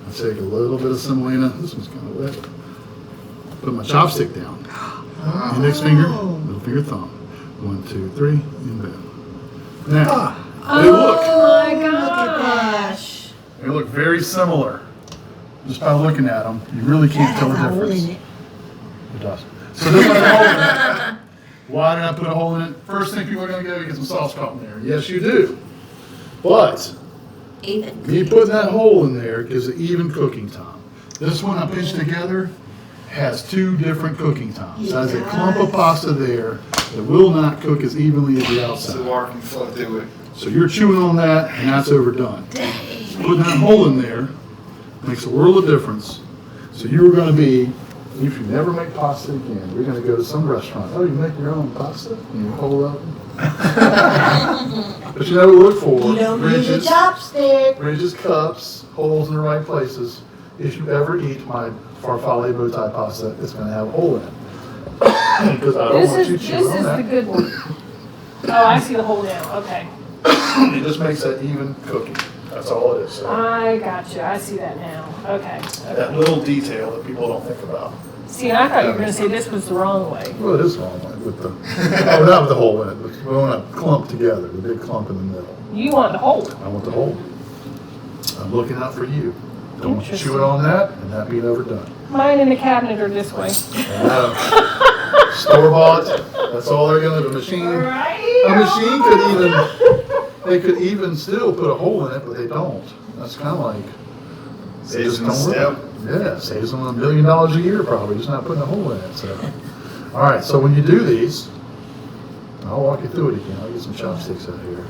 I take a little bit of semolina. This one's kind of wet. Put my chopstick down. Index finger, middle finger, thumb. 1, 2, 3, and boom. Now, they look. oh my gosh. They look very similar. Just by looking at them, you really can't tell the That has a hole difference. in it. It does. So there's a hole in it. Why did I put a hole in it? First thing people are going to go, you get some sauce caught in there. Yes, you do. But Even. me putting that hole in there gives it even cooking time. This one I pinched together has 2 different cooking times. It has a clump of pasta there that will not cook as evenly as the so outside. water can flow through it. So you're chewing on that, and that's overdone. Putting that hole in there makes a world of difference. So you were going to be, if you never make pasta again, you're going to go to some restaurant. Oh, you make your own pasta? And you hold up. But you know what to look for. You don't use a Ridges, chopstick. ridges, cups, holes in the right places. If you ever eat my farfalle bow tie pasta, it's going to have a hole in it. Because I don't This want is, you this chewing on is the that. good one. Oh, I see the hole now, okay. It just makes that even cooking. That's all it is. So I got you, I see that now, okay. that little detail that people don't think about. See, I thought you were gonna say this was the wrong way. Well, it is wrong with the, oh, not with the hole in it, but we want a clump together, the big clump in the middle. You want the hole. I want the hole. I'm looking out for you. Don't want you chewing on that and that being overdone. Mine in the cabinet are this way. Store bought, that's all they're gonna, the machine. A machine could even, they could even still put a hole in it, but they don't. That's kind of like. they Saves just them a don't step. really- Yeah, saves them $1 million a year probably, just not putting a hole in it, so. All right, so when you do these, I'll walk you through it again. I'll get some chopsticks out here.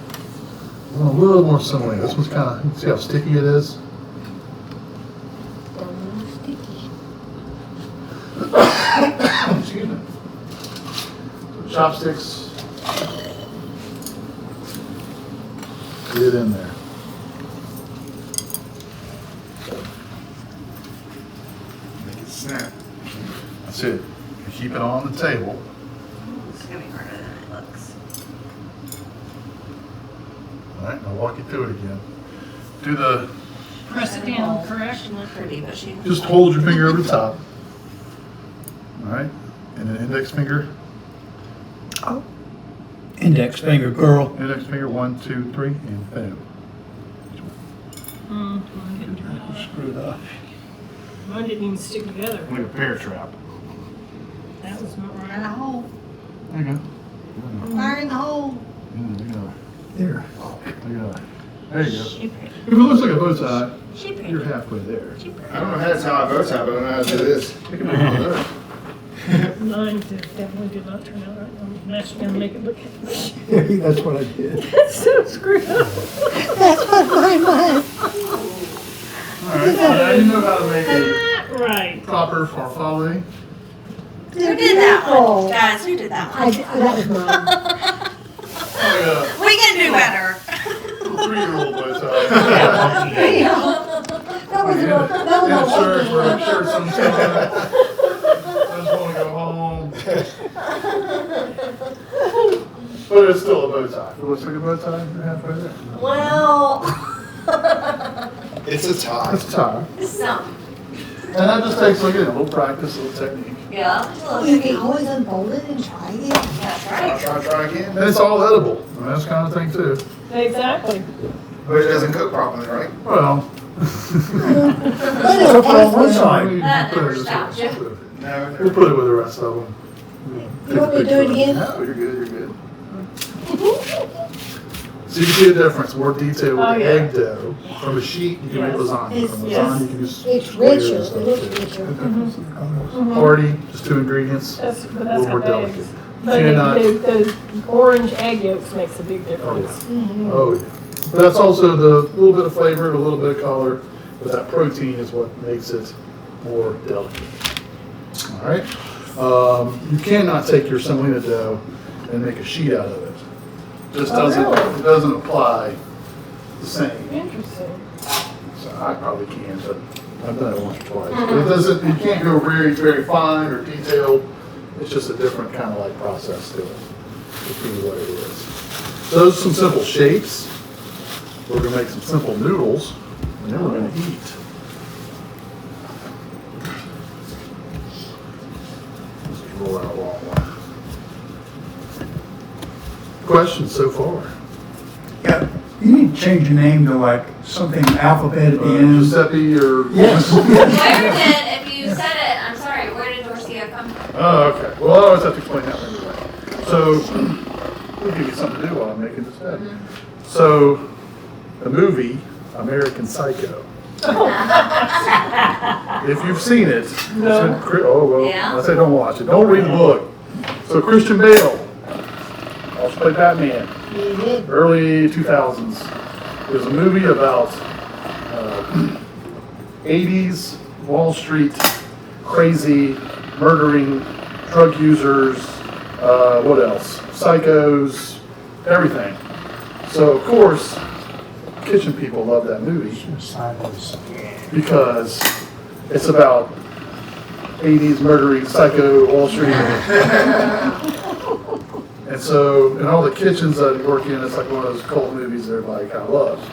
I want a little more semolina. This one's kind of, see how sticky it is? Excuse me. So chopsticks. Get it in there. Make it snap. That's it. You keep it on the table. It's gonna be harder than it looks. All right, I'll walk you through it again. Do the, Press it down, correct? She looked pretty, but she. just hold your finger over the top. All right, and an index finger. Index finger, girl. Index finger, 1, 2, 3, and boom. Screwed up. Mine didn't even stick together. Like a pear trap. That was not And a right. hole. There you go. Fire in the hole. Yeah, there you go. There. There you go. There you go. She pretty. If it looks like a bow tie, She pretty. you're halfway there. She pretty. I don't know how to tie my bow tie, but I know how to do this. You can make it there. Mine definitely did not turn out right. I'm actually gonna make it look. That's what I did. It's so screwed up. That's what mine was. All right, so now you know how to make a Right. proper farfalle. Who did that one? Oh. Guys, who did that one? That was mine. Like We can do better. a 3-year-old bow tie. That was Yeah, sure, the sure, sometime. I just want to go home. But it's still a bow tie. If it looks like a bow tie, you're halfway there. Well, It's a tie. It's a tie. some. And that just takes, like, a little practice, a little technique. Yeah. just a little You can bit. always unfold it and try it. That's right. Try again. And it's all edible. And that's kind of thing, too. Exactly. But it doesn't cook properly, right? Well. But it's Took on one tasty. side. That never stopped you. No. We'll put it with the rest of them. You want me to do it again? No, you're good, you're good. So you can see a difference, more detail with Oh, the yeah. egg dough. From a sheet, you can make Yes. lasagna. From Yes. lasagna, you can use It's layers richer, and it stuff, looks too. richer. Hearty, just 2 ingredients. But that's A little more got delicate. eggs. But Cannot- the orange egg yolks makes a big difference. Oh, yeah. But that's also the little bit of flavor, a little bit of color, but that protein is what makes it more delicate. All right. You cannot take your semolina dough and make a sheet out of it. Just Oh, doesn't, really? it doesn't apply the same. Interesting. So I probably can, but I've done it once or twice. But it doesn't, you can't go very, very fine or detailed. It's just a different kind of like process to it. It's really what it is. So those are some simple shapes. We're gonna make some simple noodles, and then we're gonna eat. Let's just roll out a long one. Questions so far? Yeah, you need to change your name to like something alphabet at the end. Giuseppe or? Yes. Where did, if you said it, I'm sorry, where did Dorsia come from? Oh, okay. Well, I always have to explain that anyway. So, we'll give you something to do while I'm making this head. So, the movie American Psycho. If you've seen it, No. oh well. Yeah. I say don't watch it. Don't read the book. So Christian Bale also played Batman. You did. Early 2000s. There's a movie about 80s Wall Street crazy, murdering, drug users, what else? Psychos, everything. So of course, kitchen people love that movie because it's about 80s murdering, psycho, Wall Street. And so, in all the kitchens that I work in, it's like one of those cult movies that everybody kind of loves.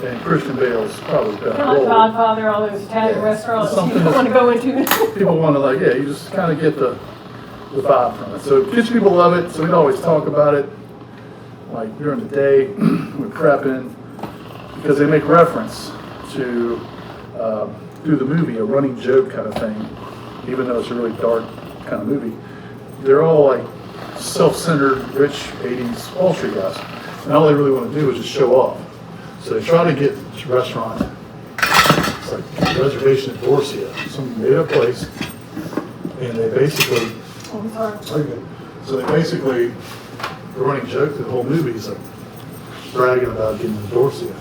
And Christian Bale's probably been Kind of like role. Godfather, all those Italian Yeah. restaurants you Something don't want to go into. People want to like, yeah, you just kind of get the vibe from it. So kitchen people love it, so we'd always talk about it, like during the day, we're prepping, because they make reference to, through the movie, a running joke kind of thing, even though it's a really dark kind of movie. They're all like self-centered, rich 80s Wall Street guys. And all they really want to do is just show off. So they try to get this restaurant, it's like a reservation at Dorsia, some made-up place. And they basically, Oh, I'm sorry. so they basically, the running joke through the whole movie is like bragging about getting to Dorsia.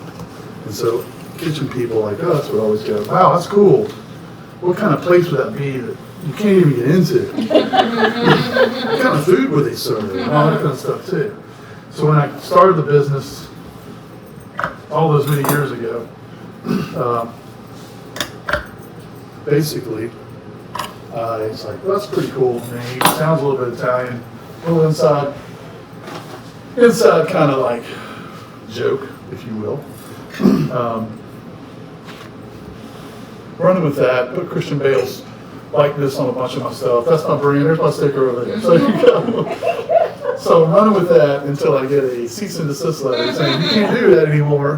And so kitchen people like us would always go, wow, that's cool. What kind of place would that be that you can't even get into? What kind of food would they serve? And all that kind of stuff too. So when I started the business all those many years ago, basically, it's like, well, that's pretty cool to me. Sounds a little bit Italian. A little inside kind of like joke, if you will. Running with that, put Christian Bale's likeness on a bunch of my stuff. That's my brand. There's my sticker over there. So you go. So I'm running with that until I get a cease and desist letter saying you can't do that anymore,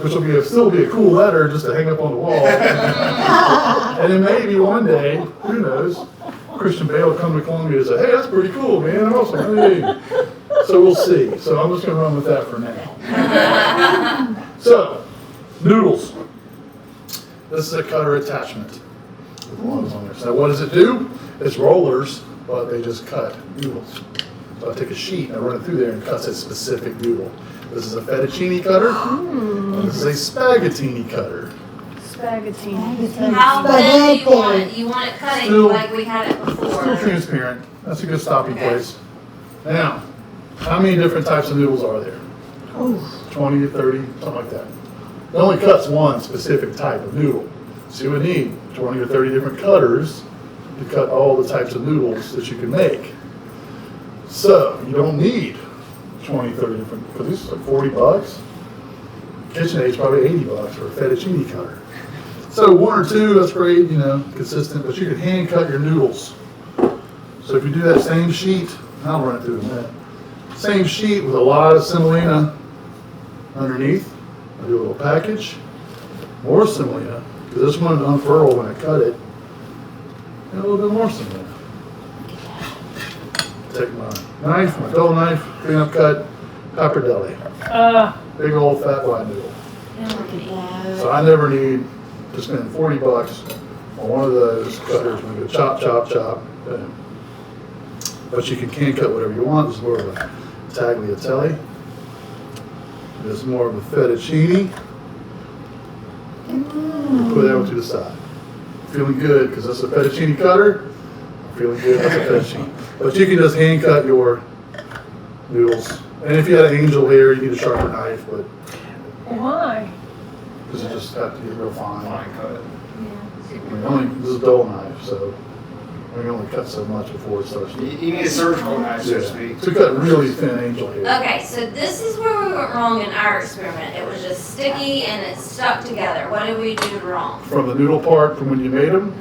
which will still be a cool letter just to hang up on the wall. And then maybe one day, who knows, Christian Bale will come to Columbia and say, hey, that's pretty cool, man. Awesome. Hey. So we'll see. So I'm just going to run with that for now. So, noodles. This is a cutter attachment with ones on there. So what does it do? It's rollers, but they just cut noodles. So I take a sheet and I run it through there and cuts a specific noodle. This is a fettuccine cutter. And this is a spaghettini cutter. Spaghetti. How thin do you want it? You want it cutting Still- like we had it Still before? transparent. That's a good stopping Okay. place. Now, how many different types of noodles are there? 20 to 30, something like that. It only cuts one specific type of noodle. So you would need 20 or 30 different cutters to cut all the types of noodles that you can make. So you don't need 20, 30 different, because these are like 40 bucks. KitchenAid is probably 80 bucks for a fettuccine cutter. So one or two, that's great, consistent, but you can hand cut your noodles. So if you do that same sheet, I'll run it through in a minute. Same sheet with a lot of semolina underneath. I do a little package, more semolina, because this one unfurl when I cut it, and a little bit more semolina. Take my knife, my dull knife, clean up cut, pappardelle. Big old fat wide noodle. So I never need to spend $40 on one of those cutters. We go chop, chop, chop. Boom. But you can cut whatever you want. This is more of a tagliatelle. This is more of a fettuccine. Put that one to the side. Feeling good because that's a fettuccine cutter. Feeling good, that's a fettuccine. But you can just hand cut your noodles. And if you had an angel hair, you need a sharper knife, but Why? because you just have to get real fine. Fine cut. This is a dull knife, so we can only cut so much before it starts to. You need a surgical knife, so to Yeah. speak. To cut really thin angel hair. Okay, so this is where we went wrong in our experiment. It was just sticky and it stuck together. What did we do wrong? From the noodle part, from when you made them,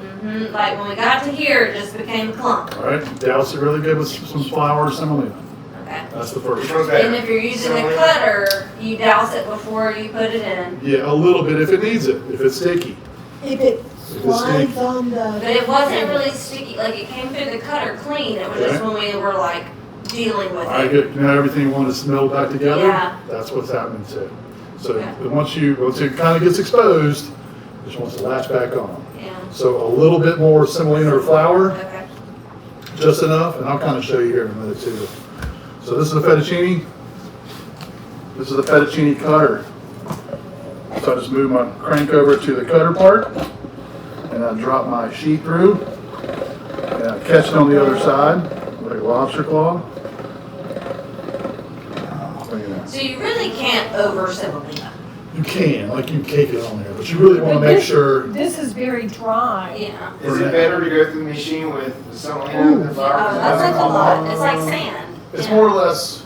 Like when we got to here, it just became a clump. all right, douse it really good with some flour or semolina. Okay. That's the first Which one. one's better? And if you're using a Semolina? cutter, you douse it before you put it in. Yeah, a little bit if it needs it, if it's sticky. If it it's slides sticky. on But the, it wasn't really sticky, like it came through the cutter clean. It was just Okay. when we were like dealing with I it. get, everything wanted to smell back together. Yeah. That's what's happening too. So Okay. once it kind of gets exposed, it just wants to latch back on. Yeah. So a little bit more semolina or flour, Okay. just enough, and I'll kind of show you here in a minute too. So this is a fettuccine. This is the fettuccine cutter. So I just move my crank over to the cutter part, and I drop my sheet through, and I catch it on the other side, like a lobster claw. Look at that. So you really can't over semolina. You can, like you cake it on there, but you really want to make sure. This is very dry. Yeah. Is it better to go through the machine with the semolina than flour? Oh, that's like a lot. It's like sand. It's Yeah. more or less,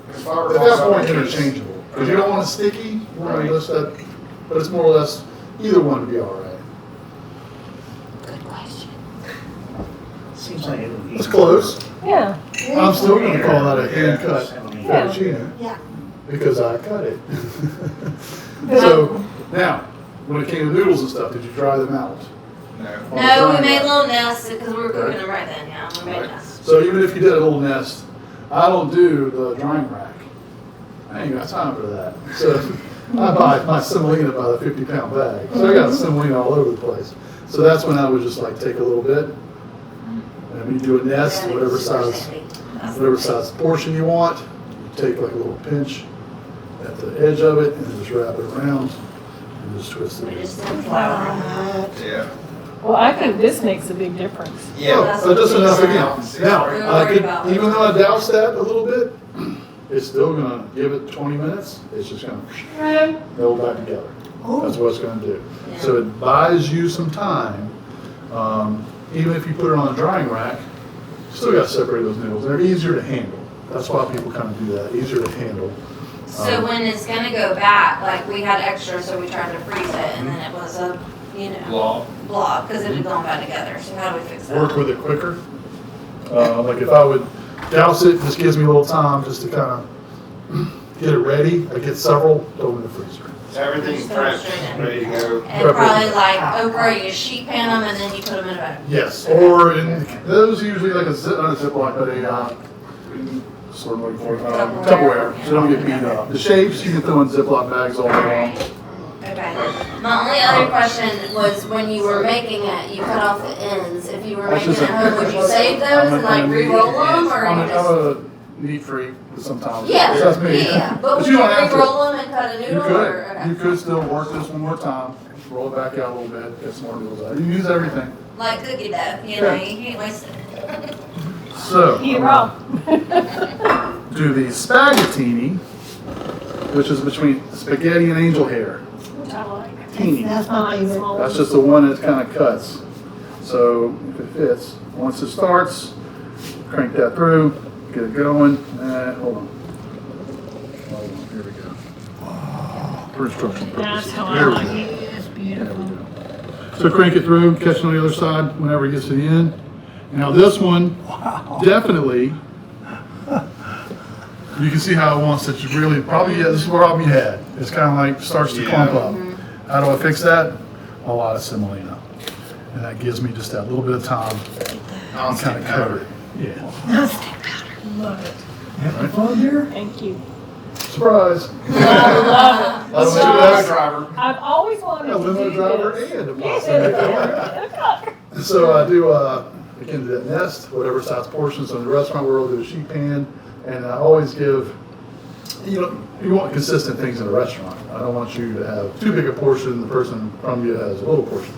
Because flour at falls that off point, the case. interchangeable. Because you don't want it sticky, you want Right. just that, but it's more or less, either one would be all right. Good question. Seems like it would be. It's close. Yeah. I'm still gonna call that a hand cut Yeah. fettuccine, yeah. because I cut it. So, now, when it came to noodles and stuff, did you dry them out? No. No, we made little nests because we were cooking them right then. Yeah, we made Right. nests. So even if you did a little nest, I don't do the drying rack. I ain't got time for that. So I buy my semolina by the 50-pound bag. So I got semolina all over the place. So that's when I would just like take a little bit, and when you do a nest, Yeah, whatever super size, sandy. That's whatever the size portion you want, you take like a little pinch at the edge of it, and then just wrap it around, and just twist thing. We it. just did flour. Yeah. Well, I think this makes a big difference. Yeah. So just enough again. Now, We're I worried could, about even though I doused that a little bit, it's still gonna give it 20 minutes. It's just gonna meld back together. That's what it's gonna do. So it buys you some time. Even if you put it on a drying rack, you still gotta separate those noodles. They're easier to handle. That's why people kind of do that, easier to handle. So when it's gonna go back, like we had extra, so we tried to freeze it, and then it was a, blob, because it had gone back together. So how do we fix that? Work with it quicker. Like if I would douse it, this gives me a little time just to kind of get it ready. I get several, throw them in the freezer. So everything's prepped, ready to go. And probably like okra, you sheet pan them, and then you put them in a bag. Yes, or in, those usually like a not a Ziploc, but a, sort of like for, Tupperware, so they don't get beat up. The shapes, you can throw in Ziploc bags all day long. Okay. My only other question was when you were making it, you cut off the ends. If you were That's making it just a- home, would you save those and like re-roll them, or I'm you just? a neat freak sometimes. Yeah, That's me. yeah. But would you you don't have to. re-roll them and cut a You noodle, or? could, Okay. you could still work this one more time, roll it back out a little bit, get some more noodles out. You can use everything. Like cookie dough, you know, you can't waste it. So, Eat it raw. do the spaghettini, which is between spaghetti and angel hair. Which I like. Teeny. That's my favorite. That's just the one that kind of cuts. So if it fits, once it starts, crank that through, get it going, and hold on. Hold on, here we go. For instruction That's purposes. how I There we like go. it. It's There beautiful. we go. So crank it through, catch it on the other side whenever it gets to the end. Now this one, definitely, you can see how it wants it to really, probably, yeah, this is where I'll be head. It's kind of like, starts to clump up. How do I fix that? A lot of semolina. And that gives me just that little bit of time to kind of cover it. Yeah. Love it. Have fun here? Thank you. Surprise. I love it. I don't have a driver. I've always wanted A to limo do driver this. and a Yes, pasta and maker. a cook. So I do, again, that nest, whatever size portions. So in the restaurant world, I do a sheet pan, and I always give, you want consistent things in a restaurant. I don't want you to have too big a portion, the person from you has a little portion.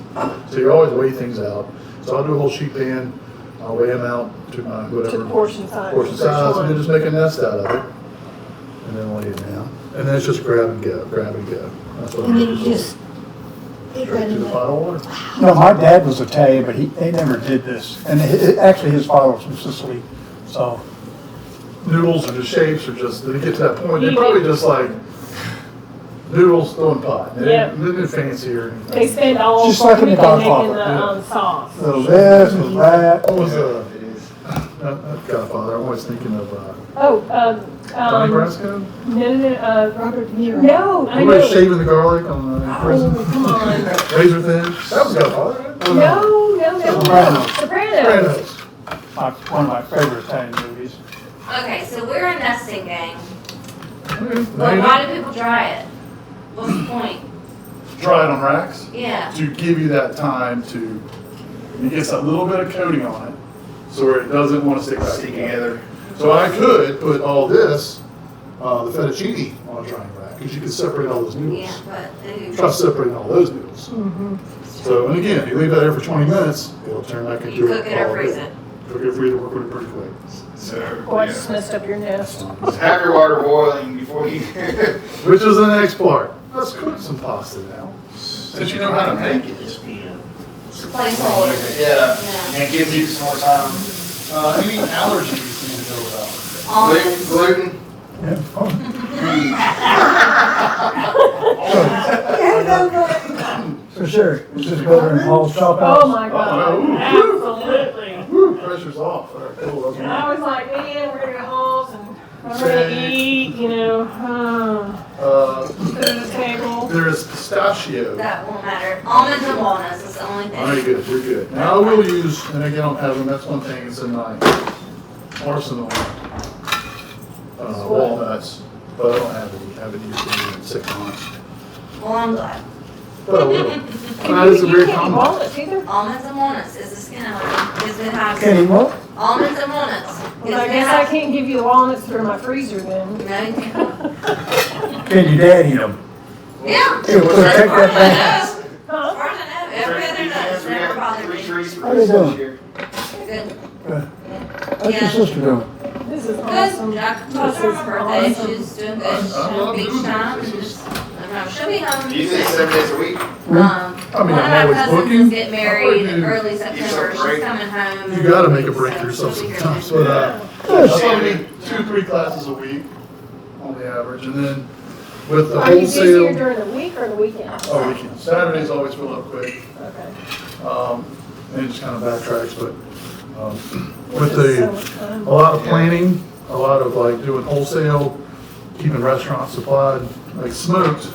So you always weigh things out. So I'll do a whole sheet pan, I'll weigh them out to my whatever. To portion size. Portion size, and then just make a nest out of it. And then lay it down. And then it's just grab and go, grab and go. That's what And I then do. you just stick Straight that to in the the. bottle of water. No, my dad was Italian, but they never did this. And actually, his father was from Sicily, so. Noodles or just shapes or just, they get to that point, they probably just like noodles thrown pot. Yep. They're fancier. They spend all Just like in the weekend Godfather, making the yeah. sauce. Little this, little that. What was It is. that Godfather? I'm always thinking of Tony Oh, Brasco. no, Robert De Niro. no, I Somebody know. shaving the garlic on in prison. Oh, come on. Razor thin. That was Godfather, right? No. Sopranos. Sopranos. Sopranos. One of my favorite Italian movies. Okay, so we're a nesting gang, Okay. but why do people dry it? What's the point? Dry it on racks Yeah. to give you that time to, it gets a little bit of coating on it, so where it doesn't want to stick back Stick together. together. So I could put all this, the fettuccine on a drying rack, because you can separate all those noodles. Yeah, but ew. Try separating all those noodles. So, and again, you leave that there for 20 minutes, it'll turn back into. You cook it or all freeze good. it. Cook it or freeze it, work with it pretty quick. So, Boy, I just messed up your nest. just have your water boiling before you. Which is the next part. Let's cook some pasta now. Since you know how to make it. Placeholder. Yeah. Yeah. And gives you some more time. Any allergies you need to know about? Almonds. Gluten. Yeah. For sure. Just go there and haul chop out. Oh my God, Uh-oh. absolutely. Woo, pressure's off. All right, cool. And I was like, man, we're gonna go home and I'm Say- gonna eat, sit at the table. There's pistachio. That won't matter. Almonds and walnuts is the only All right, thing. good, you're good. Now I will use, and again, I don't have them, that's one thing, it's in my arsenal. Walnuts, but I don't have any, haven't used any in 6 months. Well, I'm glad. But I will. That is a You very can't common. walnuts either. Almonds and walnuts is the skin item. Is it has Kenny, what? almonds and walnuts. Well, I guess I can't give you the walnuts that are in my freezer then. No, you can't. Can your dad eat them? Yeah. Here, we'll take that back. As Huh? far as I know, every other nut never bothered me. How you doing? Good. How's your sister doing? This is Good. awesome. I told her her birthday. Awesome. She was doing good. She's I having love beach doing time. this. And just, I don't know, she'll be home. You say 7 days a week? One I mean, of I'm my always cousins looking. is getting married I'll early You September. celebrate. She's coming home. You gotta make a break for yourself she'll be here sometimes, next but, week. I probably 2-3 classes a week on the average, and then with the Are you busier wholesale. during the week or the weekend? Oh, weekend. Saturdays always fill up quick. Okay. And it just kind of backtracks, but with Which is so the, much fun. a lot of planning, a lot of like doing wholesale, keeping restaurants supplied, like smoked.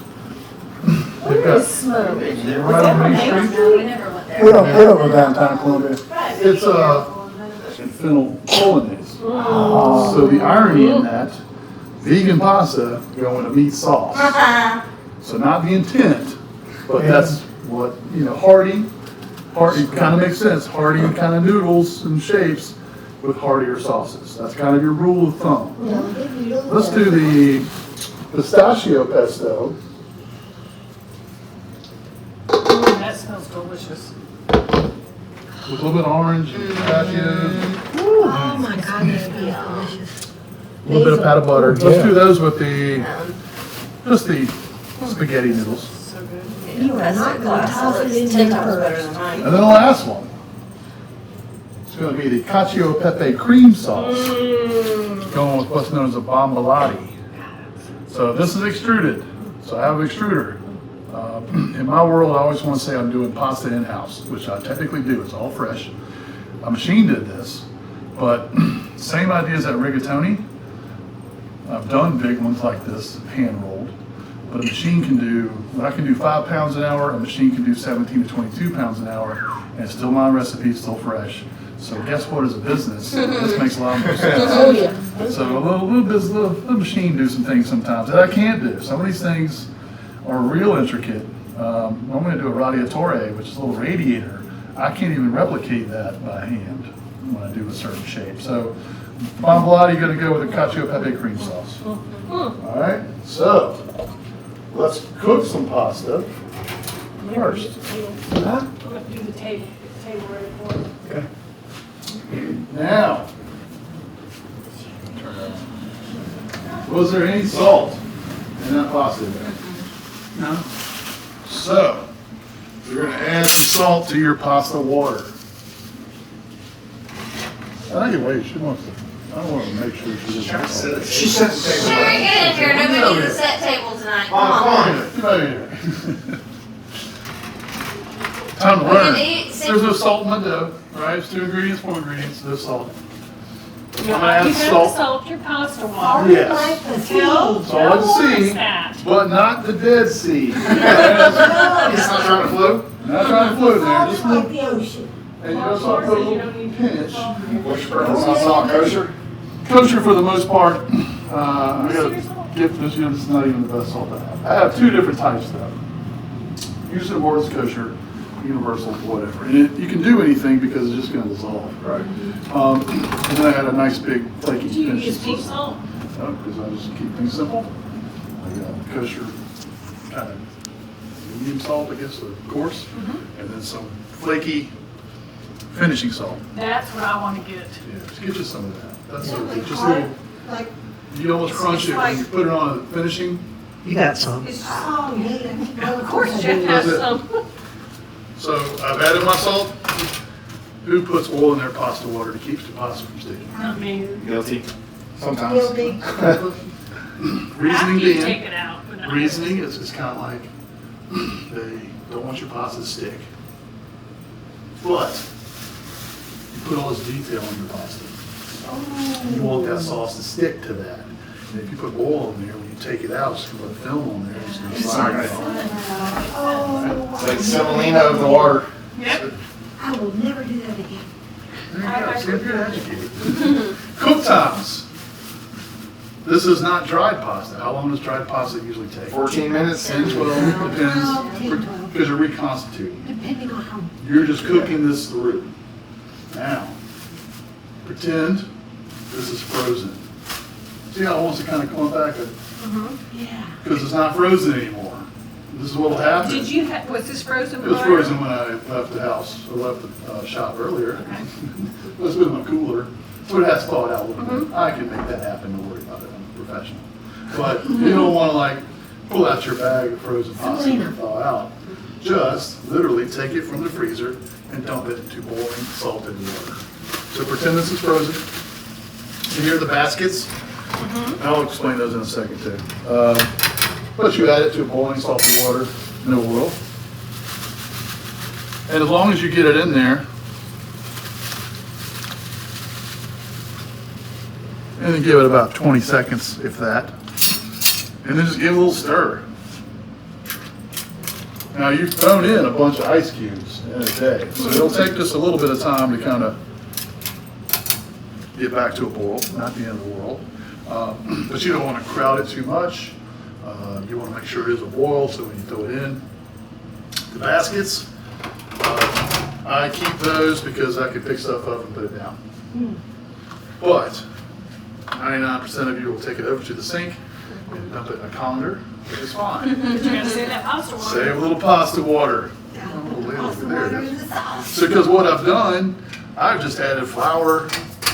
They've Where got, is smoke? right on Main Street. No, we never went there. We don't go downtown Columbia. It's in fennel bolognese. So the irony in that, vegan pasta going to meat sauce. So not the intent, but that's what, hearty kind of makes sense. Hearty kind of noodles and shapes with heartier sauces. That's kind of your rule of thumb. Let's do the pistachio pesto. That smells delicious. With a little bit of orange and pistachios, Oh my God, that'd be delicious. a little bit of pat of butter. Yeah. Let's do those with just the spaghetti noodles. So good. You are not gonna toss it in 10 your times better purse. than mine. And then the last one. It's going to be the cacio e pepe cream sauce. Going with what's known as a bombolati. So this is extruded. So I have an extruder. In my world, I always want to say I'm doing pasta in-house, which I technically do. It's all fresh. A machine did this, but same ideas at rigatoni. I've done big ones like this, hand rolled, but a machine can do, when I can do 5 pounds an hour, a machine can do 17 to 22 pounds an hour, and it's still my recipe, it's still fresh. So guess what, as a business, this makes a lot more sense. Oh, yeah. So a little machine do some things sometimes that I can't do. Some of these things are real intricate. I'm going to do a radiatore, which is a little radiator. I can't even replicate that by hand when I do a certain shape. So bottom line, you're going to go with a cacio e pepe cream sauce. All right, so let's cook some pasta first. Huh? I'm gonna do the table ready for it. Okay. Now, was there any salt in that pasta there? No. So, you're going to add some salt to your pasta water. I think wait, she wants to. I want to make sure she doesn't. She set the table. Sherry, get in here, nobody needs a set table tonight, come on. Come over here. Time to We learn. can eat, There's no salt in my dough, right? It's 2 ingredients, 4 ingredients, no salt. I'm gonna add You have to salt. salt your pasta water. Yes. Till Salt and sea, that. but not the Dead Sea. It's not trying to flow? Not trying to float there, just Like little, the ocean. and you just want to put a little pinch. What's your preference on salt, kosher? Kosher for the most part. I gotta give this, it's not even the best salt I have. I have 2 different types though. Usually more is kosher, universal, whatever. And you can do anything because it's just gonna dissolve. Right. And then I had a nice big flaky Do you pinch. use pink salt? No, because I just keep things simple. I got kosher kind of medium salt, I guess, of course, and then some flaky finishing salt. That's what I want to get. Yeah, just get you some of that. That's so Like good. Just a hard, little, like, you almost crunch it when you put it on the finishing. You got some. oh, yeah. Of course, Jeff has That's it. some. So I've added my salt. Who puts oil in their pasta water to keep the pasta from sticking? Not me. Guilty. Sometimes. Guilty. Reasoning After you take being, it out. But not- reasoning is kind of like they don't want your pasta to stick. But you put all this detail in your pasta. You want that sauce to stick to that. And if you put oil in there, when you take it out, it's going to put film on there. It's going to It's slide not out. Oh, It's like semolina of the water. Yep. I will never do that again. There you go. See if you're educated. Cook times. This is not dried pasta. How long does dried pasta usually take? 14 minutes. 10, 12, 10, depends. 12. Because you're reconstituting. Depending on how. You're just cooking this through. Now, pretend this is frozen. See how it wants to kind of come back? Yeah. Because it's not frozen anymore. This is what will happen. Did you, was this frozen? It was prior? frozen when I left the house, or left the shop earlier. It was in my cooler, so it has thawed out a little bit. I can make that happen, don't worry about it, I'm a professional. But you don't want to like pull out your bag of frozen pasta and thaw out. Just literally take it from the freezer and dump it into boiling salted water. So pretend this is frozen. You hear the baskets? I'll explain those in a second too. But you add it to boiling salted water, no oil. And as long as you get it in there, and then give it about 20 seconds, if that. And then just give it a little stir. Now you've thrown in a bunch of ice cubes in a day, so it'll take just a little bit of time to kind of get back to a boil, not the end of the world. But you don't want to crowd it too much. You want to make sure it is a boil, so when you throw it in, the baskets, I keep those because I can pick stuff up and put it down. But 99% of you will take it over to the sink and dump it in a colander, which is fine. But you gotta save that pasta water. Save a little pasta water. Pasta There water it in is. the sauce. So because what I've done, I've just added flour,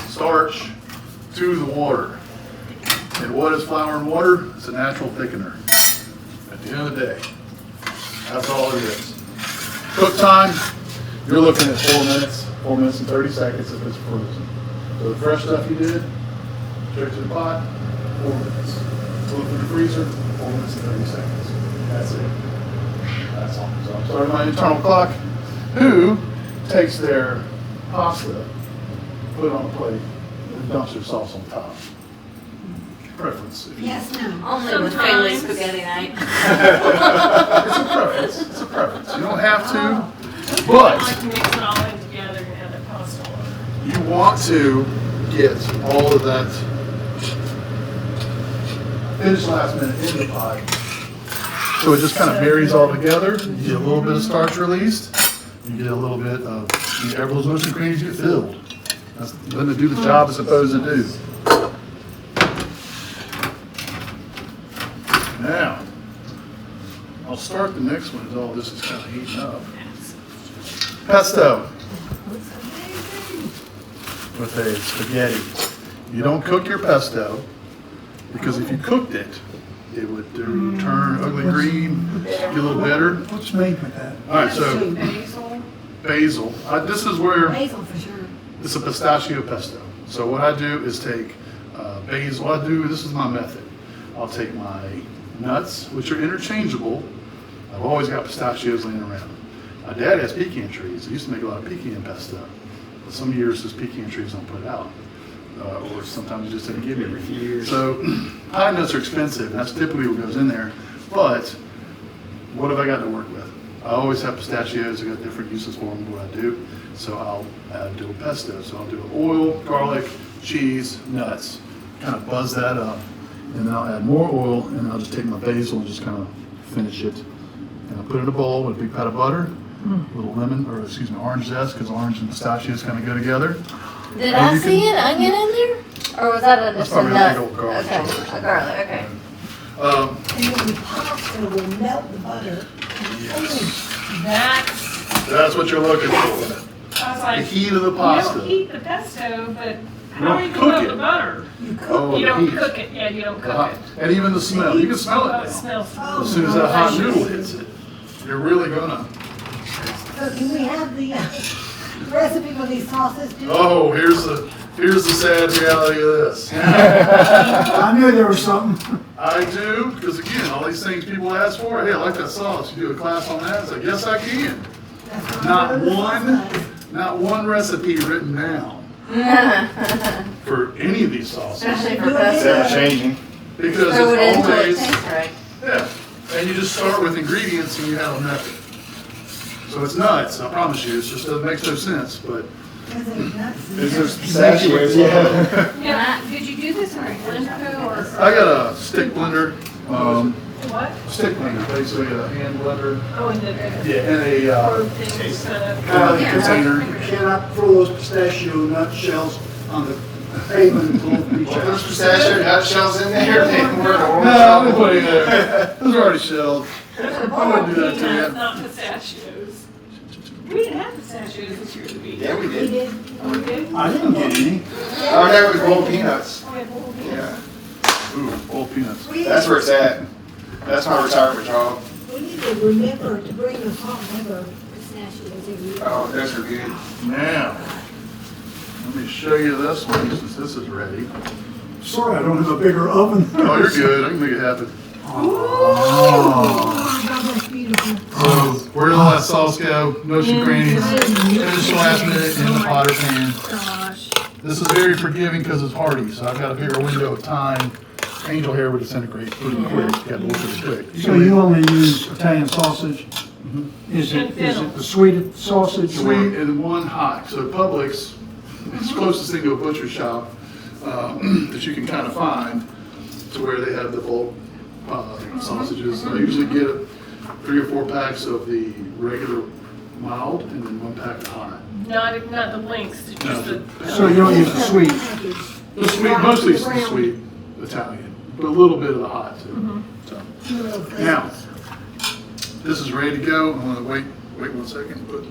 starch to the water. And what is flour and water? It's a natural thickener. At the end of the day, that's all it is. Cook time, you're looking at 4 minutes and 30 seconds if it's frozen. So the fresh stuff you did, straight to the pot, 4 minutes. Put it in the freezer, 4 minutes and 30 seconds. That's it. That's all. So I'm starting my internal clock. Who takes their pasta, put it on a plate, and dumps their sauce on top? Preference. If you- Yes, no. Only with family spaghetti night. It's a preference. It's a preference. You don't have to, I but like to mix it all in together and have that pasta water. you want to get all of that finish last minute in the pie. So it just kind of marries all together. You get a little bit of starch released. You get a little bit of, every those nooks and crannies get filled. That's letting it do the job it's supposed to do. Now, I'll start the next one as all this is kind of heating up. Pesto with a spaghetti. You don't cook your pesto because if you cooked it, it would turn ugly green, get a little bitter. What's made with that? All right, so basil. This is where Basil for sure. it's a pistachio pesto. So what I do is take basil. What I do, this is my method. I'll take my nuts, which are interchangeable. I've always got pistachios laying around. My dad has pecan trees. He used to make a lot of pecan pesto. But some years his pecan trees don't put out. Or sometimes he just didn't give me any. So pine nuts are expensive, and that's typically what goes in there. But what have I got to work with? I always have pistachios. I got different uses for them, what I do. So I'll do a pesto. So I'll do oil, garlic, cheese, nuts. Kind of buzz that up. And then I'll add more oil, and I'll just take my basil and just kind of finish it. And I'll put it in a bowl with a big pat of butter, a little lemon, or excuse me, orange zest, because orange and pistachios kind of go together. Did I see an onion in there? Or was that That's just a probably a nut? big old garlic. Okay, a garlic, okay. And then the pasta will melt the butter. That's what you're looking for. I was The like, heat of the you pasta. don't heat the pesto, but how don't are you cook gonna melt it. the butter? Oh, You the don't heat. cook it, yeah, you don't cook Uh-huh. it. And even the smell. You can smell Oh, it it now. smells. As soon as that hot noodle hits it, you're really gonna. So can we have the recipe for these sauces too? Oh, here's the sad reality of this. I knew there was something. I do, because again, all these things people ask for. Hey, I like that sauce. You do a class on that? It's like, yes, I can. Not one recipe written down for any of these sauces. Especially for It's pesto. ever changing. Because Throw it in it's until it always, tastes right. yeah. And you just start with ingredients and you have a method. So it's nuts, I promise you. It just makes no sense, but Is there pistachios? Yeah. Yeah, did you do this in a blender or I got a stick blender, what? stick blender, basically a hand blender. Oh, and the, Yeah, and a or things kind of. container. You cannot throw those pistachio nutshells on the pavement and blow each Well, other. there's pistachio nutshells in there. They can wear the No, orange I didn't put chocolate. any there. Those are already shelled. I wouldn't do that to Peanuts, you. not pistachios. We didn't have pistachios this year at the beach. Yeah, we We did. did. Oh, we did? I didn't get any. Oh, that was rolled peanuts. Oh, we had whole beans. Yeah. Ooh, old peanuts. That's where it's at. That's my retirement job. We need to remember to bring the salt and pepper pistachios every year. Oh, those are good. Now, let me show you this one since this is ready. Sorry, I don't have a bigger oven. Oh, you're good. I can make it happen. Oh, God, that's beautiful. So, where did all that sauce go? Nooks and crannies. Finish last minute in the potter pan. Gosh. This is very forgiving because it's hearty, so I've got a bigger window of time. Angel hair would disintegrate pretty quick. You got to look at it quick. So you only use Italian sausage? Is it the sweet sausage? or- Sweet and one hot. So Publix, it's the closest thing to a butcher shop that you can kind of find to where they have the bulk sausages. I usually get 3 or 4 packs of the regular mild and then 1 pack of hot. Not the links, just the. So you don't use the sweet? The sweet, mostly it's the sweet Italian, but a little bit of the hot too. So, now, this is ready to go. I'm gonna wait 1 second. Put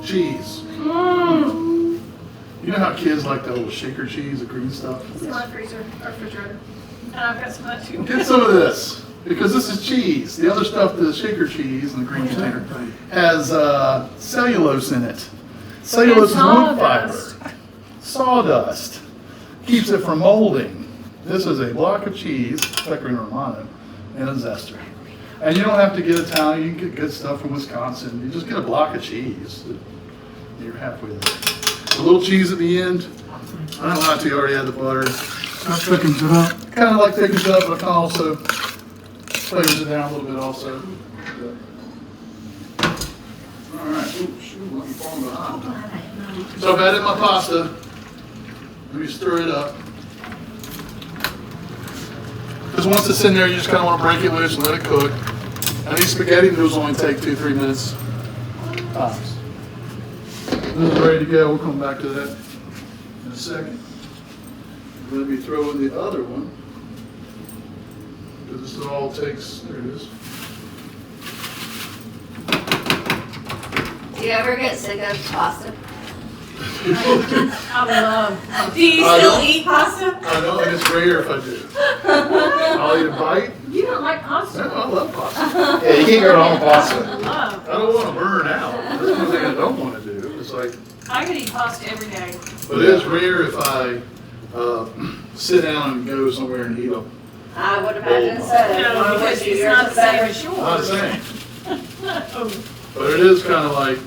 cheese. You know how kids like that little shaker cheese, the green stuff? It's in my freezer, our refrigerator. And I've got some of that too. Get some of this, because this is cheese. The other stuff, the shaker cheese in the green container, has cellulose in it. Cellulose is wood fiber. Sawdust. Keeps it from molding. This is a block of cheese, Pecorino Romano, and a zester. And you don't have to get Italian, you can get good stuff from Wisconsin. You just get a block of cheese. You're halfway there. A little cheese at the end. I don't lie to you, already had the butter. That thickens it up. Kind of like thickens it up, but it can also flavors it down a little bit also. All right. Ooh, shoot, let me fall behind. So I've added my pasta. Let me stir it up. Because once it's in there, you just kind of want to break it loose and let it cook. And these spaghetti noodles only take 2-3 minutes tops. This is ready to go. We'll come back to that in a second. Let me throw in the other one. Because this all takes, there it is. Do you ever get sick of pasta? I love. Do you still eat pasta? I know, and it's rare if I do. I'll eat a bite. You don't like pasta? No, I love pasta. Yeah, you can't go wrong with I pasta. love. I don't want to burn out. That's one thing I don't want to do. It's like, I could eat pasta every day. but it is rare if I sit down and go somewhere and eat them. I would imagine so. No, because it's not the same as yours. Not the same. But it is kind of like,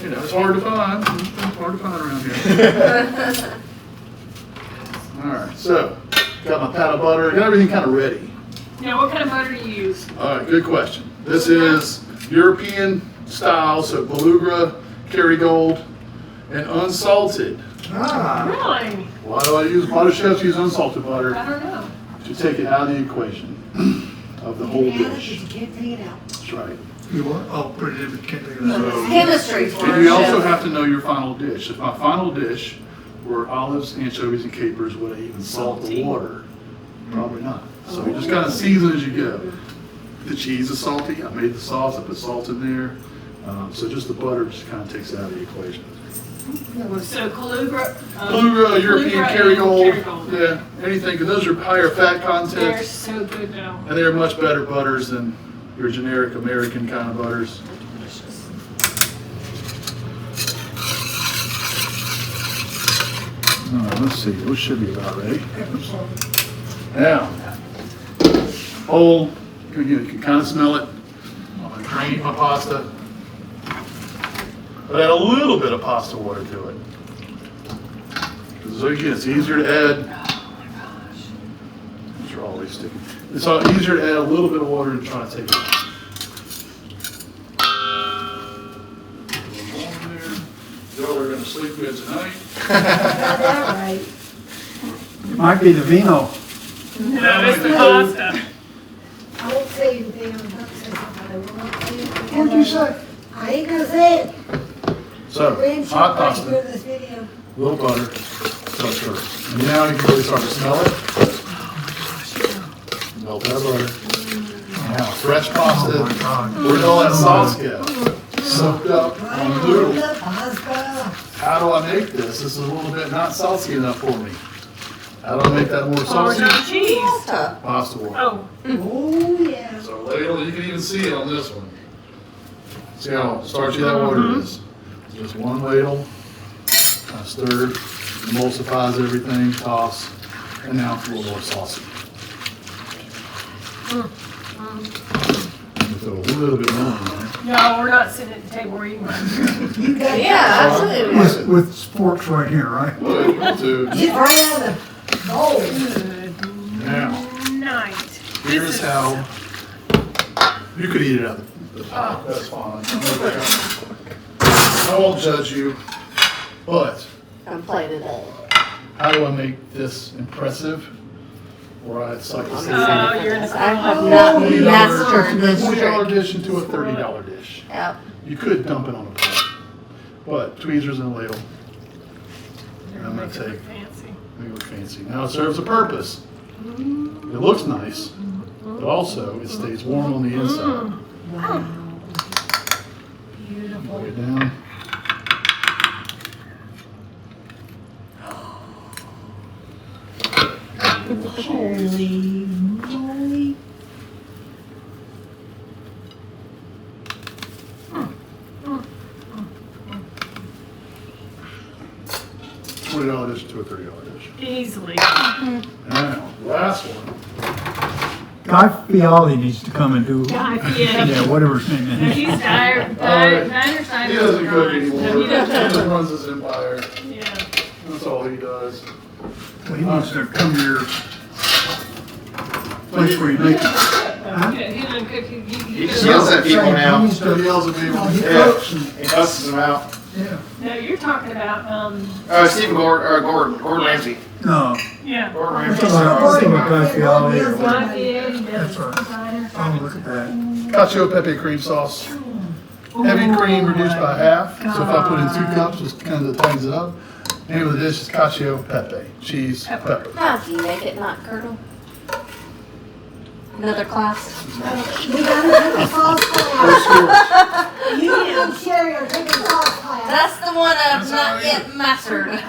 you know, it's hard to find. It's hard to find around here. All right, so got my pat of butter, got everything kind of ready. Now, what kind of butter do you use? All right, good question. This is European style, so Beluga, Kerrygold, and unsalted. Really? Why do I use butter? Chefs use unsalted butter I don't know. to take it out of the equation of the whole You add it, but dish. you can't take it out. That's right. You want, oh, put it in, but can't take it out. Chemistry for And you a also chef. have to know your final dish. If my final dish were olives, anchovies, and capers, would I even salt the water? Probably not. So you just kind of season as you go. The cheese is salty. I made the sauce. I put salt in there. So just the butter just kind of takes it out of the equation. So Beluga. Beluga, European and Kerrygold. Kerrygold. Yeah, anything, because those are higher fat They're content. so good now. And they're much better butters than your generic American kind of butters. Delicious. Let's see, those should be about ready. Now, whole, you can kind of smell it. I'm gonna drain my pasta. But add a little bit of pasta water to it. So again, it's easier to add. These are always sticking. It's easier to add a little bit of water and try to take it out. Joe, we're gonna sleep good tonight. Got that right. It might be the vino. No, it's the pasta. I won't say anything, I'm about to say something, I will not say anything. What'd you say? I ain't gonna say it. So, Grandchildren hot watch pasta, this video. little butter, so sure. And now you can really start to smell it. Melt that butter. Now, fresh pasta, Oh my God. where did all that sauce get? Soaked up on the noodles. The pasta. How do I make this? This is a little bit not saucy enough for me. How do I make that more Or saucy? not cheese. Pasta. Pasta water. Oh, Oh, yeah. So ladle, you can even see it on this one. See how starchy that water is? Just one ladle, kind of stir, emulsifies everything, toss, and now it's a little more saucy. Throw a little bit more in there. no, we're not sitting at the table, we're eating. You got Yeah, absolutely. With forks right here, right? Good, we'll do. Get right out of the bowl. Good Now, night. here's how, you could eat it out of the pot, that's fine. I won't judge you, but I'm playing it up. how do I make this impressive? Or it's like a Oh, you're in the I have not $20 mastered this $20 trick. dish into a $30 dish. Yep. You could dump it on a plate, but tweezers and a ladle. And I'm gonna Make it look take, fancy. make it look fancy. Now it serves a purpose. It looks nice, but also it stays warm on the inside. Wow. Beautiful. Lay it down. Holy moly. $20 dish to a $30 dish. Easily. Now, last one. Guy Fieri needs to come and do, Guy Fieri. yeah, whatever his name No, is. he's Alright. diner He doesn't cook anymore. No, he He doesn't. just runs his empire. Yeah. That's all he does. Well, he needs to come to your place where you make it. He doesn't cook, He just yells at people now. He needs So he to, yells at people. he Yeah. cooks and He busses them out. Yeah. No, you're talking about, Stephen Gordon Ramsay. No. yeah. Gordon I'm Ramsay. talking about Garganelli or whatever. That's right. Oh, look at that. Cacio e pepe cream sauce. Heavy cream reduced by half. So if I put in 2 cups, just kind of tightens it up. Name of the dish is cacio e pepe. Cheese, pepper. How do you make it not curdle? Another class? We gotta take a sauce class. You and Cherrie are taking sauce class. That's the one I've not yet mastered.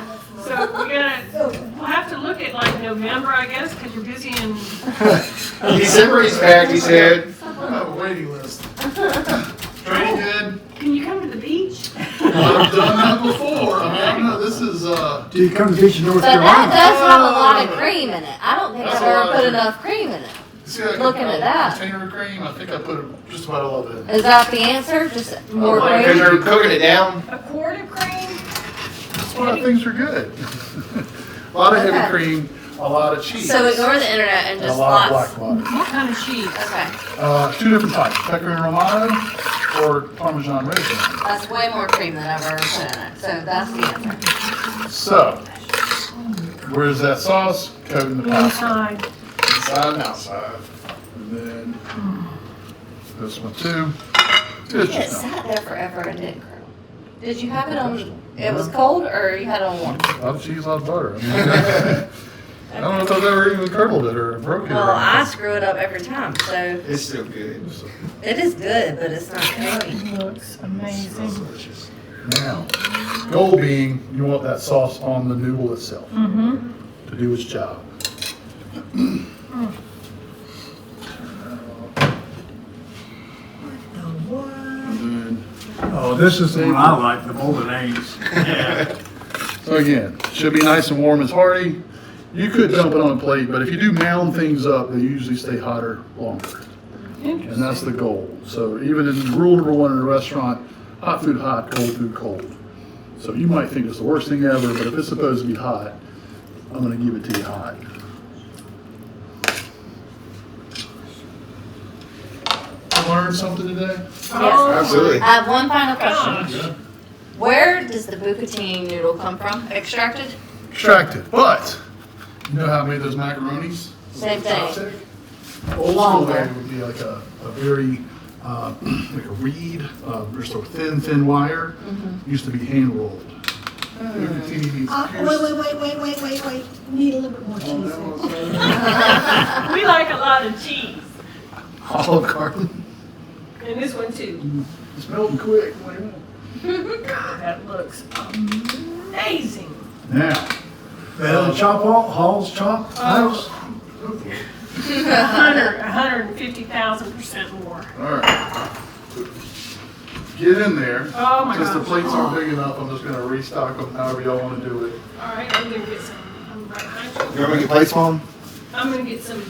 So we'll have to look at like November, I guess, because you're busy in, December he's packed, he said. I have a waiting list. Training good. can you come to the beach? I've done that before. I mean, I don't know, this is, Do you come to the beach in North But that Carolina? does have a lot of cream in it. I don't think That's I've a lot ever of put cream. enough cream in it. see, like Looking at that. container cream, I think I put just about all of it in. Is that the answer? Just more Oh, Because cream? you're cooking it down. A quart of cream? That's why things are good. A lot of Okay. heavy cream, a lot of cheese. So ignore the internet and and a just lot of lots. black butter. What kind of cheese? Okay, 2 different types, pecorino romano or Parmesan raisin. that's way more cream than I've ever put in it. So that's the answer. So, where's that sauce? Coating the pasta. Inside. Inside and outside. And then this one too. It's It just sat there forever and didn't curdle. Did you have it on, it was cold or you had it on warm? a lot of cheese, a lot of butter. I mean, I don't know if I've ever even curdled it or broke it. Well, or I anything. screw it up every time, so It's still good. it is good, but it's not creamy. Looks amazing. Delicious. Now, goal being, you want that sauce on the noodle itself Mm-hmm. to do its job. And then, Oh, this is the one I like, the bolognese. Yeah. so again, should be nice and warm and hearty. You could dump it on a plate, but if you do mound things up, they usually stay hotter longer. And that's the goal. So even in rule number 1 in a restaurant, hot food hot, cold food cold. So you might think it's the worst thing ever, but if it's supposed to be hot, I'm gonna give it to you hot. Learned something today? Yes. Absolutely. I have one final question. Where does the bucatini noodle come from? Extracted? Extracted, but you know how I made those macaronis? Same thing. Chopstick? Old school way would be like a very, like a reed, just a thin wire. Used to be hand rolled. Bucatini means Wait. Need a little bit more cheese. We like a lot of cheese. Olive Garden. And this one too. It's melting quick. God, that looks amazing. Now, Well, chop Hall's chop house. 150,000% more. all right. Get in there. Oh my Since the gosh. plates aren't big enough, I'm just gonna restock them however y'all wanna do it. All right, I'm gonna get some, I'm right behind You want me to get plates, Mom? I'm gonna get some,